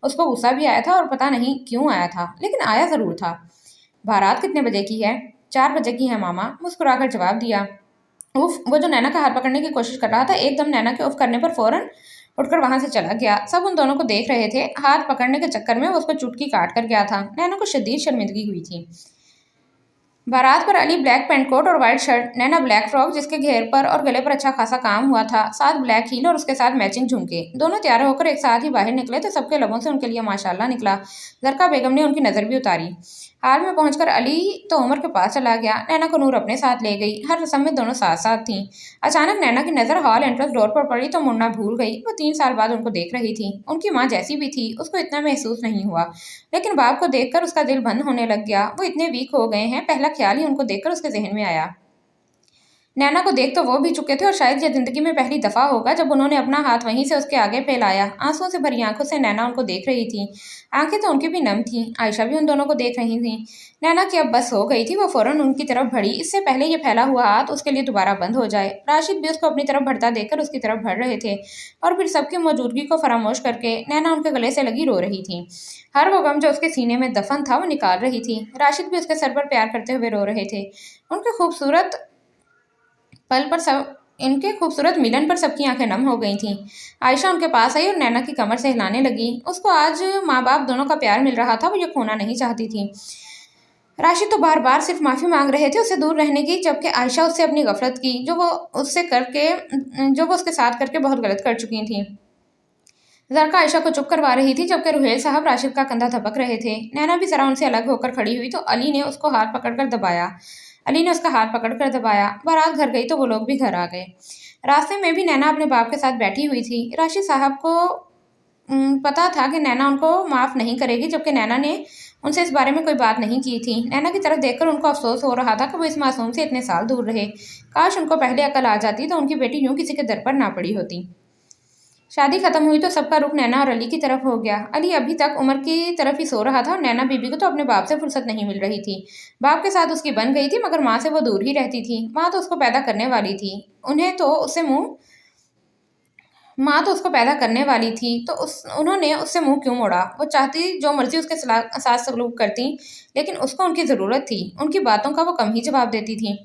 उसको गुस्सा भी आया था और पता नहीं क्यों आया था, लेकिन आया जरूर था। बारात कितने बजे की है? 4 बजे की है मामा, मुस्कुराकर जवाब दिया। उफ, वो जो नैना का हाथ पकड़ने की कोशिश कर रहा था एकदम नैना के उफ करने पर फौरन उठकर वहां से चला गया। सब उन दोनों को देख रहे थे। हाथ पकड़ने के चक्कर में वो उसको चुटकी काट कर गया था। नैना को शदीद शर्मिंदगी हुई थी। बारात पर अली ब्लैक पेंट कोट और व्हाइट शर्ट, नैना ब्लैक फ्रॉक जिसके घेर पर और गले पर अच्छा खासा काम हुआ था, साथ ब्लैक हील और उसके साथ मैचिंग झुमके। दोनों तैयार होकर एक साथ ही बाहर निकले तो सबके लबों से उनके लिए माशाल्लाह निकला। जरका बेगम ने उनकी नजर भी उतारी। हाल में पहुंचकर अली तो उमर के पास चला गया। नैना को नूर अपने साथ ले गई। हर रस्म में दोनों साथ साथ थीं। अचानक नैना की नजर हॉल एंट्रेंस डोर पर पड़ी तो मुड़ना भूल गई। वो 3 साल बाद उनको देख रही थी। उनकी माँ जैसी भी थी उसको इतना महसूस नहीं हुआ, लेकिन बाप को देखकर उसका दिल बंद होने लग गया। वो इतने वीक हो गए हैं, पहला ख्याल ही उनको देखकर उसके जहन में आया। नैना को देख तो वो भी चुके थे और शायद ये जिंदगी में पहली दफा होगा जब उन्होंने अपना हाथ वहीं से उसके आगे फैलाया। आंसुओं से भरी आंखों से नैना उनको देख रही थी। आंखें तो उनकी भी नम थीं। आयशा भी उन दोनों को देख रही थी। नैना की अब बस हो गई थी। वो फौरन उनकी तरफ बढ़ी, इससे पहले ये फैला हुआ हाथ उसके लिए दोबारा बंद हो जाए। राशिद भी उसको अपनी तरफ बढ़ता देखकर उसकी तरफ बढ़ रहे थे, और फिर सबकी मौजूदगी को फरामोश करके नैना उनके गले से लगी रो रही थी। हर वो गम जो उसके सीने में दफन था वो निकाल रही थी। राशिद भी उसके सर पर प्यार करते हुए रो रहे थे। उनके खूबसूरत पल पर सब इनके खूबसूरत मिलन पर सबकी आंखें नम हो गई थीं। आयशा उनके पास आई और नैना की कमर से हिलाने लगी। उसको आज माँ बाप दोनों का प्यार मिल रहा था, वो ये खोना नहीं चाहती थी। राशिद तो बार बार सिर्फ माफी मांग रहे थे उससे दूर रहने की, जबकि आयशा उससे अपनी गफलत की जो वो उसके साथ करके बहुत गलत कर चुकी थी। जरका आयशा को चुप करवा रही थी, जबकि रुहेल साहब राशिद का कंधा थपक रहे थे। नैना भी जरा उनसे अलग होकर खड़ी हुई तो अली ने उसका हाथ पकड़कर दबाया। बारात घर गई तो वो लोग भी घर आ गए। रास्ते में भी नैना अपने बाप के साथ बैठी हुई थी। राशिद साहब को पता था कि नैना उनको माफ़ नहीं करेगी, जबकि नैना ने उनसे इस बारे में कोई बात नहीं की थी। नैना की तरफ देखकर उनको अफसोस हो रहा था कि वो इस मासूम से इतने साल दूर रहे। काश उनको पहले अकल आ जाती तो उनकी बेटी यूं किसी के दर पर ना पड़ी होती। शादी खत्म हुई तो सबका रुख नैना और अली की तरफ हो गया। अली अभी तक उमर की तरफ ही सो रहा था और नैना बीबी को तो अपने बाप से फुर्सत नहीं मिल रही थी। बाप के साथ उसकी बन गई थी, मगर माँ से वो दूर ही रहती थी। माँ तो उसको पैदा करने वाली थी। उन्हें तो उससे मुंह माँ तो उसको पैदा करने वाली थी, तो उन्होंने उससे मुंह क्यों मोड़ा? वो चाहती जो मर्जी उसके साथ सलूक करती, लेकिन उसको उनकी ज़रूरत थी। उनकी बातों का वो कम ही जवाब देती थी।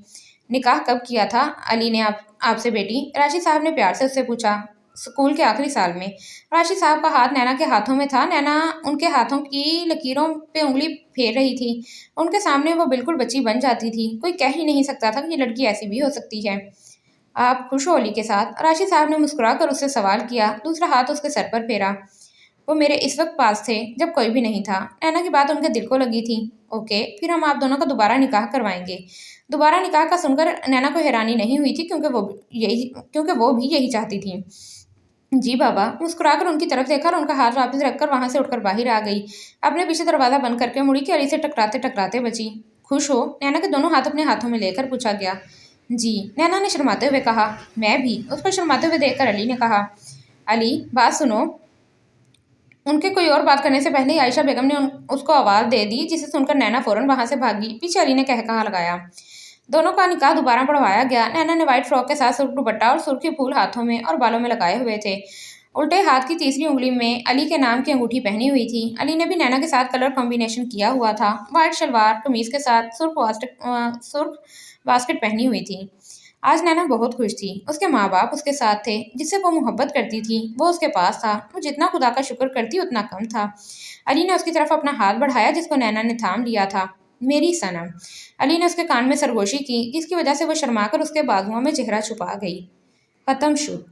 निकाह कब किया था अली ने आपसे बेटी? राशिद साहब ने प्यार से उससे पूछा। स्कूल के आखिरी साल में। राशिद साहब का हाथ नैना के हाथों में था। नैना उनके हाथों की लकीरों पे उंगली फेर रही थी। उनके सामने वो बिल्कुल बच्ची बन जाती थी। कोई कह ही नहीं सकता था कि ये लड़की ऐसी भी हो सकती है। आप खुश हो अली के साथ? राशिद साहब ने मुस्कुरा कर उससे सवाल किया, दूसरा हाथ उसके सर पर फेरा। वो मेरे इस वक्त पास थे जब कोई भी नहीं था। नैना की बात उनके दिल को लगी थी। ओके, फिर हम आप दोनों का दोबारा निकाह करवाएंगे। दोबारा निकाह का सुनकर नैना को हैरानी नहीं हुई थी, क्योंकि वो भी यही चाहती थी। जी बाबा। मुस्कुराकर उनकी तरफ देखा और उनका हाथ वापस रखकर वहां से उठकर बाहर आ गई। अपने पीछे दरवाजा बंद करके मुड़ी कि अली से टकराते टकराते बची। खुश हो? नैना के दोनों हाथ अपने हाथों में लेकर पूछा गया। जी, नैना ने शर्माते हुए कहा। मैं भी। उसको शर्माते हुए देखकर अली ने कहा। अली, बात सुनो। उनके कोई और बात करने से पहले ही आयशा बेगम ने उसको आवाज़ दे दी, जिसे सुनकर नैना फौरन वहां से भागी। पीछे अली ने कहा लगाया। दोनों का निकाह दोबारा पढ़वाया गया। नैना ने व्हाइट फ्रॉक के साथ सुर्ख दुपट्टा और सुर्खी फूल हाथों में और बालों में लगाए हुए थे। उल्टे हाथ की तीसरी उंगली में अली के नाम की अंगूठी पहनी हुई थी। अली ने भी नैना के साथ कलर कॉम्बिनेशन किया हुआ था। व्हाइट शलवार कमीज के साथ सुर्ख बास्केट पहनी हुई थी। आज नैना बहुत खुश थी। उसके माँ बाप उसके साथ थे। जिससे वो मोहब्बत करती थी वो उसके पास था। वो जितना खुदा का शुक्र करती उतना कम था। अली ने उसकी तरफ अपना हाथ बढ़ाया, जिसको नैना ने थाम लिया था। मेरी सनम। अली ने उसके कान में सरगोशी की, जिसकी वजह से वो शर्माकर उसके बाजुओं में चेहरा छुपा गई। खत्म शुभ।